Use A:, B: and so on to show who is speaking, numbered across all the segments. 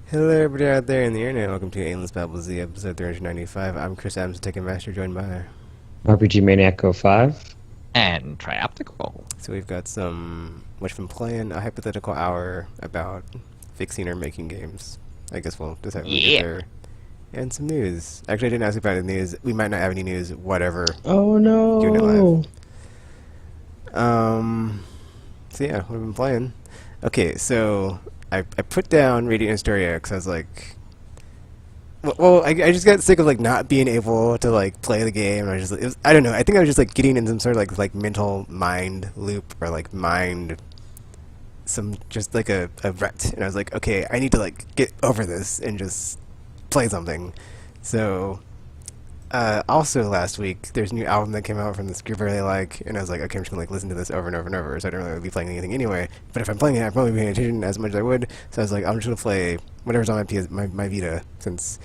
A: Hello, everybody out there in the internet. Welcome to Aimless Z, episode 395. I'm Chris Adams, Tech Master, joined by.
B: RPG Maniac 05.
C: And Trioptical.
A: So we've got what you've been playing, a hypothetical hour about fixing or making games. I guess we'll just have a get there. And some news. Actually, I didn't ask you about the news. We might not have any news, whatever.
B: Oh no!
A: Doing it live. So yeah, what have been playing? Okay, so I put down Radiant Historia because I was like, well, I just got sick of like not being able to like play the game. And I was just, I don't know. I think I was just like getting in some sort of like mental mind loop or like just like a rut. And I was like, okay, I need to like get over this and just play something. So also last week, there's a new album that came out from this group I really like, and I was like, okay, I'm just gonna like listen to this over and over and over. So I don't really be playing anything anyway. But if I'm playing it, I'm probably paying attention as much as I would. So I was like, I'm just gonna play whatever's on my Vita, since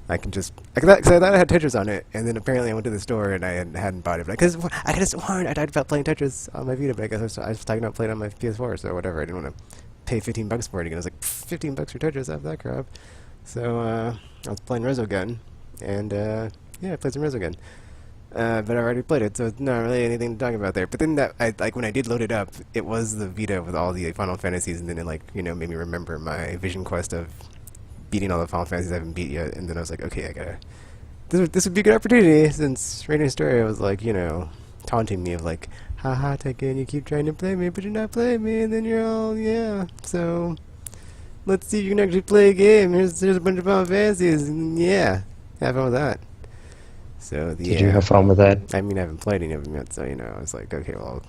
A: I can just because I thought I had Tetris on it, and then apparently I went to the store and I hadn't bought it. Because I could have sworn I talked about playing Tetris on my Vita, but I guess I was talking about playing on my PS4, so whatever. I didn't want to pay $15 for it again. I was like, $15 for Tetris after that crap. So I was playing Resogun, and yeah, I played some Resogun. But I already played it, so it's not really anything to talk about there. But then when I did load it up, it was the Vita with all the Final Fantasies, and then it made me remember my vision quest of beating all the Final Fantasies I haven't beat yet. And then I was like, okay, I gotta. This would be a good opportunity, since Radiant Story was taunting me of like, haha, Tekken, you keep trying to play me, but you're not playing me, and then you're all, yeah, so let's see if you can actually play a game. Here's a bunch of Final Fantasies, and yeah, have fun with that. So
B: Did you have fun with that?
A: I mean, I haven't played any of them yet, so I was like, okay, well,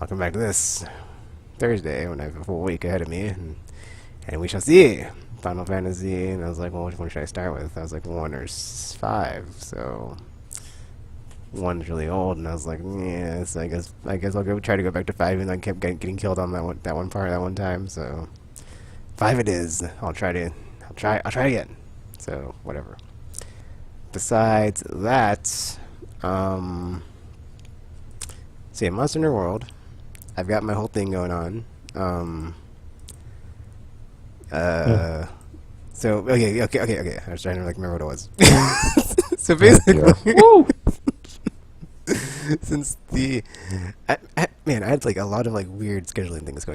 A: I'll come back to this Thursday when I have a full week ahead of me, and we shall see. Final Fantasy, and I was like, well, which one should I start with? I was like, 1 or 5, so 1's really old, and I was like, yeah, so I guess I'll try to go back to 5, and I kept getting killed on that one part that one time, so 5 it is. I'll try again. So whatever. Besides that, so yeah, Monster Hunter World. I've got my whole thing going on. So okay. I was trying to remember what it was. So basically, since I had like a lot of like weird scheduling things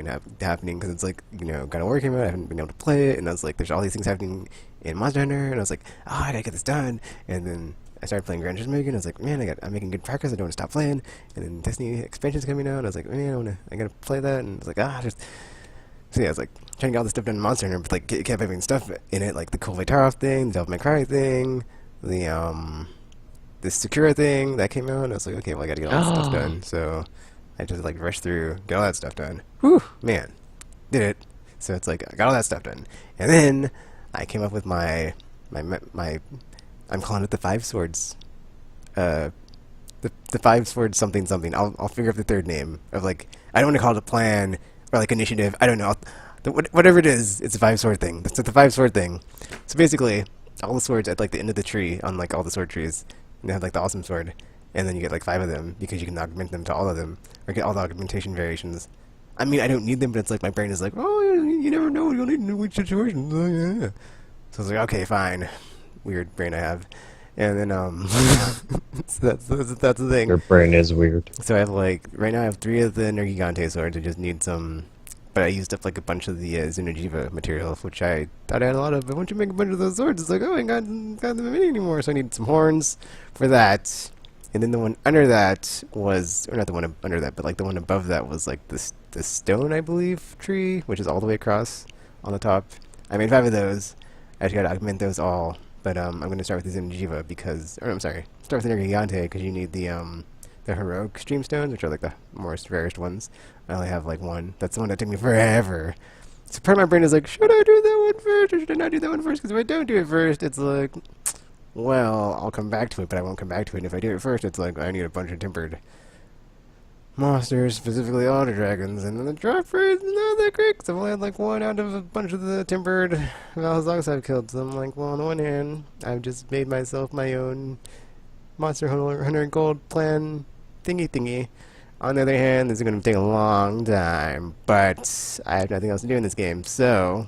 A: happening because it's gotta work came out. I haven't been able to play it, and I was like, there's all these things happening in Monster Hunter, and I was like, oh, I gotta get this done. And then I started playing Gran Turismo again. I was like, man, I'm making good progress. I don't want to stop playing. And then Destiny expansion's coming out. And I was like, man, I gotta play that. And I was like, so yeah, I was like trying to get all this stuff done in Monster Hunter, but like it kept having stuff in it, like the Cool Vitaroff thing, the Devil May Cry thing, the Sakura thing that came out. And I was like, okay, well, I gotta get all this stuff done. So I just like rushed through, get all that stuff done. Whew, man, did it. So it's like I got all that stuff done, and then I came up with my I'm calling it the 5 swords. The 5 swords something. I'll figure out the third name of I don't want to call it a plan or like initiative. I don't know. Whatever it is, it's a 5 sword thing. That's the 5 sword thing. So basically, all the swords at the end of the tree on all the sword trees, and they have the awesome sword, and then you get 5 of them because you can augment them to all of them or get all the augmentation variations. I mean, I don't need them, but it's my brain is like, oh, you never know, you'll need them in which situations. Oh, yeah. So I was like, okay, fine. Weird brain I have. And then, so that's the thing.
B: Your brain is weird.
A: So I have right now I have 3 of the Nergigante swords. I just need some, but I used up a bunch of the Xeno'jiiva material, which I thought I had a lot of, but once you make a bunch of those swords, it's like, oh, I got them in anymore. So I need some horns for that. And then the one under that was, or not the one under that, but the one above that was the stone, I believe, tree, which is all the way across on the top. I made 5 of those. I just gotta augment those all. But I'm gonna start with the Xeno'jiiva start with the Nergigante because you need the heroic stream stones, which are the most rarest ones. I only have 1. That's the one that took me forever. So part of my brain is should I do that one first or should I not do that one first? Because if I don't do it first, it's well, I'll come back to it, but I won't come back to it. And if I do it first, it's I need a bunch of tempered monsters, specifically Auto Dragons, and then the drop rate is not that great, because I've only had 1 out of a bunch of the tempered Valhazogs I've killed. So I'm well, on the one hand, I've just made myself my own Monster Hunter Gold plan thingy. On the other hand, this is going to take a long time, but I have nothing else to do in this game, so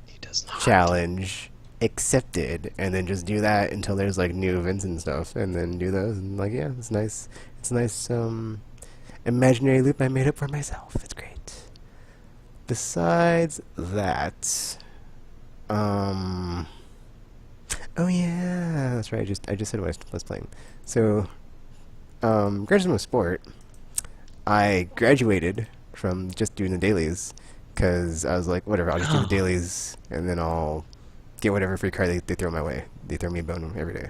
B: He does not.
A: challenge accepted, and then just do that until there's like new events and stuff, and then do those, and like yeah, it's nice. It's a nice imaginary loop I made up for myself. It's great. Besides that, oh yeah, that's right. I just said what I was playing. So, Gran Turismo Sport. I graduated from just doing the dailies because I was like, whatever, I'll just do the dailies and then I'll get whatever free card they throw my way. They throw me a bone every day.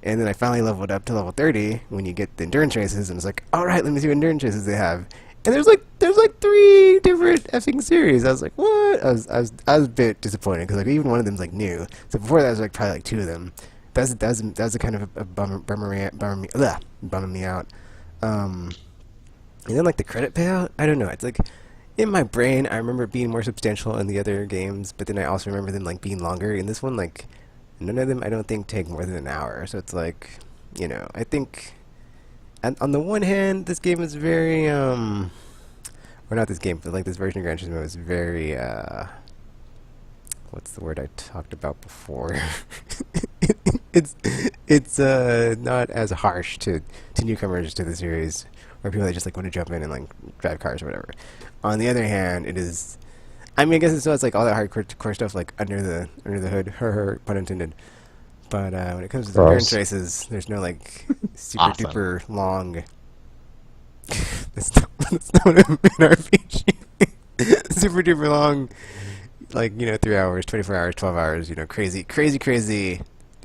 A: And then I finally leveled up to level 30 when you get the endurance races, and it's like, all right, let me see what endurance races they have. And there's like 3 different effing series. I was like, what? I was a bit disappointed because like even one of them's like new. So before that, was like probably like 2 of them. That's a kind of a bumming me out. And then like the credit payout, I don't know. It's like in my brain, I remember it being more substantial in the other games, but then I also remember them like being longer. In this one, like none of them, I don't think take more than an hour. So it's like, I think, and on the one hand, this game is very, or not this game, but like this version of Gran Turismo is very, what's the word I talked about before? it's not as harsh to newcomers to the series, or people that just like want to jump in and like drive cars or whatever. On the other hand, it is. I mean, I guess it's like all that hardcore stuff like under the hood, pun intended. But when it comes to the endurance races, there's no like super duper long. that's not what I meant, RPG. Super duper long, like 3 hours, 24 hours, 12 hours. Crazy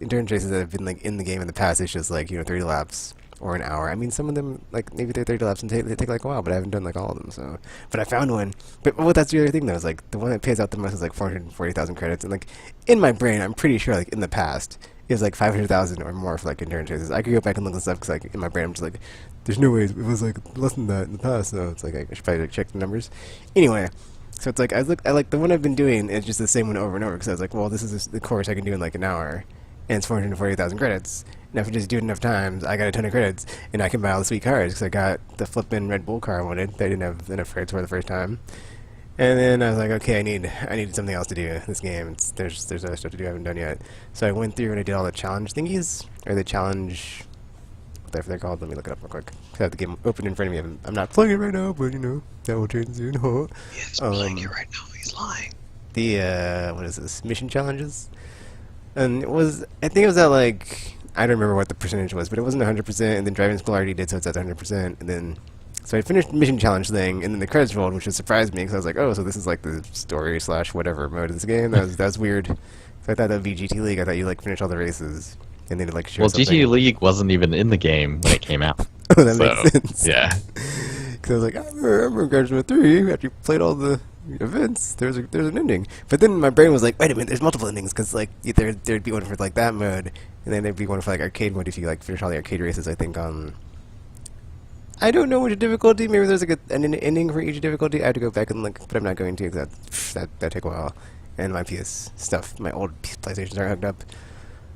A: endurance races that have been like in the game in the past. It's just like 30 laps or an hour. I mean, some of them like maybe they're 30 laps and they take like a while, but I haven't done like all of them. So, but I found one. But that's the other thing though. Is like the one that pays out the most is like 440,000 credits, and like in my brain, I'm pretty sure like in the past it was like 500,000 or more for like endurance races. I could go back and look this up because like in my brain I'm just like, there's no way it was like less than that in the past. So it's like I should probably like, check the numbers. Anyway. So it's like I like the one I've been doing is just the same one over and over because I was like, well, this is the course I can do in like an hour, and it's 440,000 credits. And if I just do it enough times, I got a ton of credits, and I can buy all the sweet cars because I got the flippin' Red Bull car I wanted. They didn't have enough credits for the first time, and then I was like, okay, I need something else to do in this game. There's other stuff to do I haven't done yet. So I went through and I did all the challenge thingies or the challenge. Whatever they're called. Let me look it up real quick. I have the game open in front of me. I'm not playing it right now, but that will change soon.
B: He's playing it right now. He's lying.
A: The what is this? Mission challenges, and I think it was at like I don't remember what the percentage was, but it wasn't 100%. And then driving school already did, so it's at 100%. And then so I finished the mission challenge thing, and then the credits rolled, which just surprised me because I was like, oh, so this is like the story / whatever mode of this game. That was weird. So I thought that would be GT League. I thought you like finish all the races. And they did like show
C: Well,
A: something.
C: GT League wasn't even in the game when it came out.
A: Oh, that makes sense.
C: Yeah.
A: Because I was like, I remember Gran Turismo 3, after you played all the events, there's an ending. But then my brain was like, wait a minute, there's multiple endings, because like there'd be one for like that mode, and then there'd be one for like arcade mode if you like finish all the arcade races, I think, on... I don't know which difficulty, maybe there's like an ending for each difficulty. I have to go back and look, but I'm not going to, because that'd take a while. And my PS stuff, my old PlayStations aren't hooked up.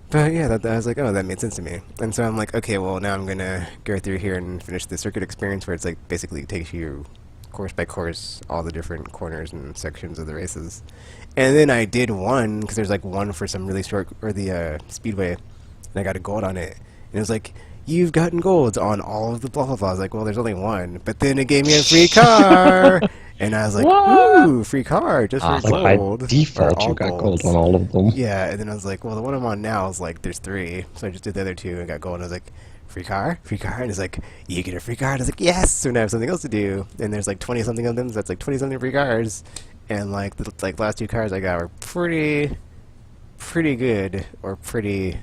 A: But yeah, I was like, oh, that made sense to me. And so I'm like, okay, well, now I'm going to go through here and finish the circuit experience where it's like basically takes you course by course, all the different corners and sections of the races. And then I did one, because there's like one for some really short, or the speedway, and I got a gold on it. And it was like, you've gotten golds on all of the blah blah blah. I was like, well, there's only one. But then it gave me a free car! And I was like, ooh, free car, just for
B: Like
A: gold.
B: by default, you got gold on all of them.
A: Yeah, and then I was like, well, the one I'm on now is like, there's 3. So I just did the other 2 and got gold. And I was like, free car? Free car? And it's like, you get a free car? And I was like, yes! So now I have something else to do. And there's like 20-something of them, so that's like 20-something free cars. And like, the last 2 cars I got were pretty good, or pretty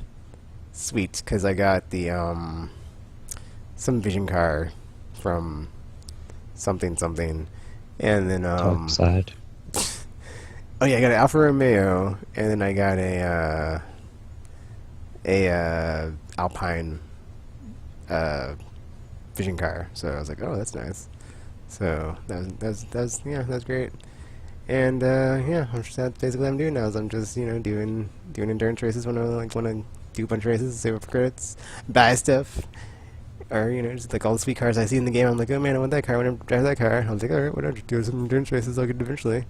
A: sweet, because I got the, some vision car from something. And then,
B: Dark side.
A: oh yeah, I got an Alfa Romeo, and then I got a Alpine vision car. So I was like, oh, that's nice. So that's yeah, that's great. And yeah, I'm just that's basically what I'm doing now. Is I'm just doing endurance races when I want to do a bunch of races, save up for credits, buy stuff, or just like all the sweet cars I see in the game. I'm like, oh man, I want that car. I want to drive that car. I was like, all right, whatever. Do some endurance races. I'll get it eventually.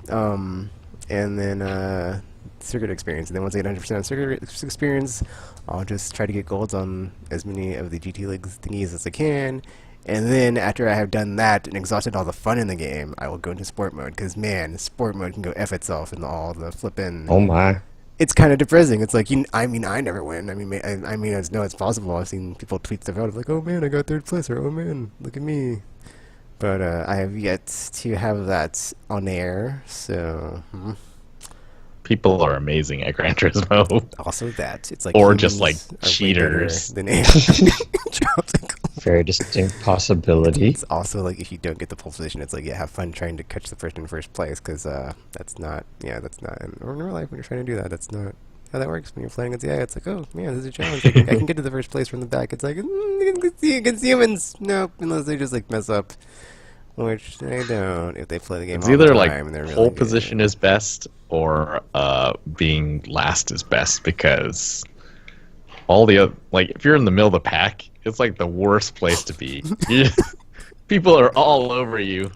A: And then circuit experience. And then once I get 100% on circuit experience, I'll just try to get golds on as many of the GT Leagues thingies as I can. And then after I have done that and exhausted all the fun in the game, I will go into sport mode. Because man, sport mode can go F itself in all the flippin'.
B: Oh my.
A: It's kind of depressing. It's like, I mean, I never win. I mean, I know it's possible. I've seen people tweet stuff out of like, oh man, I got third place, or oh man, look at me. But I have yet to have that on air, so.
C: People are amazing at Gran Turismo.
A: Also that. It's like
C: or just like
A: humans are way
C: cheaters.
A: better than AI.
B: Very distinct possibility.
A: It's also like if you don't get the pole position, it's like, yeah, have fun trying to catch the first in first place, because that's not in real life when you're trying to do that. That's not how that works when you're playing against AI. It's like, oh man, this is a challenge. I can get to the first place from the back. It's like, against humans. Nope, unless they just like mess up, which they don't if they play the game
C: It's
A: all
C: either
A: the
C: like
A: time and they're really
C: pole
A: good.
C: position is best or being last is best, because all the other, like if you're in the middle of the pack, it's like the worst place to be. People are all over you,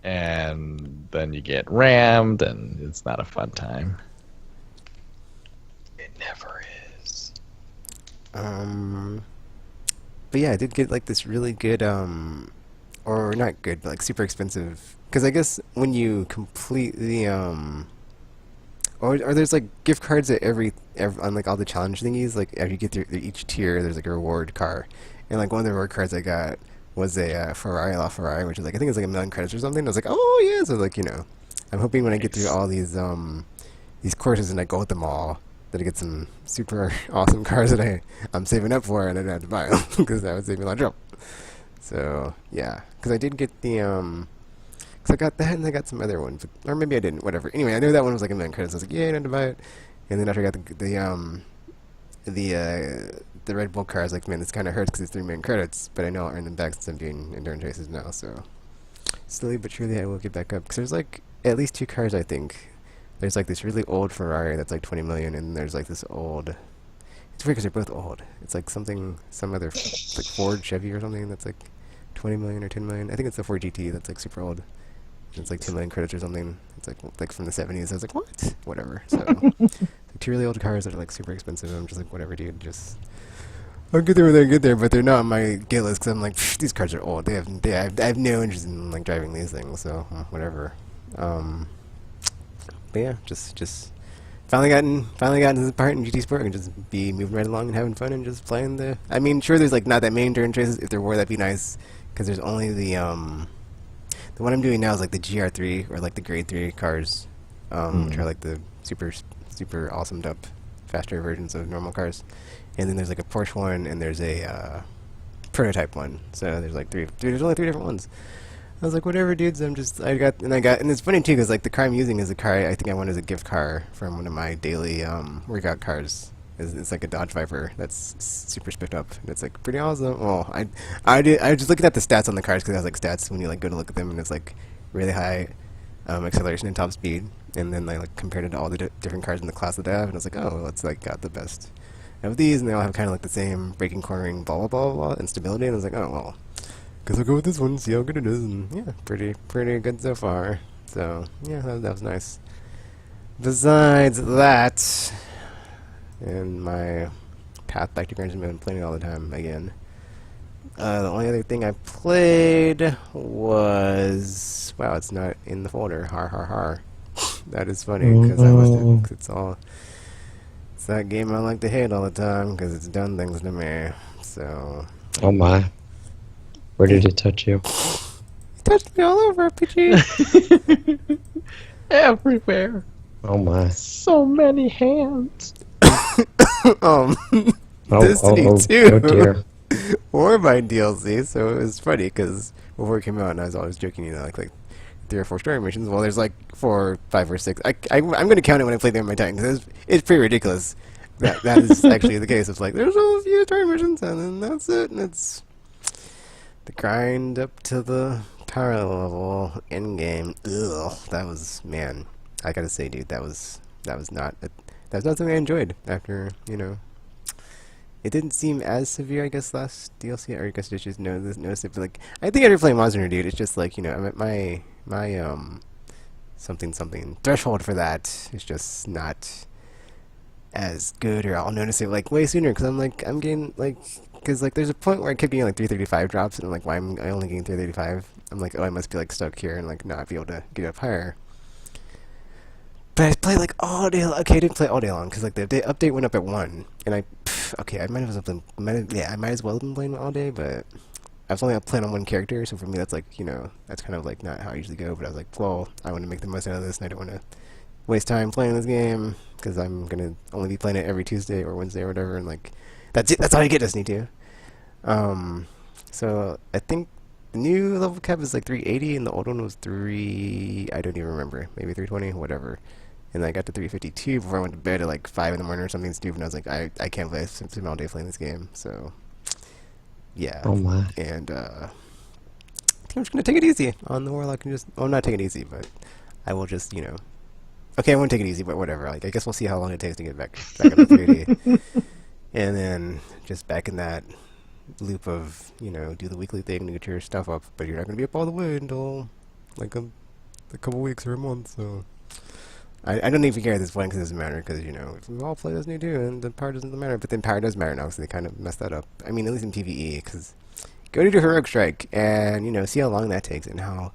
C: and then you get rammed, and it's not a fun time.
B: It never is.
A: But yeah, I did get like this really good, or not good, but like super expensive. Because I guess when you complete the, or there's like gift cards at every on like all the challenge thingies. Like as you get through each tier, there's like a reward car, and like one of the reward cards I got was a Ferrari LaFerrari, which is like I think it's like 1,000,000 credits or something. I was like, oh yeah, so like I'm hoping when I get through all these courses and I go with them all, that I get some super awesome cars that I'm saving up for, and I don't have to buy them because that would save me a lot of trouble. So yeah, because I did get the because I got that and I got some other ones, or maybe I didn't. Whatever. Anyway, I knew that one was like 1,000,000 credits. I was like, yeah, I had to buy it. And then after I got the Red Bull car, I was like, man, this kind of hurts because it's 3,000,000 credits, but I know I'll earn them back since I'm doing endurance races now. So slowly but surely, I will get back up because there's like at least 2 cars I think. There's like this really old Ferrari that's like 20 million, and there's like this old. It's weird because they're both old. It's like some other like Ford Chevy or something that's like 20 million or 10 million. I think it's the Ford GT that's like super old. It's like 2,000,000 credits or something. It's like from the 70s. I was like, what? Whatever. So like 2 really old cars that are like super expensive. I'm just like, whatever, dude. Just I'll get there when I get there, but they're not on my get list because I'm like, these cars are old. I have no interest in like driving these things. So whatever. But yeah, just finally gotten to the part in GT Sport and just be moving right along and having fun and just playing the. I mean, sure, there's like not that many endurance races. If there were, that'd be nice because there's only the one I'm doing now is like the GR3 or like the Grade 3 cars, which are like the super awesome up faster versions of normal cars, and then there's like a Porsche one and there's a prototype one. So there's like there's only 3 different ones. I was like, whatever, dudes. And it's funny too, because like the car I'm using is a car I think I won as a gift car from one of my daily workout cars. It's like a Dodge Viper that's super spicked up, and it's like pretty awesome. Well, I was just looking at the stats on the cars because it has like stats when you like go to look at them, and it's like really high acceleration and top speed, and then I like compared it to all the different cars in the class that they have, and I was like, oh, well, it's like got the best of these, and they all have kind of like the same braking, cornering, blah blah blah blah, and stability, and I was like, oh well. Guess I'll go with this one, see how good it is, and yeah, pretty good so far. So yeah, that was nice. Besides that, and my path back to Gran Turismo, I'm playing it all the time again. The only other thing I played was it's not in the folder. Har har har. That is funny because I must have. It's that game I like to hate all the time because it's done things to me. So.
B: Oh my. Where did it touch you?
A: It touched me all over, PG.
C: Everywhere.
B: Oh my.
C: So many hands.
A: Destiny 2.
B: Oh dear.
A: Or my DLC, so it was funny because before it came out, and I was always joking, like 3 or 4 story missions. Well, there's like 4, 5, or 6. I'm going to count it when I play them in my time because it's pretty ridiculous. That is actually the case. It's like there's a few story missions, and then that's it, and it's the grind up to the power level end game. Ugh, that was, man. I gotta say, dude, that was not something I enjoyed after it didn't seem as severe, I guess, last DLC, or I guess I just noticed it. But like, I think every play Monster Hunter, dude, it's just like I'm at my something something threshold for that is just not as good, or I'll notice it like way sooner because I'm getting like because like there's a point where I kept getting like 335 drops, and I'm like, why am I only getting 335? I'm like, oh, I must be like stuck here and like not be able to get up higher. But I played like all day. Okay, I didn't play all day long because like the update went up at 1, and okay, I I might as well have been playing all day, but I was only playing on one character, so for me that's like that's kind of like not how I usually go. But I was like, well, I want to make the most out of this, and I don't want to waste time playing this game because I'm gonna only be playing it every Tuesday or Wednesday or whatever, and like that's it. That's all you get Destiny 2. So I think the new level cap is like 380, and the old one was I don't even remember, maybe 320, whatever. And I got to 352 before I went to bed at like 5 in the morning or something stupid. And I was like, I can't play all day playing this game. So yeah,
B: Oh my.
A: and I think I'm just gonna take it easy on the Warlock and just not take it easy, but I will just okay, I won't take it easy, but whatever. Like I guess we'll see how long it takes to get back up to 3D, and then just back in that loop of do the weekly thing to get your stuff up, but you're not gonna be up all the way until like a couple weeks or a month. So I don't even care at this point because it doesn't matter because if we all play this new too, and the power doesn't matter, but then power does matter now, so they kind of messed that up. I mean, at least in PvE, because go to do heroic strike and see how long that takes and how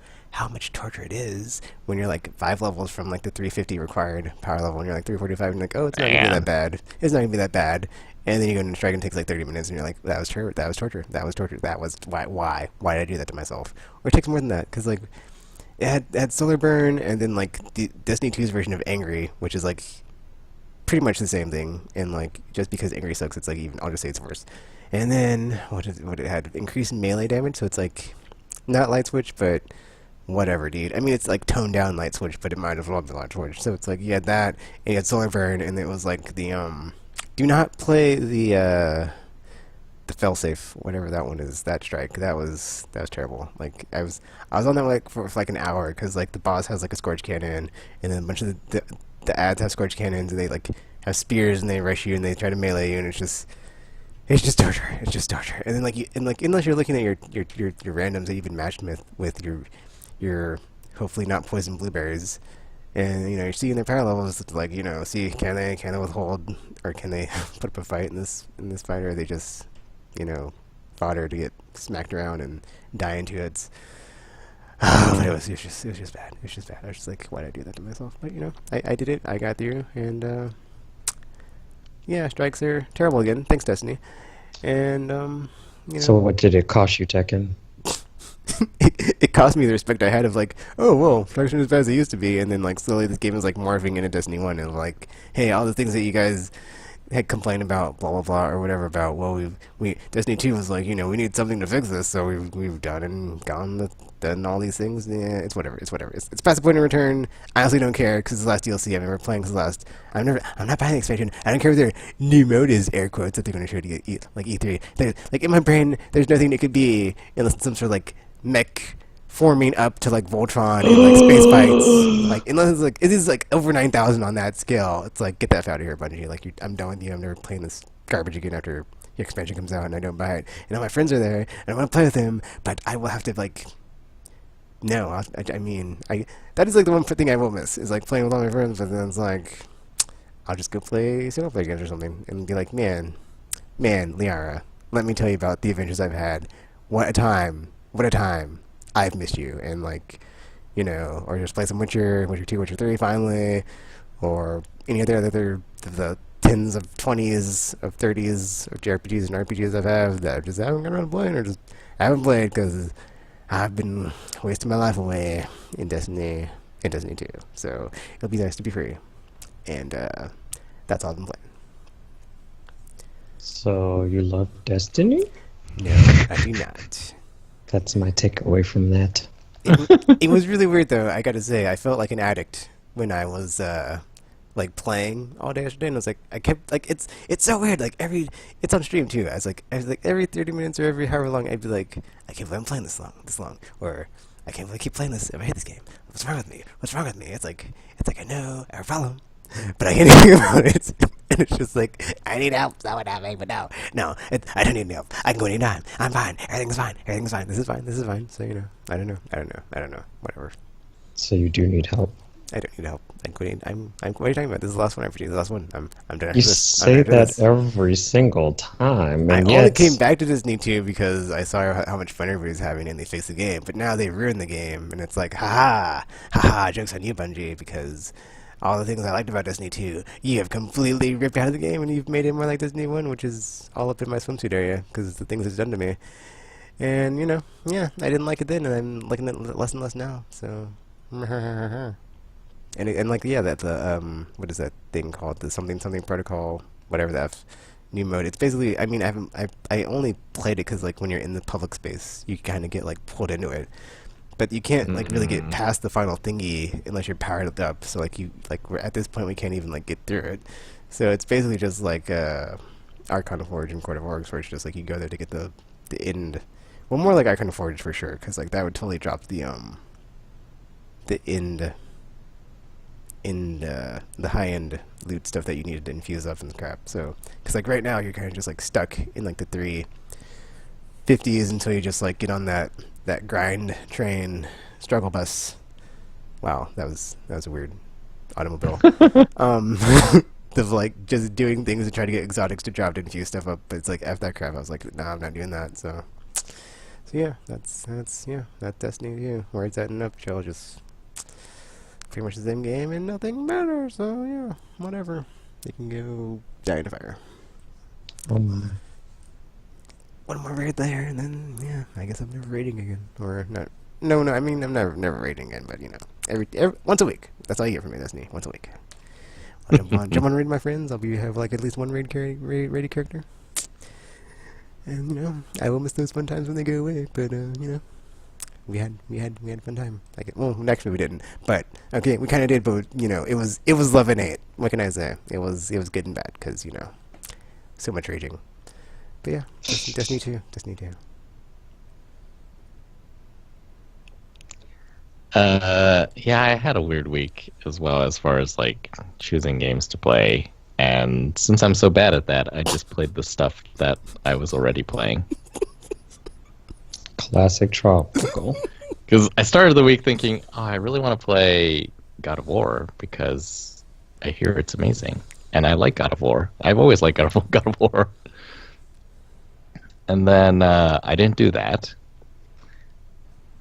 A: much torture it is when you're like 5 levels from like the 350 required power level, and you're like 345, and you're like, oh, it's not gonna be that bad. It's not gonna be that bad. And then you go into strike and it takes like 30 minutes, and you're like, that was torture. That was torture. That was torture. That was why did I do that to myself? Or it takes more than that because like it had Solar Burn, and then like the Destiny 2's version of Angry, which is like pretty much the same thing. And like just because Angry sucks, it's like even I'll just say it's worse. And then what it had increased melee damage, so it's like not light switch, but whatever, dude. I mean, it's like toned down light switch, but it might as well be light switch. So it's like you had that, and you had Solar Burn, and it was like the do not play the failsafe, whatever that one is, that strike. That was terrible. Like I was on that like for like an hour because like the boss has like a scorch cannon, and then a bunch of the ads have scorch cannons, and they like have spears, and they rush you, and they try to melee you, and it's just torture. It's just torture. And then like unless you're looking at your randoms that you've been matched with your hopefully not poison blueberries, and you're seeing their power levels, like see can they withhold, or can they put up a fight in this fight, or are they just fodder to get smacked around and die into it. But it was just bad. It was just bad. I was just like, why did I do that to myself? But I did it. I got through, and yeah, strikes are terrible again. Thanks, Destiny. And
B: So what did it cost you, Tekken?
A: it cost me the respect I had of like, oh well, strikes aren't as bad as they used to be, and then like slowly this game is like morphing into Destiny 1, and like, hey, all the things that you guys had complained about, blah blah blah, or whatever about, well, we Destiny 2 was like, we need something to fix this, so we've done and done all these things. Yeah, it's whatever. It's past the point of return. I honestly don't care because it's the last DLC I've ever playing. I'm not buying the expansion. I don't care if their new mode is air quotes that they're going to show to like E3. Like in my brain, there's nothing it could be unless it's some sort of like mech forming up to like Voltron and like space fights. Like unless it's like it is like over 9,000 on that scale. It's like, get that out of here, Bungie. Like I'm done with you. I'm never playing this garbage again after your expansion comes out and I don't buy it. And all my friends are there and I want to play with them, but I will have to like. No, I mean that is like the one thing I will miss is like playing with all my friends. But then it's like I'll just go play single player games or something and be like, man, Liara, let me tell you about the adventures I've had. What a time. I've missed you. And like, or just play some Witcher 2, Witcher 3 finally, or any other the tens of 20s of 30s of JRPGs and RPGs I've had that I just haven't got around to playing, or just haven't played because I've been wasting my life away in Destiny 2. So it'll be nice to be free. And that's all I've been playing.
B: So you love Destiny?
A: No, I do not.
B: That's my takeaway from that.
A: It was really weird though, I gotta say. I felt like an addict when I was like playing all day yesterday, and I was like, I kept like it's so weird. Like it's on stream too. I was like every 30 minutes or every however long, I'd be like, I can't believe I'm playing this long, or I can't believe I keep playing this. I hate this game. What's wrong with me? It's like I know I have a problem, but I can't do anything about it. And it's just like, I need help. Someone help me. But no, I don't need help. I can go anytime. I'm fine. Everything's fine. Everything's fine. This is fine. This is fine. So, I don't know. Whatever.
B: So you do need help.
A: I don't need help. I'm quitting. what are you talking about? This is the last one I'm for you. This is the last one. I'm done after
B: You
A: this.
B: say that every single time,
A: I
B: and
A: only
B: yet
A: came back to Disney 2 because I saw how much fun everybody's having and they fixed the game. But now they ruined the game, and it's like, haha, joke's on you, Bungie, because all the things I liked about Destiny 2, you have completely ripped out of the game, and you've made it more like Destiny 1, which is all up in my swimsuit area, because the things it's done to me. And, yeah, I didn't like it then, and I'm liking it less and less now, so... And like, yeah, that what is that thing called? The something protocol, whatever the F, new mode. It's basically, I mean, I only played it because, like, when you're in the public space, you kind of get, like, pulled into it. But you can't, like, really get past the final thingy unless you're powered up. So, like, we're at this point, we can't even, like, get through it. So it's basically just like Archon of Forge and Court of Orcs, where it's just like you go there to get the end. Well, more like Archon of Forge for sure, because like that would totally drop the end the high end loot stuff that you needed to infuse up and crap. So, because like right now you're kind of just like stuck in like the 350s until you just like get on that grind train struggle bus. Wow, that was a weird automobile. Of like just doing things and trying to get exotics to drop to infuse stuff up, but it's like after that crap, I was like, nah, I'm not doing that. So yeah, that's Destiny 2, where it's at in a nutshell, just pretty much the same game and nothing matters. So yeah, whatever. You can go die in a fire. One more raid there, and then yeah, I guess I'm never raiding again, or not. No, I mean I'm never raiding again, but every once a week. That's all you get from me, Destiny. Once a week. I'll jump on raid my friends. I'll have like at least one raided character. And I will miss those fun times when they go away. But we had fun time. Well, actually we didn't. But okay, we kind of did. But it was love and hate. What can I say? It was good and bad because so much raging. But yeah, Destiny 2.
C: Yeah, I had a weird week as well as far as like choosing games to play. And since I'm so bad at that, I just played the stuff that I was already playing.
B: Classic tropical.
C: Because I started the week thinking, oh, I really want to play God of War because I hear it's amazing. And I like God of War. I've always liked God of War. And then I didn't do that.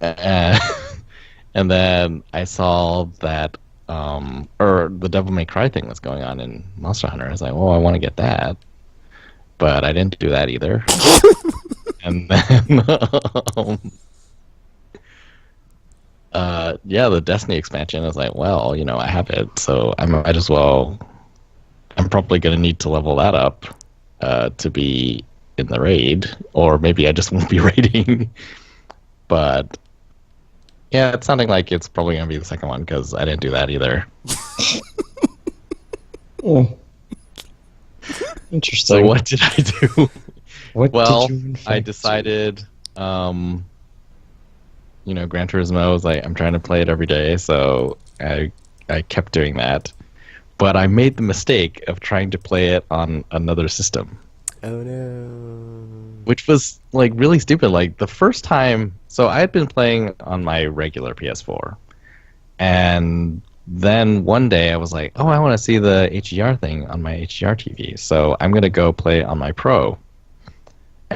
C: And then I saw that, or the Devil May Cry thing that's going on in Monster Hunter. I was like, well, I want to get that. But I didn't do that either. And then, yeah, the Destiny expansion. I was like, well, I have it, so I might as well. I'm probably going to need to level that up to be in the raid, or maybe I just won't be raiding. But yeah, it's sounding like it's probably going to be the second one because I didn't do that either.
B: Oh. Interesting.
C: So what did I do?
B: What
C: well,
B: did you in fact
C: I decided, Gran Turismo, I was like, I'm trying to play it every day, so I kept doing that. But I made the mistake of trying to play it on another system.
A: Oh no.
C: Which was like really stupid. Like the first time, so I had been playing on my regular PS4, and then one day I was like, oh, I want to see the HDR thing on my HDR TV, so I'm gonna go play on my Pro.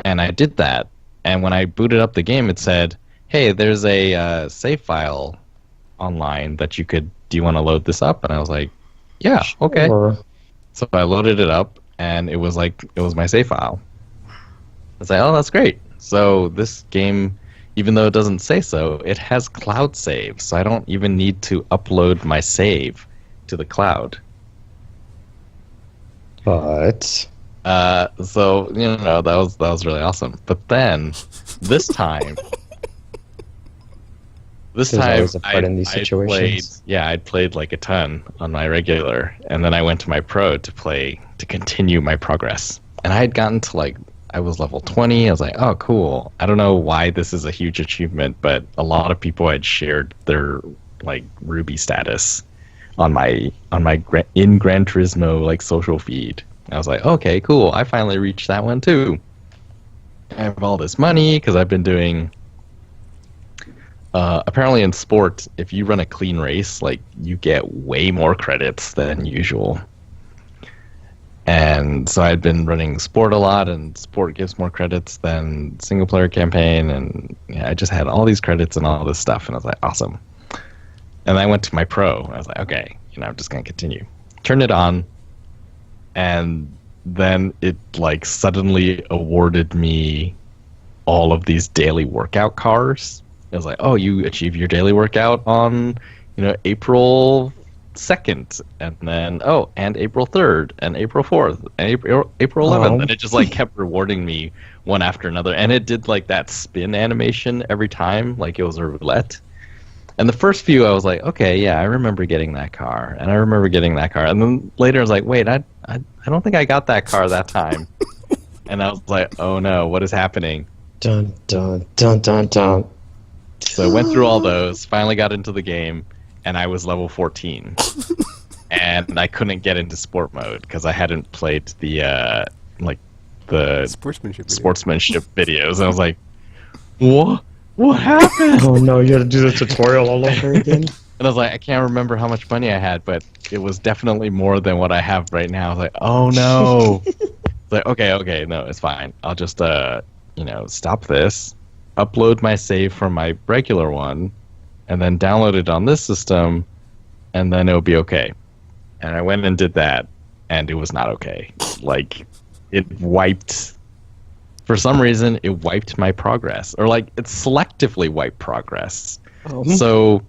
C: And I did that, and when I booted up the game, it said, hey, there's a save file online that you could. Do you want to load this up? And I was like, yeah, okay.
B: Sure.
C: So I loaded it up, and it was my save file. I was like, oh, that's great. So this game, even though it doesn't say so, it has cloud save, so I don't even need to upload my save to the cloud.
B: But
C: so that was really awesome. But then this time. This
B: There's
C: time,
B: always a part in these situations.
C: I'd played like a ton on my regular, and then I went to my Pro to continue my progress. And I had gotten to I was level 20. I was like, oh, cool. I don't know why this is a huge achievement, but a lot of people had shared their Ruby status on my in Gran Turismo like social feed. I was like, okay, cool. I finally reached that one too. I have all this money because I've been doing. Apparently, in sport, if you run a clean race, like you get way more credits than usual. And so I'd been running sport a lot, and sport gives more credits than single player campaign, and yeah, I just had all these credits and all this stuff, and I was like, awesome. And I went to my pro. I was like, okay, I'm just gonna continue. Turned it on, and then it like suddenly awarded me all of these daily workout cars. It was like, oh, you achieve your daily workout on, April 2nd, and then and April 3rd, and April 4th, and April 11th, and it just like kept rewarding me one after another, and it did like that spin animation every time, like it was a roulette. And the first few, I was like, okay, yeah, I remember getting that car, and I remember getting that car, and then later I was like, wait, I don't think I got that car that time, and I was like, oh no, what is happening?
B: Dun dun dun dun dun.
C: So I went through all those, finally got into the game, and I was level 14. And I couldn't get into sport mode because I hadn't played the sportsmanship videos. I was like, what? What happened?
B: Oh no, you had to do the tutorial all over again?
C: And I was like, I can't remember how much money I had, but it was definitely more than what I have right now. I was like, oh no. It's like, okay, no, it's fine. I'll just, stop this, upload my save from my regular one, and then download it on this system, and then it'll be okay. And I went and did that, and it was not okay. Like, it wiped... For some reason, it wiped my progress. Or, like, it selectively wiped progress. So,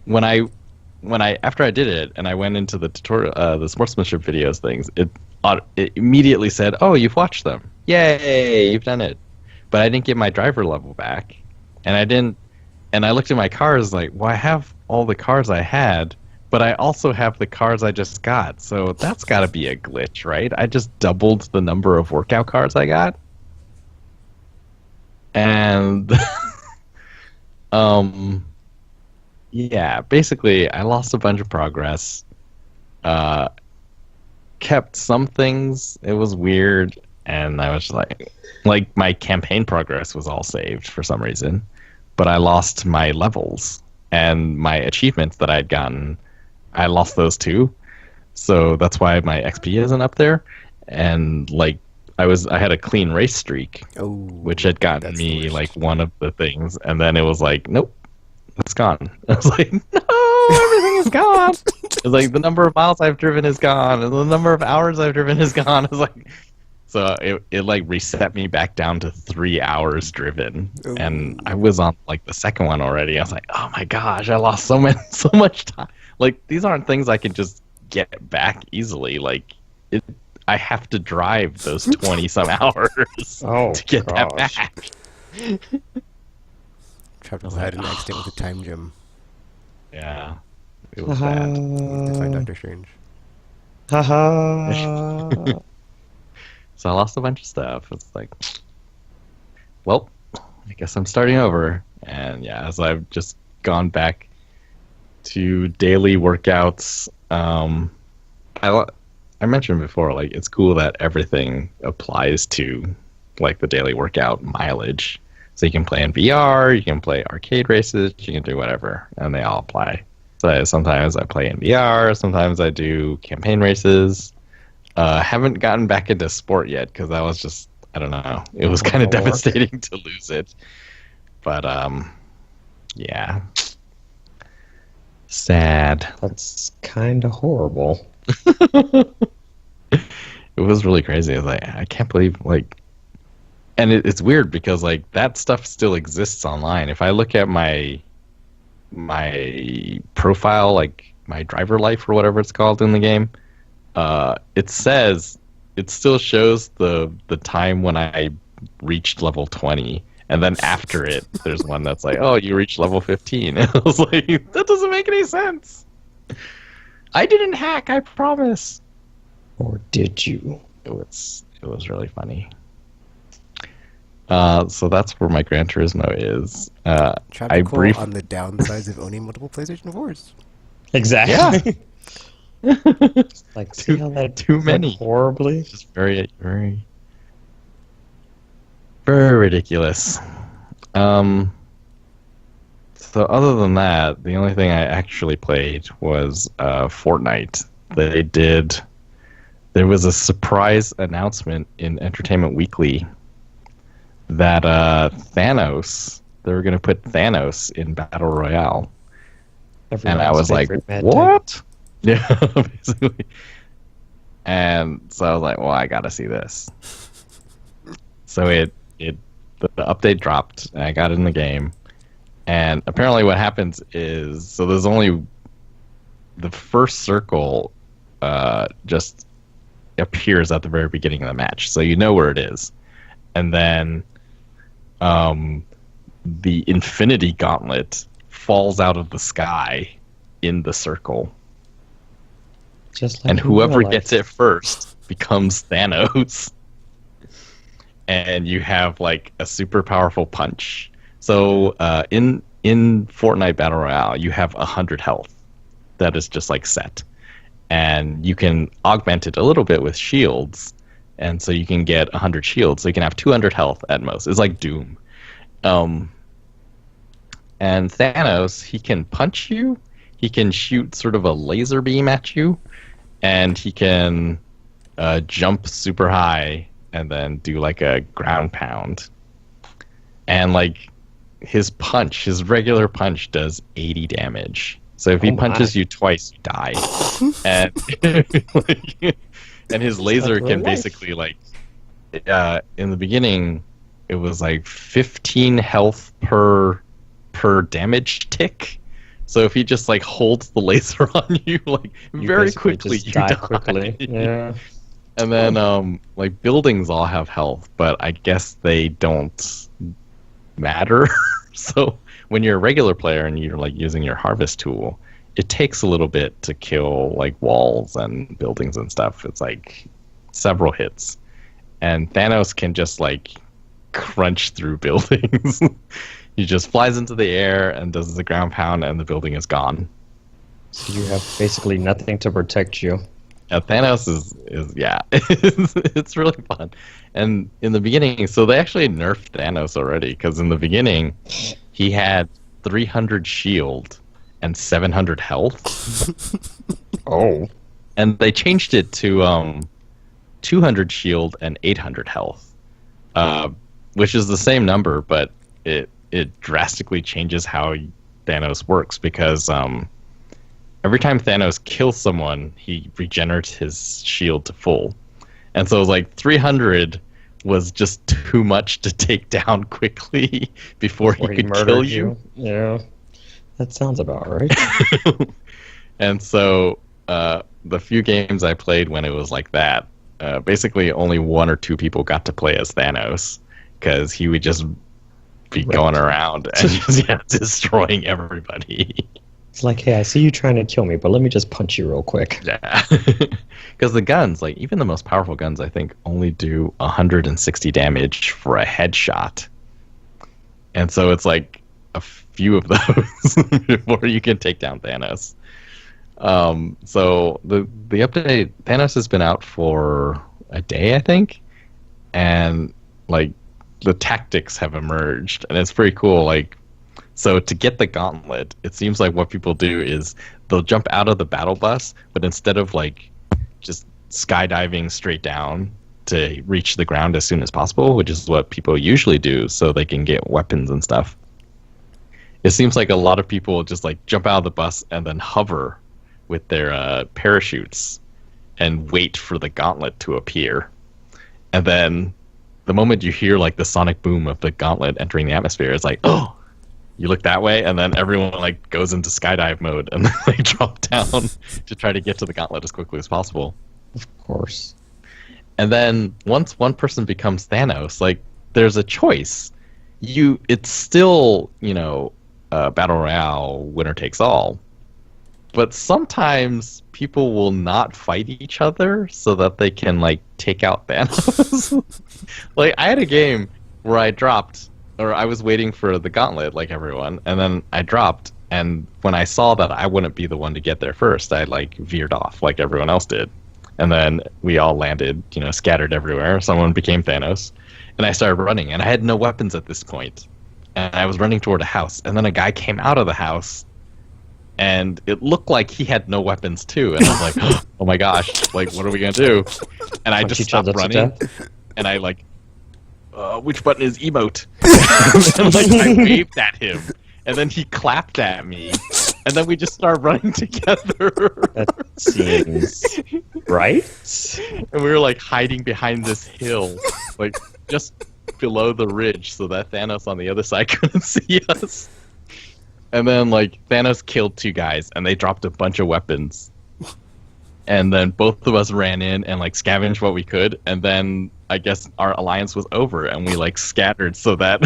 C: after I did it, and I went into the tutorial, the sportsmanship videos things, it immediately said, oh, you've watched them. Yay, you've done it. But I didn't get my driver level back. And I looked at my cars like, well, I have all the cars I had, but I also have the cars I just got. So that's got to be a glitch, right? I just doubled the number of workout cars I got. And yeah, basically I lost a bunch of progress. Kept some things. It was weird, and I was like my campaign progress was all saved for some reason, but I lost my levels and my achievements that I'd gotten. I lost those too, so that's why my XP isn't up there. And like I had a clean race streak, which had gotten me like one of the things, and then it was like, nope, it's gone. I was like, no, everything is gone. It's like the number of miles I've driven is gone, and the number of hours I've driven is gone. It's like, so it like reset me back down to 3 hours driven, and I was on like the second one already. I was like, oh my gosh, I lost so much time. Like, these aren't things I can just get back easily. Like, I have to drive those 20-some hours to get that back.
A: Travis had an accident with a time gem.
C: Yeah. It was bad.
A: To find Doctor Strange.
B: Haha.
C: So I lost a bunch of stuff. It's like, well, I guess I'm starting over. And yeah, as I've just gone back to daily workouts, I mentioned before, like, it's cool that everything applies to like the daily workout mileage. So you can play in VR, you can play arcade races, you can do whatever, and they all apply. So sometimes I play in VR, sometimes I do campaign races. Haven't gotten back into sport yet because that was just, I don't know, it was kind of devastating to lose it. But yeah, sad.
B: That's kind of horrible.
C: It was really crazy. I was like, I can't believe, like, and it's weird because like that stuff still exists online. If I look at my profile, like my driver life or whatever it's called in the game, it still shows the time when I reached level 20, and then after it, there's one that's like, oh, you reached level 15. And I was like, that doesn't make any sense. I didn't hack, I promise.
B: Or did you?
C: It was really funny. So that's where my Gran Turismo is.
A: Tropical on the downsides of owning multiple PlayStation 4s.
B: Exactly.
C: Yeah.
B: Like, see how that
C: too
B: went
C: many.
B: horribly?
C: Just very, very, very ridiculous. So other than that, the only thing I actually played was Fortnite. There was a surprise announcement in Entertainment Weekly that they were going to put Thanos in Battle Royale. And I was like, what? Yeah, basically. And so I was like, well, I got to see this. So the update dropped, and I got in the game. And apparently what happens is, so there's only the first circle just appears at the very beginning of the match. So you know where it is. And then the Infinity Gauntlet falls out of the sky in the circle.
B: Just like
C: And whoever gets it first becomes Thanos. And you have like a super powerful punch. So in Fortnite Battle Royale, you have 100 health. That is just like set. And you can augment it a little bit with shields. And so you can get 100 shields. So you can have 200 health at most. It's like Doom. And Thanos, he can punch you. He can shoot sort of a laser beam at you. And he can jump super high and then do like a ground pound. And like his regular punch does 80 damage. So if he punches you twice, you die. And and his laser can basically like in the beginning it was like 15 health per damage tick. So if he just like holds the laser on you, like very quickly you die
B: quickly. Yeah.
C: And then like buildings all have health, but I guess they don't matter. So when you're a regular player and you're like using your harvest tool, it takes a little bit to kill like walls and buildings and stuff. It's like several hits. And Thanos can just like crunch through buildings. He just flies into the air and does the ground pound and the building is gone.
B: So you have basically nothing to protect you.
C: Yeah, Thanos is yeah, it's really fun. And in the beginning, so they actually nerfed Thanos already, because in the beginning, he had 300 shield and 700 health.
B: Oh.
C: And they changed it to 200 shield and 800 health, which is the same number, but it drastically changes how Thanos works, because every time Thanos kills someone, he regenerates his shield to full. And so it was like 300 was just too much to take down quickly before he could kill you.
B: Yeah, that sounds about right.
C: And so the few games I played when it was like that, basically only one or two people got to play as Thanos, because he would just be going around and just destroying everybody.
B: It's like, hey, I see you trying to kill me, but let me just punch you real quick.
C: Yeah. Because the guns, like even the most powerful guns, I think only do 160 damage for a headshot. And so it's like a few of those before you can take down Thanos. So the update, Thanos has been out for a day, I think. And like the tactics have emerged, and it's pretty cool. Like, so to get the gauntlet, it seems like what people do is they'll jump out of the battle bus, but instead of like just skydiving straight down to reach the ground as soon as possible, which is what people usually do so they can get weapons and stuff, it seems like a lot of people just like jump out of the bus and then hover with their parachutes and wait for the gauntlet to appear. And then the moment you hear like the sonic boom of the gauntlet entering the atmosphere, it's like, oh, you look that way, and then everyone like goes into skydive mode and they drop down to try to get to the gauntlet as quickly as possible.
B: Of course.
C: And then once one person becomes Thanos, like there's a choice. It's still, battle royale, winner takes all. But sometimes people will not fight each other so that they can like take out Thanos. Like I had a game where I was waiting for the gauntlet like everyone, and then I dropped And when I saw that I wouldn't be the one to get there first, I like veered off like everyone else did. And then we all landed, scattered everywhere. Someone became Thanos. And I started running, and I had no weapons at this point. And I was running toward a house, and then a guy came out of the house, and it looked like he had no weapons too. And I was like, oh my gosh, like, what are we going to do? And I just stopped running, and I like, which button is emote? And like, I waved at him, and then he clapped at me, and then we just started running together.
B: That seems right.
C: And we were like hiding behind this hill, like just below the ridge, so that Thanos on the other side couldn't see us. And then like Thanos killed 2 guys, and they dropped a bunch of weapons. And then both of us ran in and like scavenged what we could, and then I guess our alliance was over, and we like scattered so that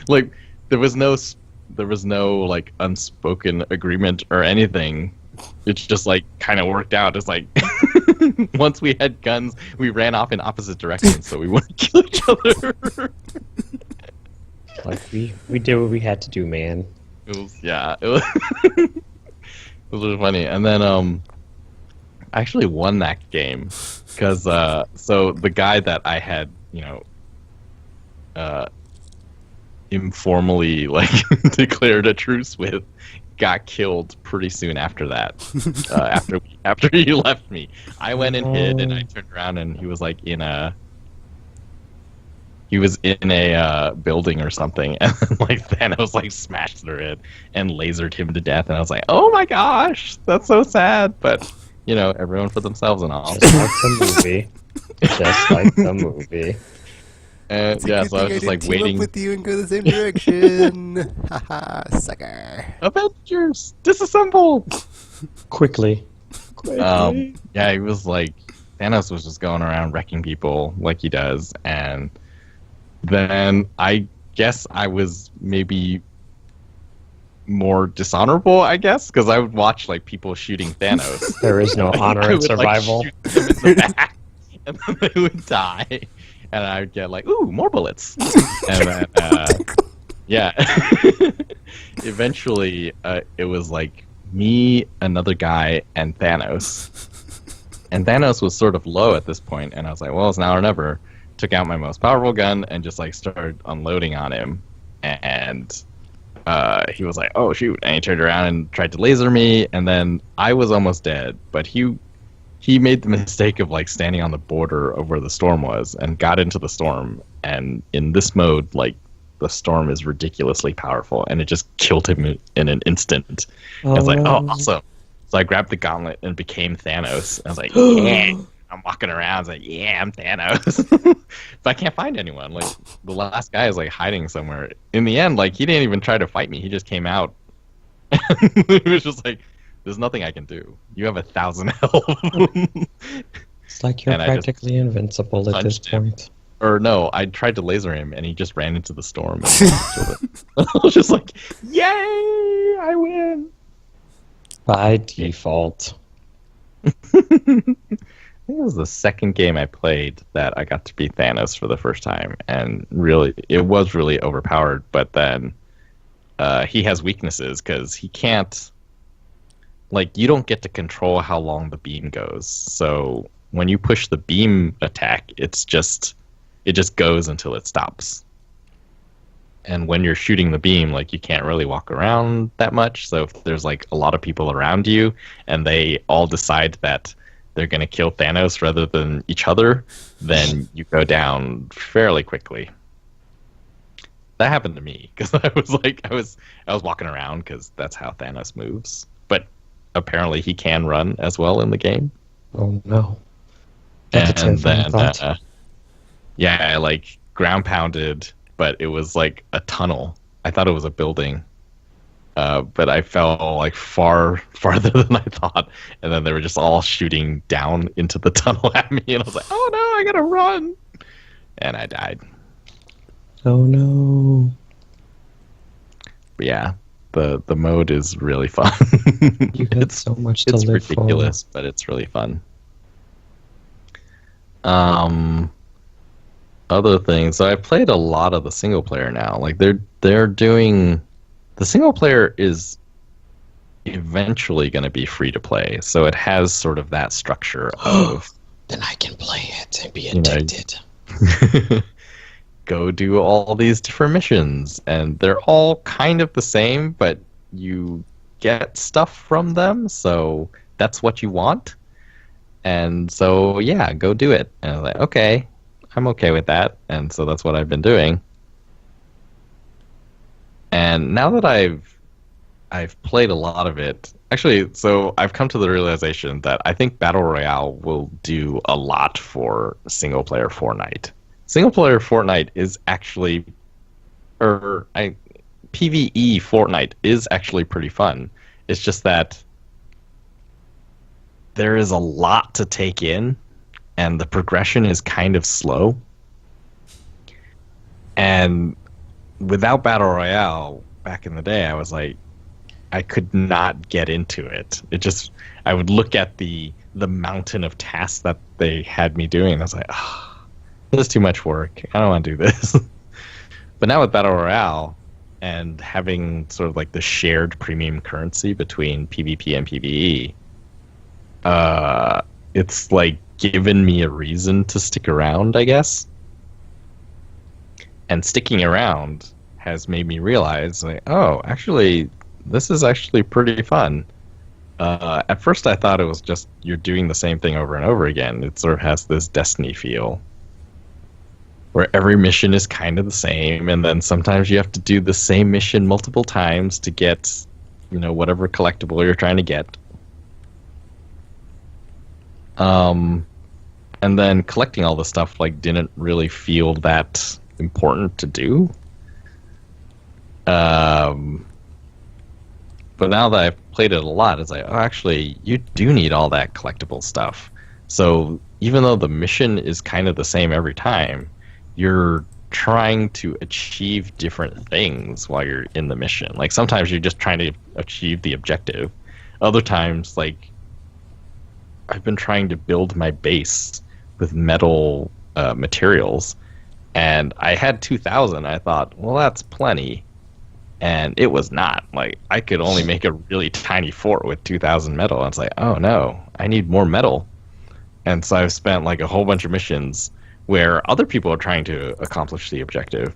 C: like there was no like unspoken agreement or anything. It's just like kind of worked out. It's like once we had guns, we ran off in opposite directions so we wouldn't kill each other.
B: Like we did what we had to do, man.
C: It was it was really funny. And then I actually won that game because so the guy that I had informally like declared a truce with got killed pretty soon after that. After he left me, I went and hid, and I turned around, and he was like in a building or something, and then, like Thanos like smashed through it and lasered him to death, and I was like, oh my gosh, that's so sad, but everyone for themselves and all.
B: Just like the movie. Just like the movie.
C: And yeah, so I was just like waiting
A: up with you and go the same direction. Haha, sucker.
C: Avengers, disassemble!
B: Quickly.
C: Yeah, he was like, Thanos was just going around wrecking people like he does, and then I guess I was maybe more dishonorable, I guess, because I would watch like people shooting Thanos.
B: There is no honor in survival.
C: Like, shoot them in the back, and then they would die. And I would get like, ooh, more bullets. And then, yeah. Eventually, it was like me, another guy, and Thanos. And Thanos was sort of low at this point, and I was like, well, it's now or never. Took out my most powerful gun and just like started unloading on him. And he was like, oh, shoot. And he turned around and tried to laser me, and then I was almost dead. But he made the mistake of like standing on the border of where the storm was and got into the storm. And in this mode, like the storm is ridiculously powerful, and it just killed him in an instant. I was like, oh, awesome. So I grabbed the gauntlet and became Thanos. I was like, yeah. I'm walking around. I was like, yeah, I'm Thanos. But I can't find anyone. Like the last guy is like hiding somewhere. In the end, like he didn't even try to fight me. He just came out. He was just like, there's nothing I can do. You have 1,000 health.
B: It's like you're practically invincible at this point.
C: Or no, I tried to laser him, and he just ran into the storm. And I was just like, yay, I win.
B: By default.
C: I think it was the second game I played that I got to beat Thanos for the first time. And really, it was really overpowered. But then he has weaknesses because he can't... Like, you don't get to control how long the beam goes. So when you push the beam attack, it just goes until it stops. And when you're shooting the beam, like, you can't really walk around that much. So if there's like a lot of people around you and they all decide that they're going to kill Thanos rather than each other, then you go down fairly quickly. That happened to me because I was walking around because that's how Thanos moves. But apparently he can run as well in the game.
B: Oh no.
C: That's and then yeah, I like ground pounded, but it was like a tunnel. I thought it was a building. But I fell like farther than I thought, and then they were just all shooting down into the tunnel at me, and I was like, oh no, I gotta run. And I died.
B: Oh no.
C: But yeah. The mode is really fun.
B: You had so much to live for.
C: It's ridiculous, but it's really fun. Other things. So I played a lot of the single player now. Like they're doing the single player is eventually going to be free to play. So it has sort of that structure of
B: then I can play it and be addicted.
C: Go do all these different missions, and they're all kind of the same, but you get stuff from them, so that's what you want. And so, yeah, go do it. And I was like, okay, I'm okay with that. And so that's what I've been doing. And now that I've played a lot of it, actually, so I've come to the realization that I think Battle Royale will do a lot for single-player Fortnite. Single-player Fortnite is actually, PvE Fortnite is actually pretty fun. It's just that there is a lot to take in, and the progression is kind of slow. And without Battle Royale, back in the day, I was like, I could not get into it. I would look at the mountain of tasks that they had me doing, and I was like, oh, this is too much work. I don't want to do this. But now with Battle Royale, and having sort of like the shared premium currency between PvP and PvE, it's like given me a reason to stick around, I guess. And sticking around has made me realize, like, oh, actually, this is actually pretty fun. At first, I thought it was just you're doing the same thing over and over again. It sort of has this Destiny feel, where every mission is kind of the same, and then sometimes you have to do the same mission multiple times to get, whatever collectible you're trying to get. And then collecting all the stuff didn't really feel that important to do. But now that I've played it a lot, it's like, oh, actually, you do need all that collectible stuff. So even though the mission is kind of the same every time, you're trying to achieve different things while you're in the mission. Like, sometimes you're just trying to achieve the objective. Other times, I've been trying to build my base with metal materials, and I had 2,000. I thought, well, that's plenty. And it was not. I could only make a really tiny fort with 2,000 metal. And it's like, oh no, I need more metal. And so I've spent a whole bunch of missions where other people are trying to accomplish the objective,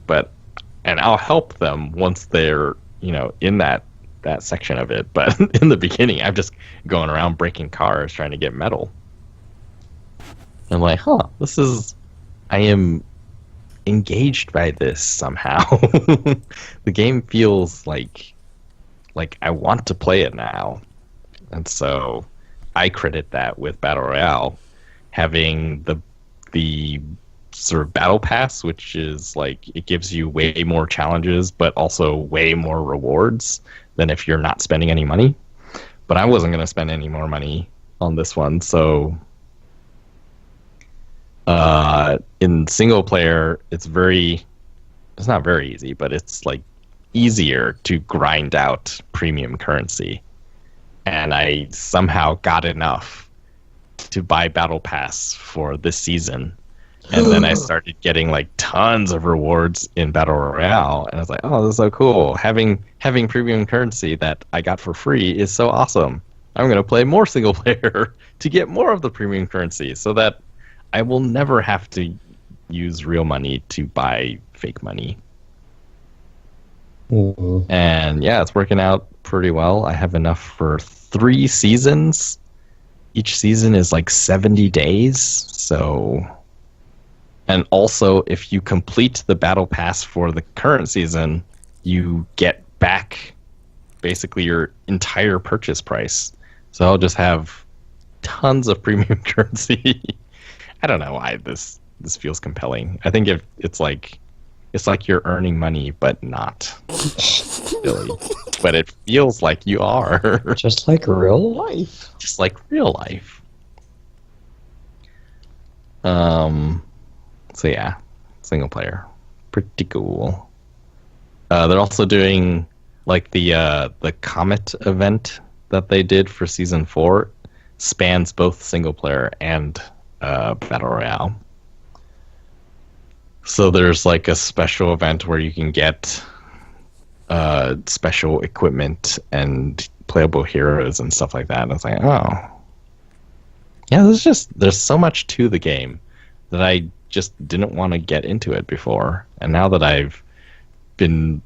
C: and I'll help them once they're, in that section of it. But in the beginning, I'm just going around breaking cars trying to get metal. I'm like, I am engaged by this somehow. The game feels like I want to play it now. And so I credit that with Battle Royale having the sort of battle pass, which is it gives you way more challenges but also way more rewards than if you're not spending any money. But I wasn't going to spend any more money on this one, so in single player, it's not very easy, but it's easier to grind out premium currency. And I somehow got enough to buy Battle Pass for this season. And then I started getting tons of rewards in Battle Royale, and I was like, oh, this is so cool. Having premium currency that I got for free is so awesome. I'm going to play more single player to get more of the premium currency so that I will never have to use real money to buy fake money.
B: Mm-hmm.
C: And yeah, it's working out pretty well. I have enough for 3 seasons. Each season is 70 days. So, and also if you complete the battle pass for the current season, you get back basically your entire purchase price. So I'll just have tons of premium currency. I don't know why this feels compelling. I think if it's like you're earning money, but not really. But it feels like you are.
B: Just like real life.
C: Just like real life. So yeah, single player, pretty cool. They're also doing the Comet event that they did for season 4 spans both single player and Battle Royale. So there's a special event where you can get special equipment and playable heroes and stuff like that. And I was like, oh, yeah, there's so much to the game that I just didn't want to get into it before. And now that I've been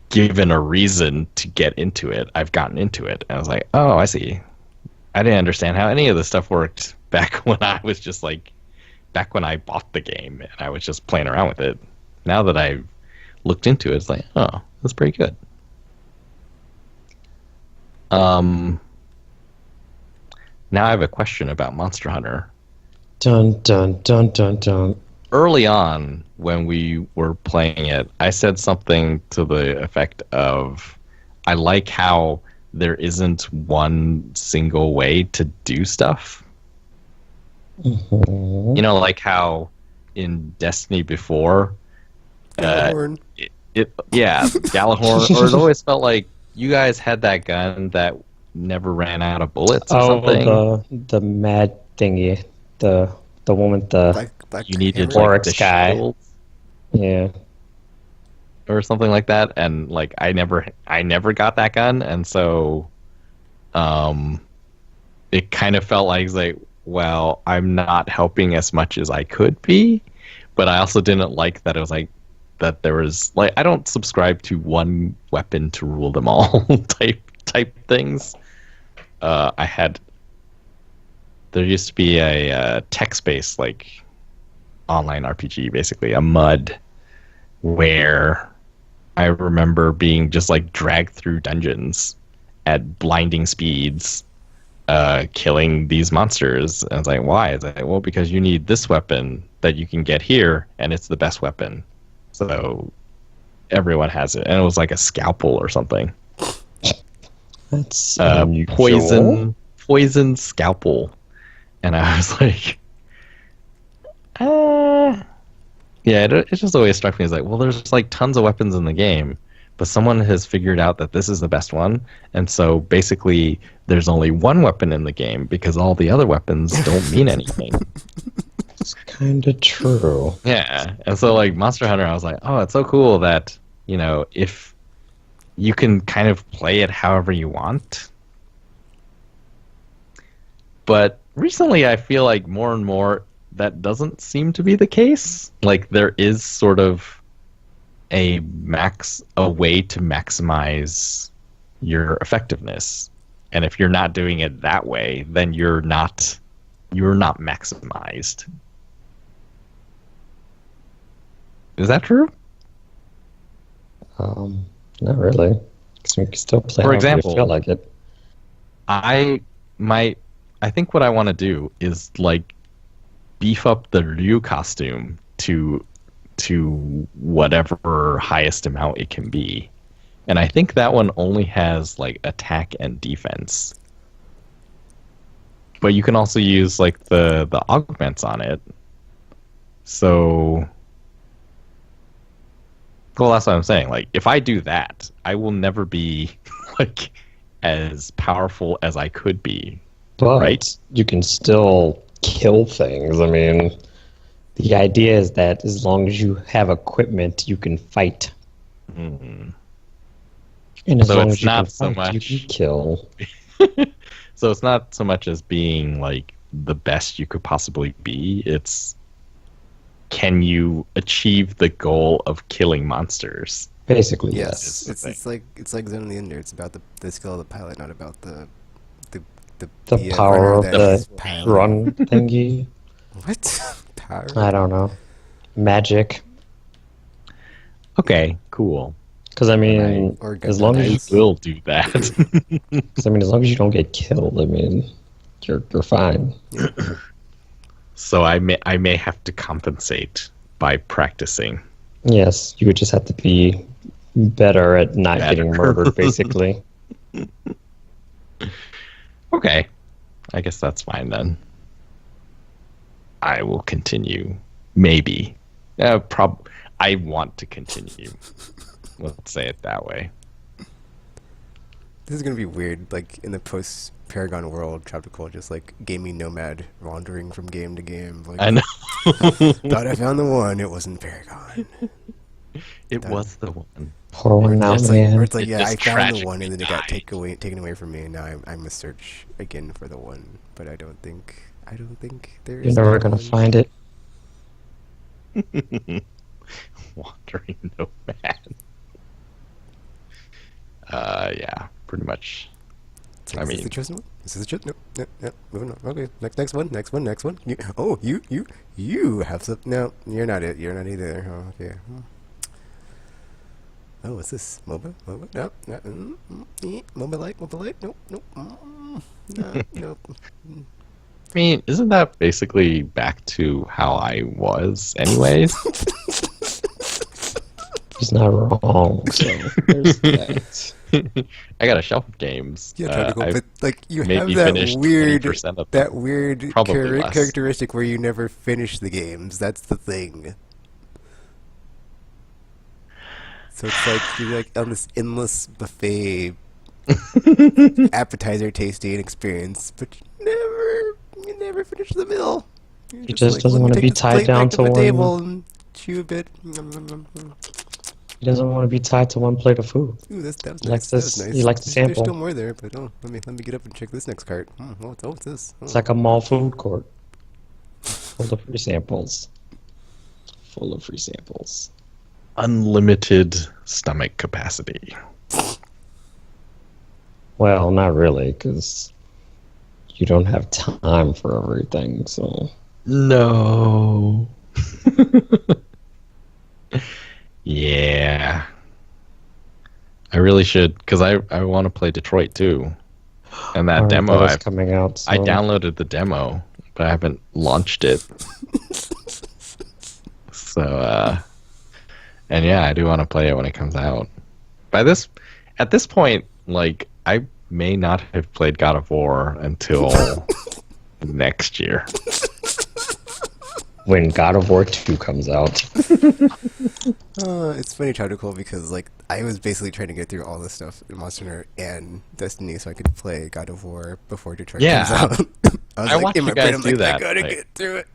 C: given a reason to get into it, I've gotten into it. And I was like, oh, I see. I didn't understand how any of this stuff worked back when I was just like, back when I bought the game and I was just playing around with it. Now that I've looked into it, it's like, oh, that's pretty good. Now I have a question about Monster Hunter.
B: Dun dun dun dun dun.
C: Early on, when we were playing it, I said something to the effect of, I like how there isn't one single way to do stuff.
B: Mm-hmm.
C: You know, like how in Destiny before,
A: Galahorn.
C: Galahorn, or it always felt like you guys had that gun that never ran out of bullets or something.
B: Oh, the mad thingy. The one with the
A: Black
C: you needed
A: hammer?
C: like the
B: guy.
C: shield
B: Yeah.
C: or something like that, and like I never got that gun, and so it kind of felt like, well, I'm not helping as much as I could be, but I also didn't like that it was like that there was like, I don't subscribe to one weapon to rule them all type things. There used to be a text-based like online RPG, basically a MUD, where I remember being just like dragged through dungeons at blinding speeds, killing these monsters. And I was like, why? It's like, well, because you need this weapon that you can get here, and it's the best weapon. So everyone has it. And it was like a scalpel or something.
B: That's
C: poison scalpel. And I was like, yeah, it just always struck me as like, well, there's like tons of weapons in the game, but someone has figured out that this is the best one, and so basically there's only one weapon in the game because all the other weapons don't mean anything.
B: It's kind of true.
C: Yeah, and so like Monster Hunter, I was like, oh, it's so cool that, you know, if you can kind of play it however you want. But recently I feel like more and more that doesn't seem to be the case. Like there is sort of a way to maximize your effectiveness. And if you're not doing it that way, then you're not maximized. Is that true?
B: Not really. Because we can still play.
C: For example,
B: you feel like it.
C: I think what I want to do is like beef up the Ryu costume to whatever highest amount it can be. And I think that one only has like attack and defense. But you can also use like the augments on it. So, well, that's what I'm saying. Like if I do that, I will never be like as powerful as I could be.
B: But
C: right?
B: You can still kill things. I mean, the idea is that as long as you have equipment, you can fight.
C: Mm-hmm.
B: And as
C: so
B: long
C: it's
B: as you
C: not
B: can
C: so
B: fight,
C: much
B: you can kill.
C: So it's not so much as being like the best you could possibly be. It's can you achieve the goal of killing monsters?
B: Basically,
A: Yes,
B: yes.
A: it's like Zone of the Ender. It's about the skill of the pilot, not about the
B: power
A: runner
B: of
A: that
B: the
A: is piloting.
B: run thingy.
A: What? Power?
B: I don't know. Magic.
C: Okay, cool.
B: Because I mean,
A: Or
B: as long as
C: I will do that.
B: Because I mean, as long as you don't get killed, I mean, you're fine.
C: So I may have to compensate by practicing.
B: Yes, you would just have to be better at not getting murdered, basically.
C: Okay, I guess that's fine then. I will continue. Maybe. I want to continue. Let's say it that way.
A: This is gonna be weird, like in the post-Paragon world, Tropical, just like gaming nomad wandering from game to game. Like,
C: I know.
A: thought I found the one, it wasn't Paragon.
C: It
A: Done.
C: was the one.
B: Pour one out,
A: Or
B: man.
A: it's like,
C: It
A: yeah, I
C: just
A: found the one,
C: tragically
A: and then it got
C: died.
A: taken away from me, and now I must search again for the one. But I don't think there
B: You're
A: is
B: never
A: that
B: gonna
A: one.
B: find it.
C: Wandering nomad. Yeah, pretty much.
A: It's like,
C: I
A: is this the
C: mean,
A: chosen one? Is this the chosen? No, no, no. Moving on. Okay, next one. You have some. No, you're not it. You're not either. Oh, okay. Oh, what's this? MOBA? No, no. MOBA Light? Nope, nope. No, nope.
C: I mean, isn't that basically back to how I was, anyways?
B: He's not wrong. So there's that.
C: I got a shelf of games.
A: Yeah, trying to go,
C: I've
A: but like you have
C: maybe
A: that
C: finished
A: weird,
C: 20% of them. Probably less.
A: characteristic where you never finish the games. That's the thing. So it's like you're like on this endless buffet appetizer tasting experience, but you never finish the meal. You're
B: He just
A: like,
B: doesn't
A: "Let me
B: want to
A: take
B: be
A: this
B: tied
A: plate
B: down
A: back
B: to
A: my
B: one.
A: table and chew a bit. Nom, nom, nom, nom.
B: He doesn't want to be tied to one plate of food.
A: Ooh, that was
B: He
A: nice.
B: likes
A: That was
B: this.
A: nice.
B: He likes to
A: There's
B: sample.
A: still more there, but let me get up and check this next cart. What's this?
B: It's like a mall food court full of free samples. Full of free samples.
C: Unlimited stomach capacity.
B: Well, not really, because you don't have time for everything. So
C: No. Yeah. I really should, because I want to play Detroit too. And that
B: Alright,
C: demo,
B: that is coming out.
C: I
B: So
C: downloaded the demo, but I haven't launched it. So, and yeah, I do want to play it when it comes out. At this point, like, I may not have played God of War until next year.
B: when God of War 2 comes out,
A: It's funny, Chowder, because like I was basically trying to get through all this stuff in Monster Hunter and Destiny so I could play God of War before Detroit
C: Yeah.
A: comes out.
C: I watched
A: in my
C: you guys
A: brain, I'm
C: do
A: like,
C: that,
A: I gotta
C: like-
A: get through it.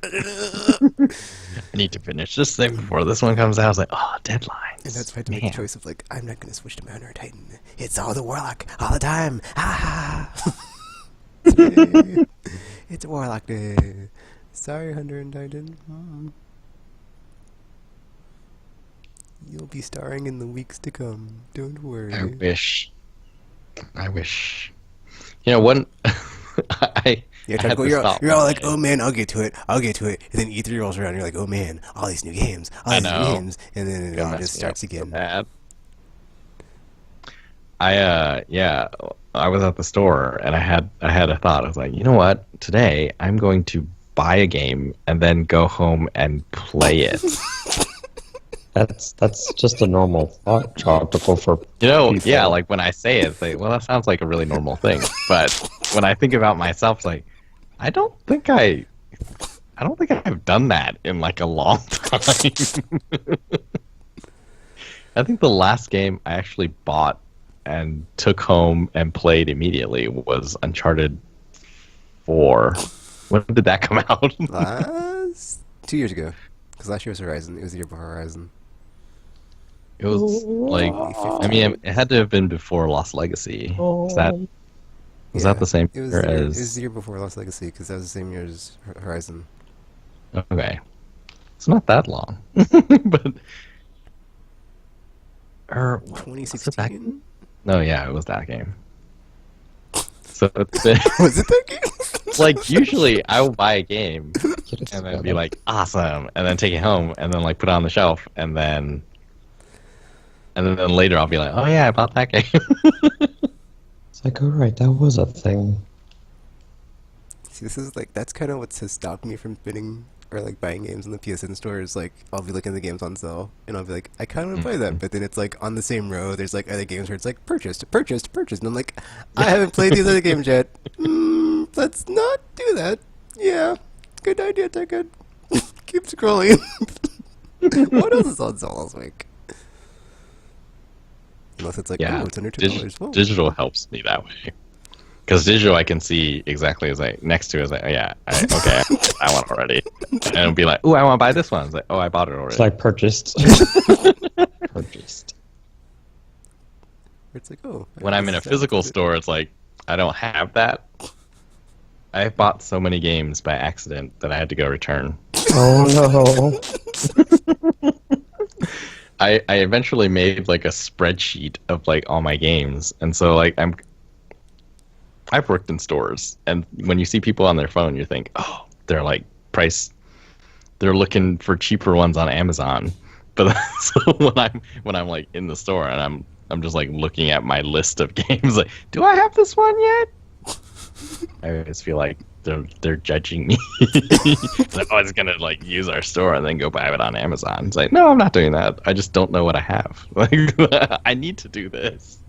C: I need to finish this thing before this one comes out. I was like, oh, deadlines.
A: And that's why I had to make the
C: Man.
A: choice of like, I'm not gonna switch to Mountain or Titan. It's all the Warlock all the time. Ha ha. It's Warlock Day. Sorry, Hunter and Titan. You'll be starring in the weeks to come. Don't worry.
C: I wish. You know, one.
A: Yeah,
C: I had to
A: you're
C: stop
A: all
C: one
A: like,
C: day.
A: oh man, I'll get to it. And then E3 rolls around and you're like, oh man, all these new games.
C: I know.
A: And then it
C: Gonna
A: all
C: mess
A: just
C: me
A: starts
C: up so
A: again.
C: bad. I was at the store and I had a thought. I was like, you know what? Today I'm going to buy a game and then go home and play it.
B: that's just a normal thought tropical for
C: You know,
B: people.
C: yeah, like when I say it, it's like, well, that sounds like a really normal thing. But when I think about myself, it's like, I don't think I've done that in like a long time. I think the last game I actually bought and took home and played immediately was Uncharted 4. When did that come out?
A: Last 2 years ago. Because last year was Horizon. It was the year before Horizon.
C: It was like, I mean, it had to have been before Lost Legacy. Was that the same
A: It was,
C: year
A: it was
C: as?
A: the year before Lost Legacy, because that was the same year as Horizon.
C: Okay, it's not that long, but or was it that
A: 2016?
C: No, yeah, it was that game. So it's been
A: Was it that game?
C: like usually I will buy a game
B: Get it
C: and then be
B: together.
C: like awesome, and then take it home and then like put it on the shelf and then later I'll be like, oh yeah, I bought that game.
B: It's like, all right, that was a thing.
A: See, this is like, that's kind of what has stopped me from spending or like buying games in the PSN store. Is like, I'll be looking at the games on sale and I'll be like, I kind of want to buy that, but then it's like on the same row, there's like other games where it's like purchased, and I'm like, I haven't played these other games yet. Let's not do that. Yeah, good idea, Tekken. Keep scrolling. What else is on sale last week? Unless it's like,
C: Yeah,
A: oh, it's under $2. Whoa.
C: digital helps me that way. Because digital, I can see exactly as like next to it, like, oh, yeah, okay, I want it already, and it'll be like, oh, I want to buy this one. It's like, oh, I bought it already.
B: It's like purchased. purchased.
A: It's like, oh.
C: When I'm in a physical store, it's like I don't have that. I bought so many games by accident that I had to go return.
B: Oh no.
C: I eventually made like a spreadsheet of like all my games, and so like I've worked in stores, and when you see people on their phone, you think, oh, they're like they're looking for cheaper ones on Amazon. But so when I'm like in the store and I'm just like looking at my list of games, like, do I have this one yet? I just feel like they're judging me. They're always gonna like use our store and then go buy it on Amazon. It's like, no, I'm not doing that. I just don't know what I have. Like, I need to do this.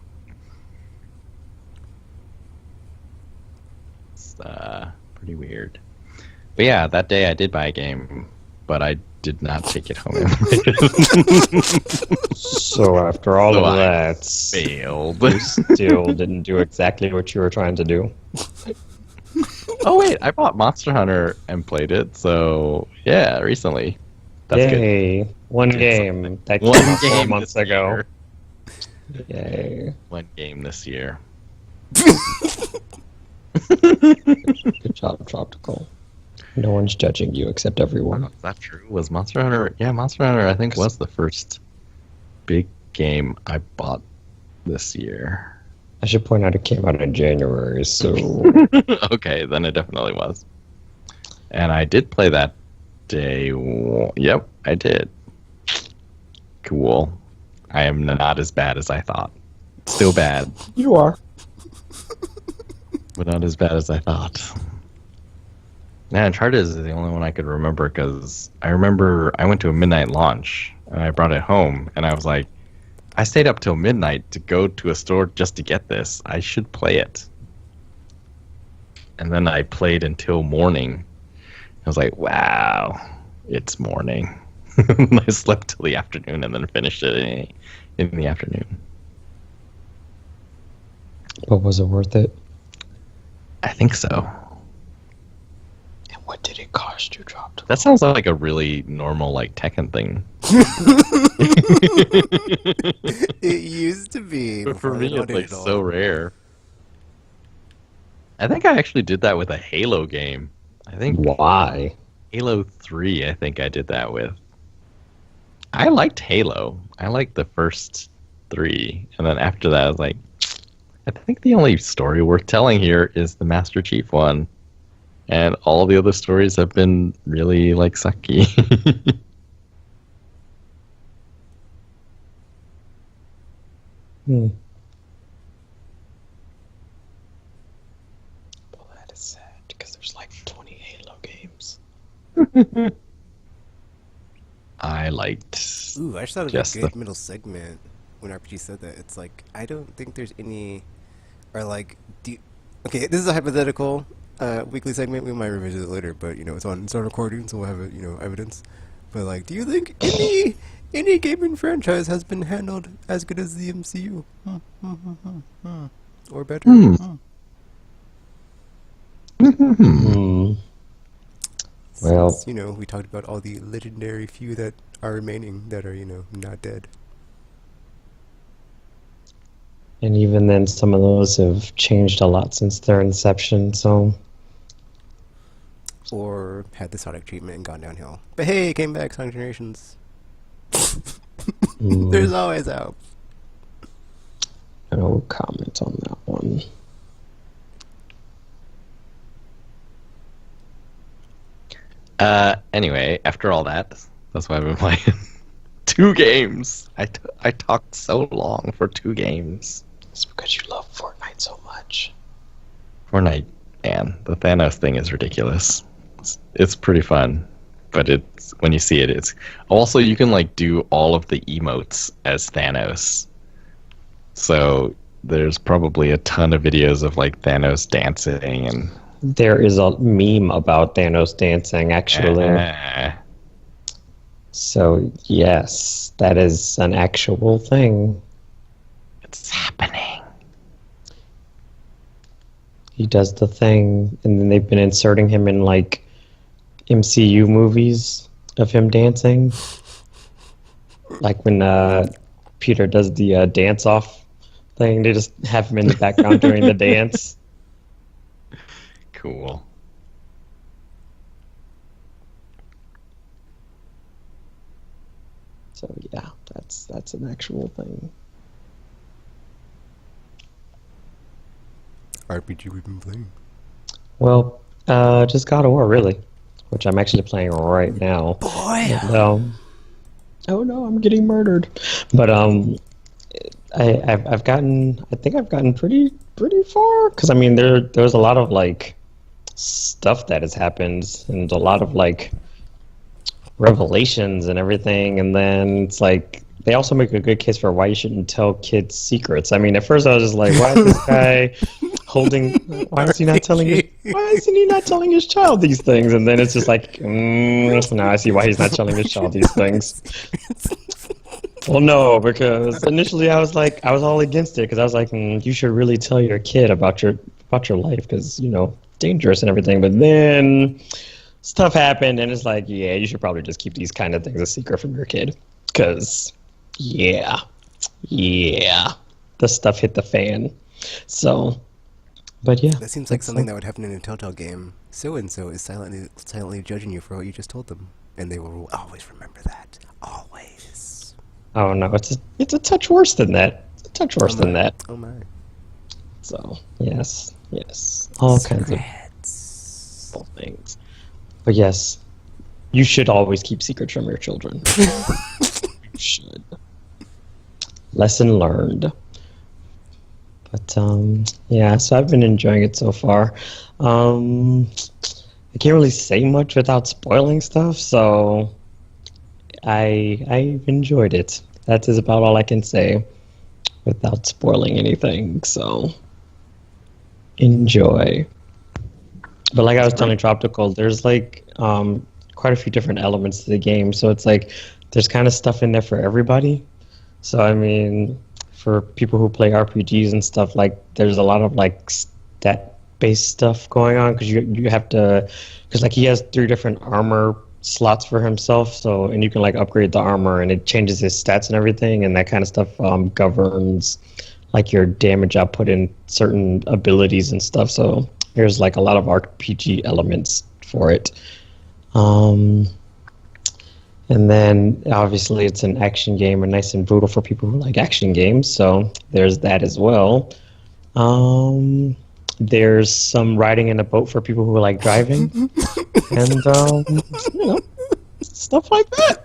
C: It's pretty weird. But yeah, that day I did buy a game, but I did not take it home.
B: So after all
C: So
B: of
C: I
B: that,
C: failed.
B: you still didn't do exactly what you were trying to do.
C: Oh wait, I bought Monster Hunter and played it. So yeah, recently. That's good.
B: Yay! One game that came
C: One
B: out 4
C: game
B: months
C: this
B: ago.
C: year.
B: Yay!
C: One game this year.
B: Good job, Tropical. No one's judging you except everyone.
C: Is that true? Was Monster Hunter? Yeah, Monster Hunter. I think was the first big game I bought this year.
B: I should point out it came out in January, so
C: Okay, then it definitely was. And I did play that day. Yep, I did. Cool. I am not as bad as I thought. Still bad,
B: you are.
C: but not as bad as I thought. Yeah, Uncharted is the only one I could remember because I remember I went to a midnight launch and I brought it home and I was like, I stayed up till midnight to go to a store just to get this. I should play it. And then I played until morning. I was like, wow, it's morning. I slept till the afternoon and then finished it in the afternoon.
B: But was it worth it?
C: I think so.
B: And what did it cost you, Tropical?
C: That sounds like a really normal, like, Tekken thing.
A: It used to be.
C: But for
A: before
C: me,
A: they
C: it's like
A: automated it all.
C: so rare. I think I actually did that with a Halo game. I think
B: Why?
C: Halo 3, I think I did that with. I liked Halo. I liked the first 3. And then after that, I was like, I think the only story worth telling here is the Master Chief one. And all the other stories have been really, like, sucky.
B: Hmm. Well, that is sad because there's like 20 Halo games.
C: I liked.
A: Ooh, I just thought of
C: Just
A: a good
C: the-
A: middle segment when RPG said that. It's like, I don't think there's any. Or like, okay, this is a hypothetical weekly segment. We might revisit it later, but it's on recording, so we'll have it, evidence. But like, do you think any gaming franchise has been handled as good as the MCU? Or better?
B: Hmm. Well-
A: Since, we talked about all the legendary few that are remaining that are, not dead.
B: And even then, some of those have changed a lot since their inception, so.
A: Or had the Sonic treatment and gone downhill. But hey, it came back, Sonic Generations. There's always hope.
B: No comment on that one.
C: Anyway, after all that, that's why I've been playing 2 games. I talked so long for 2 games.
B: It's because you love Fortnite so much.
C: Fortnite, man, the Thanos thing is ridiculous. It's pretty fun, but it's when you see it, it's also you can like do all of the emotes as Thanos. So there's probably a ton of videos of like Thanos dancing and.
B: There is a meme about Thanos dancing, actually. So, yes, that is an actual thing.
C: It's happening.
B: He does the thing, and then they've been inserting him in, like, MCU movies of him dancing. Like when Peter does the dance off thing. They just have him in the background during the dance.
C: Cool.
B: So yeah, that's an actual thing.
A: RPG we've been playing.
B: Well, just God of War, really, which I'm actually playing right now.
A: Boy!
B: And, oh no, I'm getting murdered. But I think I've gotten pretty far because I mean there's a lot of like stuff that has happened and a lot of like revelations and everything, and then it's like they also make a good case for why you shouldn't tell kids secrets. I mean, at first I was just like, why is this guy holding? Why is he not telling his? Why isn't he not telling his child these things? And then it's just like, now I see why he's not telling his child these things. Well, no, because initially I was like, I was all against it because I was like, you should really tell your kid about your life because dangerous and everything. But then stuff happened, and it's like, yeah, you should probably just keep these kind of things a secret from your kid because, yeah, the stuff hit the fan. So, but yeah,
A: That seems like something that would happen in a Telltale game. So and so is silently judging you for what you just told them, and they will always remember that. Always.
B: Oh no, it's a touch worse than that. It's a touch worse than that.
A: Oh my.
B: So yes, all kinds of things. But yes, you should always keep secrets from your children. You should. Lesson learned. But yeah, so I've been enjoying it so far. I can't really say much without spoiling stuff, so I've enjoyed it. That is about all I can say without spoiling anything. So enjoy. But like I was telling Tropical, there's like quite a few different elements to the game. So it's like there's kind of stuff in there for everybody. So I mean, for people who play RPGs and stuff, like there's a lot of like stat-based stuff going on because you have to, because like he has 3 different armor slots for himself. So and you can like upgrade the armor and it changes his stats and everything, and that kind of stuff governs like your damage output in certain abilities and stuff. So there's like a lot of RPG elements for it. And then obviously it's an action game and nice and brutal for people who like action games. So there's that as well. There's some riding in a boat for people who like driving. And, stuff like that.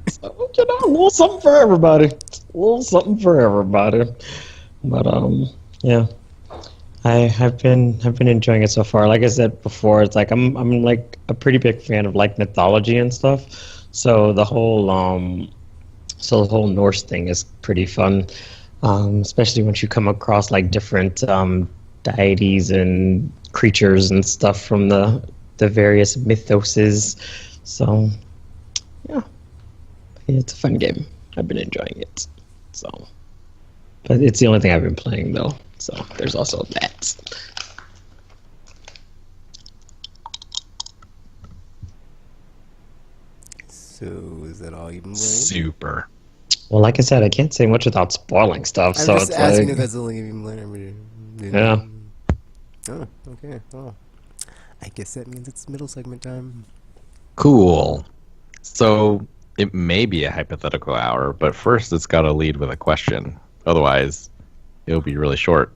B: So, a little something for everybody. A little something for everybody. But, yeah. I've been enjoying it so far. Like I said before, it's like I'm like a pretty big fan of like mythology and stuff. So the whole Norse thing is pretty fun, especially once you come across like different deities and creatures and stuff from the various mythoses. So yeah, it's a fun game. I've been enjoying it. So, but it's the only thing I've been playing though. So there's also that.
A: So is that all you've been playing?
C: Super.
B: Well, like I said, I can't say much without spoiling stuff.
A: I'm
B: so
A: just
B: it's
A: asking
B: like,
A: if that's all you've been playing.
B: yeah.
A: Oh, okay. Well, I guess that means it's middle segment time.
C: Cool. So it may be a hypothetical hour, but first it's got to lead with a question. Otherwise, it'll be really short.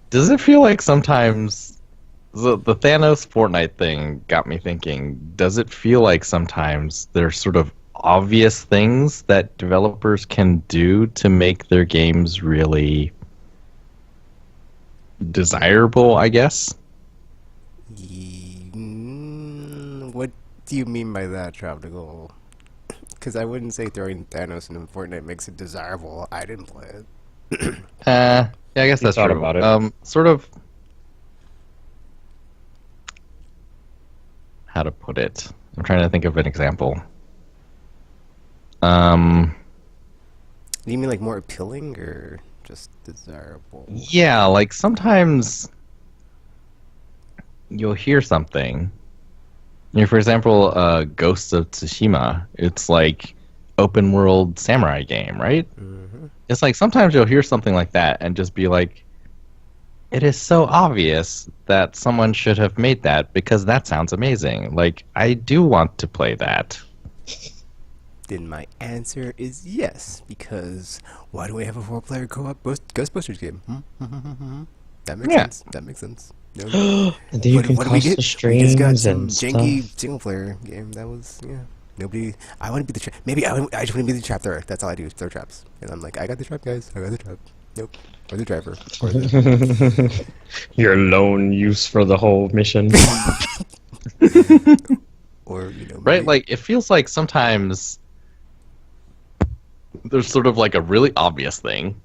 C: Does it feel like sometimes the Thanos Fortnite thing got me thinking? Does it feel like sometimes there's sort of obvious things that developers can do to make their games really desirable, I guess?
A: What do you mean by that, Tropical? Because I wouldn't say throwing Thanos into Fortnite makes it desirable. I didn't play it.
C: Yeah, I guess
B: You
C: that's
B: thought
C: true.
B: about it.
C: Sort of. How to put it? I'm trying to think of an example.
A: Do you mean like more appealing or just desirable?
C: Yeah, like sometimes you'll hear something. For example, Ghosts of Tsushima. It's like, open world samurai game, right?
A: Hmm.
C: It's like sometimes you'll hear something like that and just be like, it is so obvious that someone should have made that because that sounds amazing. Like, I do want to play that.
A: Then my answer is yes, because why do we have a 4-player co-op Ghostbusters game? That makes
C: Yeah.
A: sense. That makes sense.
B: And then you can
A: What did we
B: cross
A: get?
B: the
A: We just got
B: streams
A: some
B: and
A: janky
B: stuff.
A: single-player game. That was, yeah. Nobody. I want to be the trap. Maybe I just want to be the trap thrower. That's all I do. Throw traps. And I'm like, I got the trap, guys. I got the trap. Nope. Or the driver. Or the.
B: Your lone use for the whole mission.
A: Or maybe.
C: Right? Like, it feels like sometimes there's sort of like a really obvious thing.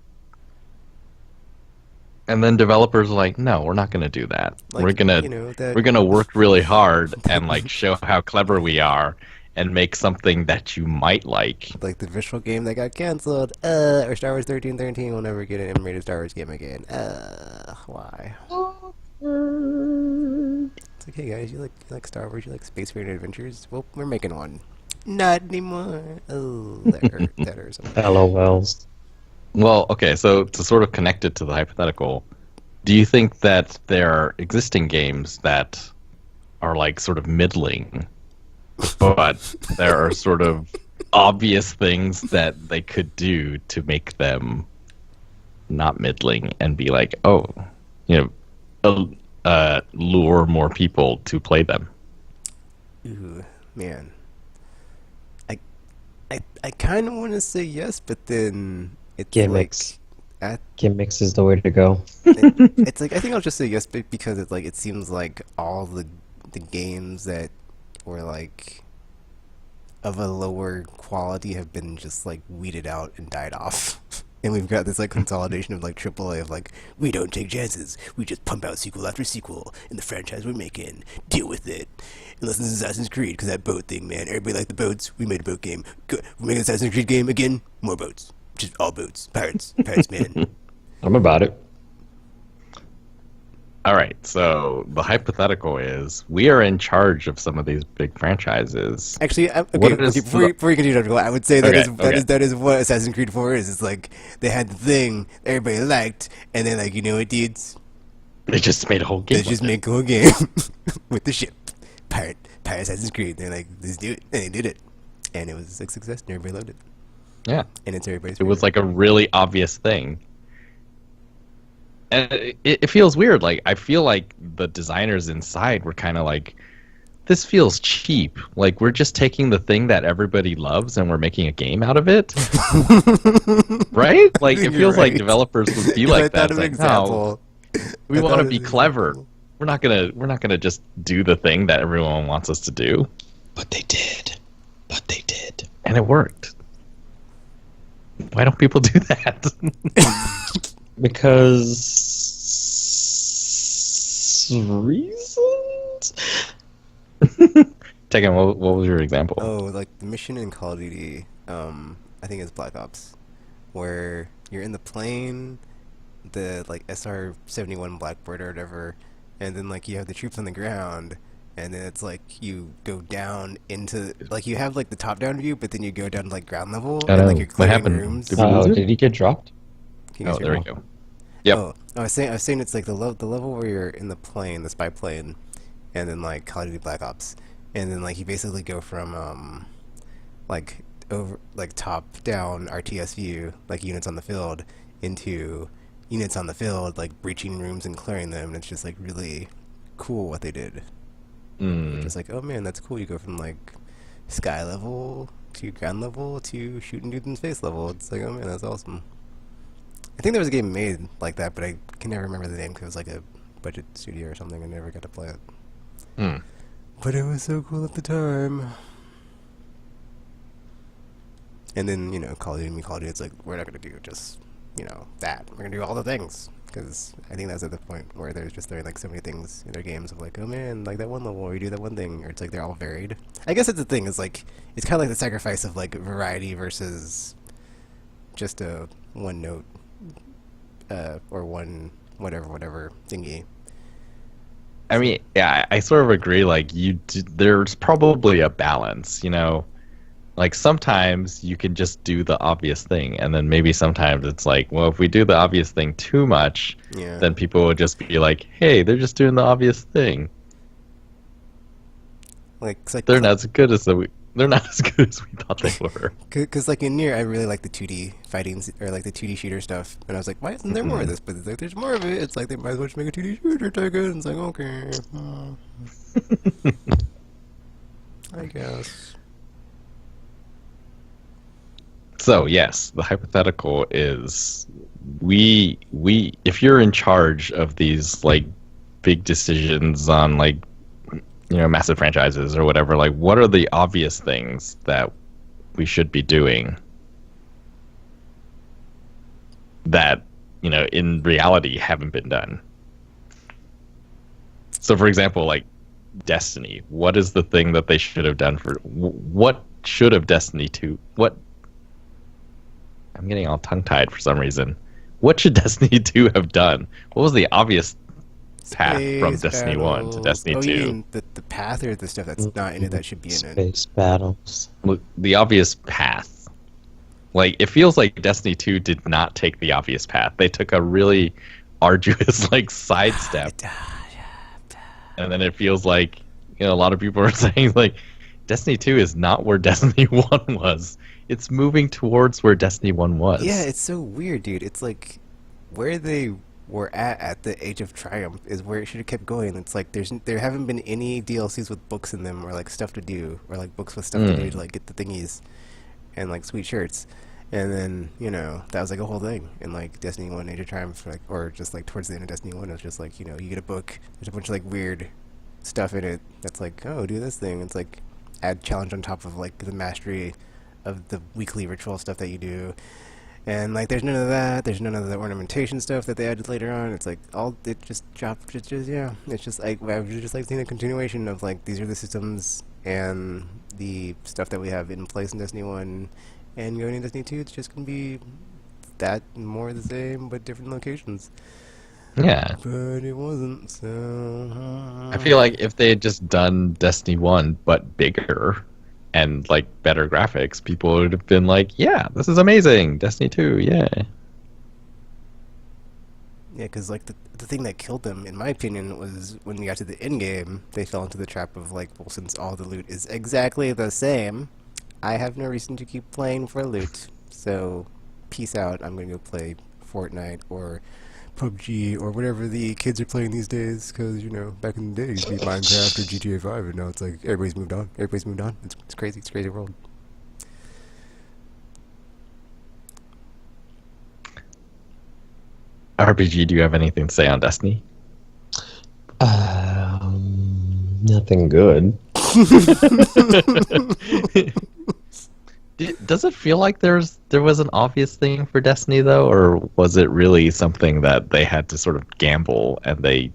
C: And then developers are like, no, we're not going to do that.
A: Like,
C: we're gonna
A: that.
C: we're gonna work really hard and like show how clever we are and make something that you might like.
A: Like the visual game that got canceled. Or Star Wars 1313 will never get an animated Star Wars game again. Why? It's like, hey guys, you like Star Wars? You like Space Marine Adventures? Well, we're making one. Not anymore. Oh, that hurt something.
B: LOLs.
C: Well, okay, so to sort of connect it to the hypothetical, do you think that there are existing games that are like sort of middling, but there are sort of obvious things that they could do to make them not middling and be like, oh, you know, lure more people to play them?
A: Ooh, man. I kind of want to say yes, but then it's
B: Gimmicks.
A: like
B: Gimmicks is the way to go.
A: it's like I think I'll just say yes, but because it's like it seems like all the games that were like of a lower quality have been just like weeded out and died off. And we've got this like consolidation of like AAA of like, we don't take chances. We just pump out sequel after sequel in the franchise we're making. Deal with it. Unless it's Assassin's Creed, because that boat thing, man. Everybody liked the boats. We made a boat game. Good. We're making an Assassin's Creed game again. More boats. Just all boats. Pirates. Pirates, man.
B: I'm about it.
C: All right, so the hypothetical is we are in charge of some of these big franchises.
A: Actually, okay,
C: What is
A: before you continue, Dr. Cole, I would say that
C: Okay,
A: is
C: okay.
A: that is what Assassin's Creed 4 is. It's like they had the thing everybody liked, and then like, you know what, dudes?
C: They just made a whole game.
A: Let's just
C: with it.
A: make a whole game with the ship. Pirate Assassin's Creed. They're like, let's do it. And they did it. And it was a success, and everybody loved it.
C: Yeah,
A: And it's everybody's
C: it was
A: favorite.
C: like a really obvious thing. And it feels weird. Like, I feel like the designers inside were kind of like, this feels cheap. Like, we're just taking the thing that everybody loves and we're making a game out of it. Right? Like, it
A: You're
C: feels like
A: right.
C: developers would be
A: 'Cause I
C: like
A: thought
C: that.
A: of
C: It's
A: an
C: like, no,
A: example.
C: we
A: I
C: want
A: thought
C: to
A: of
C: be
A: an
C: clever.
A: example.
C: We're not gonna just do the thing that everyone wants us to do.
B: But they did. But they did.
C: And it worked. Why don't people do that?
B: Because reasons?
C: Tegan, what was your example?
A: Oh, like the mission in Call of Duty, I think it's Black Ops, where you're in the plane, the like SR-71 Blackbird or whatever, and then like you have the troops on the ground, and then it's like you go down into like you have like the top-down view, but then you go down to like ground level,
C: I
A: and
C: know.
A: like you're
C: What
A: clearing
C: happened?
A: rooms.
C: Did we lose
B: Oh,
C: it?
B: did he get dropped?
A: Can you
C: Oh,
A: guys
C: there
A: hear
C: we
A: me?
C: go. Yep.
A: Oh, I was saying it's like the level where you're in the plane, the spy plane, and then like Call of Duty Black Ops, and then like you basically go from like over like top down RTS view, like units on the field, into units on the field, like breaching rooms and clearing them, and it's just like really cool what they did.
C: Mm.
A: Just like, oh man, that's cool. You go from like sky level to ground level to shooting dudes in space level. It's like, oh man, that's awesome. I think there was a game made like that, but I can never remember the name because it was like a budget studio or something. I never got to play it.
C: Mm.
A: But it was so cool at the time. And then, you know, Call of Duty, it's like, we're not going to do just, you know, that. We're going to do all the things. Because I think that's at the point where there's just throwing like so many things in their games of like, oh man, like that one level where you do that one thing, or it's like they're all varied. I guess that's the thing, is like, it's kind of like the sacrifice of like variety versus just a one note, or one whatever thingy.
C: I mean, yeah, I sort of agree. Like, there's probably a balance, you know. like sometimes you can just do the obvious thing, and then maybe sometimes it's like, well, if we do the obvious thing too much,
A: Yeah.
C: then people will just be like, hey, they're just doing the obvious thing.
A: Like, cause like,
C: They're not as good as they're not as good as we thought they were.
A: cause like in Nier, I really like the 2D fighting or like the 2D shooter stuff, and I was like, why isn't there more of
C: Mhm.
A: this? But it's like, there's more of it. It's like they might as well just make a 2D shooter, take it. It's like, okay, I guess.
C: So yes, the hypothetical is we if you're in charge of these like big decisions on like massive franchises or whatever, like what are the obvious things that we should be doing that in reality haven't been done? So for example, like Destiny, what is the thing that they should have done for what should have Destiny 2 what I'm getting all tongue-tied for some reason. What should Destiny 2 have done? What was the obvious path from
A: Space
C: Destiny 1 to
A: battles.
C: Destiny
A: Oh, you
C: 2?
A: mean the path or the stuff that's not in it that should be in it?
B: Space battles.
C: Look, the obvious path. Like, it feels like Destiny 2 did not take the obvious path. They took a really arduous, like, sidestep. And then it feels like, a lot of people are saying, like, Destiny 2 is not where Destiny 1 was. It's moving towards where Destiny 1 was.
A: Yeah, it's so weird, dude. It's like where they were at the Age of Triumph is where it should have kept going. It's like there haven't been any DLCs with books in them or like stuff to do or like books with stuff to do to like get the thingies and like sweet shirts. And then, that was like a whole thing in like Destiny 1 Age of Triumph, like, or just like towards the end of Destiny 1, it was just like, you get a book, there's a bunch of like weird stuff in it that's like, oh, do this thing. It's like add challenge on top of like the mastery of the weekly ritual stuff that you do. And like there's none of that, there's none of the ornamentation stuff that they added later on. It's like all it just dropped, it's just like I was just like seeing a continuation of like these are the systems and the stuff that we have in place in Destiny 1, and going into Destiny 2 it's just gonna be that more the same but different locations.
C: Yeah.
A: But it wasn't, so
C: I feel like if they had just done Destiny 1 but bigger and like better graphics, people would have been like, yeah, this is amazing. Destiny 2, yeah.
A: Yeah, because like the thing that killed them, in my opinion, was when we got to the end game, they fell into the trap of like, well, since all the loot is exactly the same, I have no reason to keep playing for loot. So, peace out. I'm gonna go play Fortnite or PUBG or whatever the kids are playing these days. Because back in the day, it used to be Minecraft or GTA 5, and now it's like everybody's moved on. Everybody's moved on. It's crazy. It's a crazy world.
C: RPG, do you have anything to say on Destiny?
B: Nothing good.
C: Does it feel like there was an obvious thing for Destiny though, or was it really something that they had to sort of gamble and they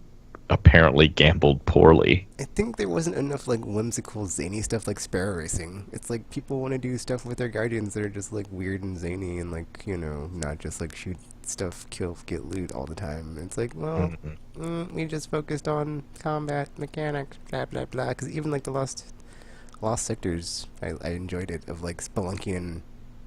C: apparently gambled poorly?
A: I think there wasn't enough like whimsical zany stuff like Sparrow Racing. It's like people want to do stuff with their guardians that are just like weird and zany and like not just like shoot stuff, kill, get loot all the time. It's like, well, we just focused on combat mechanics, blah blah blah. Because even like the Lost Sectors, I enjoyed it, of like spelunking,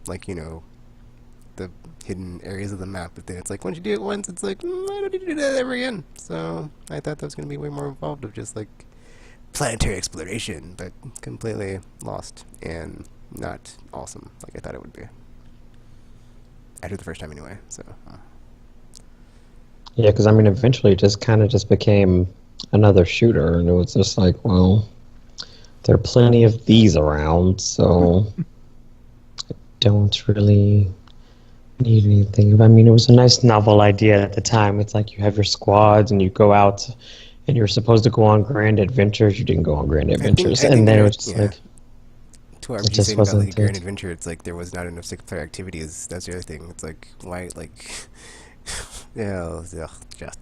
A: like the hidden areas of the map. But then it's like once you do it once, it's like I don't need to do that ever again. So I thought that was gonna be way more involved of just like planetary exploration, but completely lost and not awesome like I thought it would be. After the first time, anyway. So.
B: Yeah, because I mean, eventually it just kind of just became another shooter, and it was just like, well, there are plenty of these around, so I don't really need anything. I mean, it was a nice novel idea at the time. It's like you have your squads and you go out and you're supposed to go on grand adventures. You didn't go on grand adventures.
A: I think
B: and then it was just like,
A: to what
B: it
A: RPG's
B: just
A: saying about like
B: wasn't
A: a grand
B: it.
A: adventure, it's like there was not enough single player activities. That's the other thing. It's like why like yeah,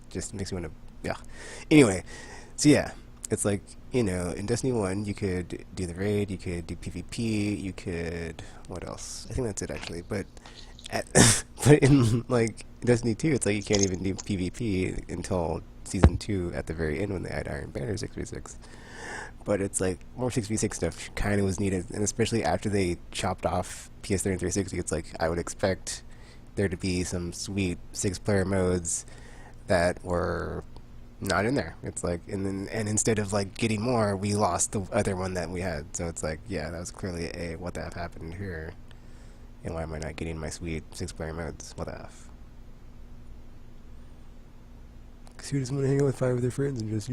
A: just makes me want to yeah. Anyway, so yeah, it's like in Destiny 1 you could do the raid, you could do PvP, you could what else? I think that's it actually. But but in like Destiny 2, it's like you can't even do PvP until season 2 at the very end when they had Iron Banner 6v6. But it's like more 6v6 stuff kind of was needed, and especially after they chopped off PS3 and 360, it's like I would expect there to be some sweet 6-player modes that were not in there. It's like, and instead of like getting more, we lost the other one that we had. So it's like, yeah, that was clearly a what the f happened here, and why am I not getting my sweet 6-player modes? What the f? Because who doesn't want to hang out with 5 of their friends and just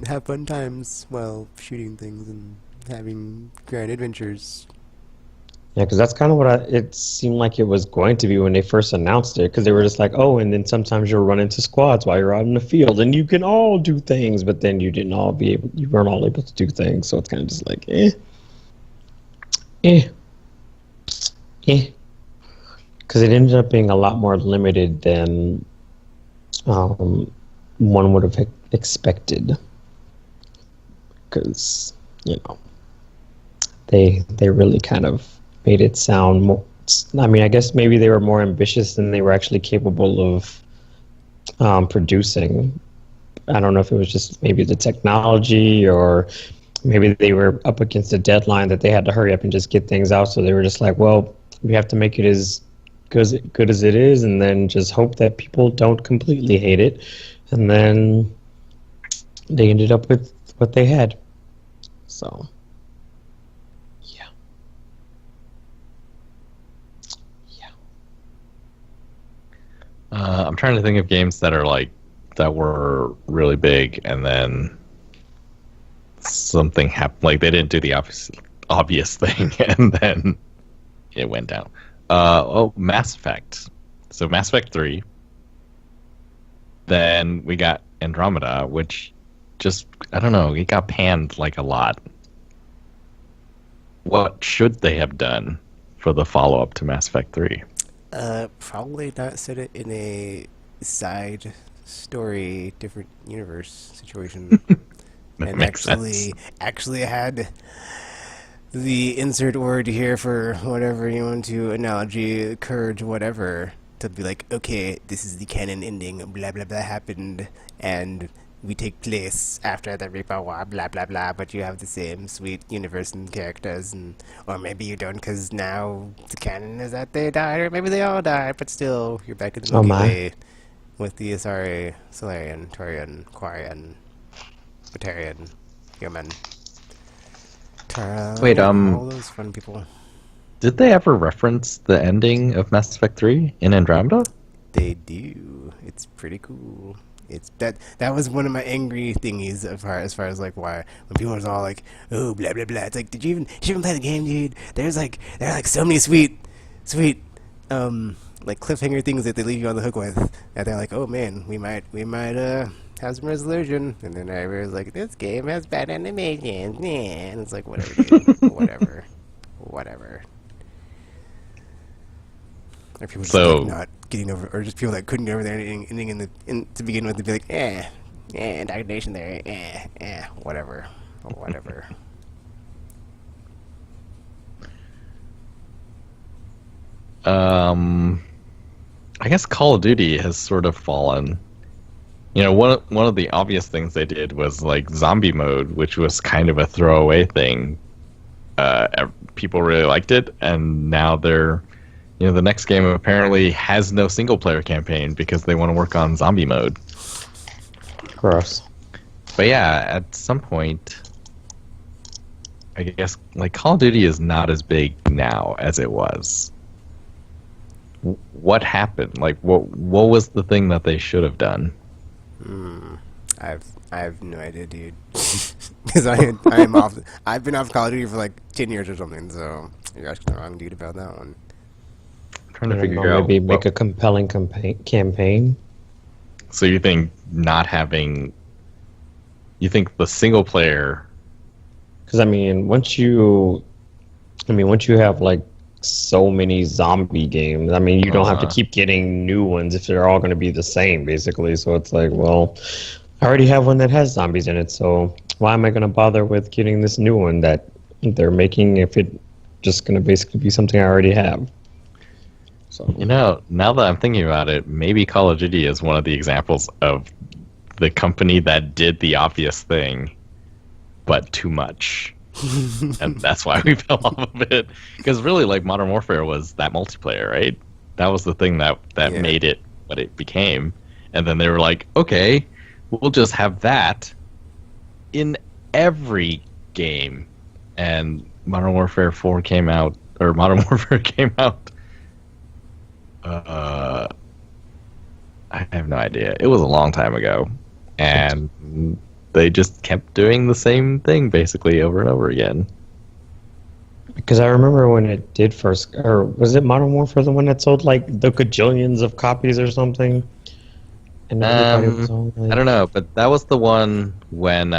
A: have fun times while shooting things and having grand adventures.
B: Yeah, because that's kind of what it seemed like it was going to be when they first announced it. Because they were just like, oh, and then sometimes you'll run into squads while you're out in the field, and you can all do things, but then you weren't all able to do things. So it's kind of just like, because it ended up being a lot more limited than one would have expected. Because they really kind of made it sound more, I mean, I guess maybe they were more ambitious than they were actually capable of producing. I don't know if it was just maybe the technology, or maybe they were up against a deadline that they had to hurry up and just get things out. So they were just like, well, we have to make it as good as it is, and then just hope that people don't completely hate it. And then they ended up with what they had. So
C: I'm trying to think of games that were really big and then something happened. Like they didn't do the obvious thing and then it went down. Mass Effect. So Mass Effect 3. Then we got Andromeda, which just, I don't know, it got panned like a lot. What should they have done for the follow-up to Mass Effect 3?
A: Probably not set it in a side story, different universe situation. And actually had the insert word here for whatever you want to analogy, courage, whatever, to be like, okay, this is the canon ending, blah blah blah happened, and we take place after the Reaper War, blah blah blah, but you have the same sweet universe and characters, or maybe you don't, because now the canon is that they died, or maybe they all died, but still, you're back in the Milky Way with the Asari, Solarian, Torian, Quarian, Batarian, Human, Tara,
C: Wait,
A: all those fun people.
C: Did they ever reference the ending of Mass Effect 3 in Andromeda?
A: They do. It's pretty cool. It's that was one of my angry thingies as far as like why when people are all like, oh blah blah blah. It's like, did you even play the game, dude? There are so many sweet like cliffhanger things that they leave you on the hook with, and they're like, oh man, we might have some resolution, and then I was like, this game has bad animations, yeah, and it's like, whatever, dude. whatever. Or people just like not getting over, or just people that couldn't get over their ending to begin with, to be like, indoctrination there, whatever.
C: I guess Call of Duty has sort of fallen. One of the obvious things they did was like zombie mode, which was kind of a throwaway thing. People really liked it, and now they're, the next game apparently has no single player campaign because they want to work on zombie mode.
B: Gross.
C: But yeah, at some point, I guess like Call of Duty is not as big now as it was. What happened? Like, what was the thing that they should have done?
A: I have no idea, dude. Because I've been off Call of Duty for like 10 years or something. So you're asking the wrong dude about that one.
C: I'm trying to figure out.
B: Maybe make a compelling campaign.
C: So you think you think the single player?
B: Because once you have like so many zombie games, you don't have to keep getting new ones if they're all going to be the same, basically. So it's like, well, I already have one that has zombies in it, so why am I going to bother with getting this new one that they're making if it just going to basically be something I already have? So
C: Now that I'm thinking about it, maybe Call of Duty is one of the examples of the company that did the obvious thing, but too much. And that's why we fell off of it. Because really, like, Modern Warfare was that multiplayer, right? That was the thing that
A: Yeah.
C: made it what it became. And then they were like, okay, we'll just have that in every game. And Modern Warfare 4 came out, or Modern Warfare came out. I have no idea. It was a long time ago. And they just kept doing the same thing basically over and over again.
B: because I remember when it did first, or was it Modern Warfare the one that sold like the gajillions of copies or something? And everybody was all like,
C: I don't know, but that was the one when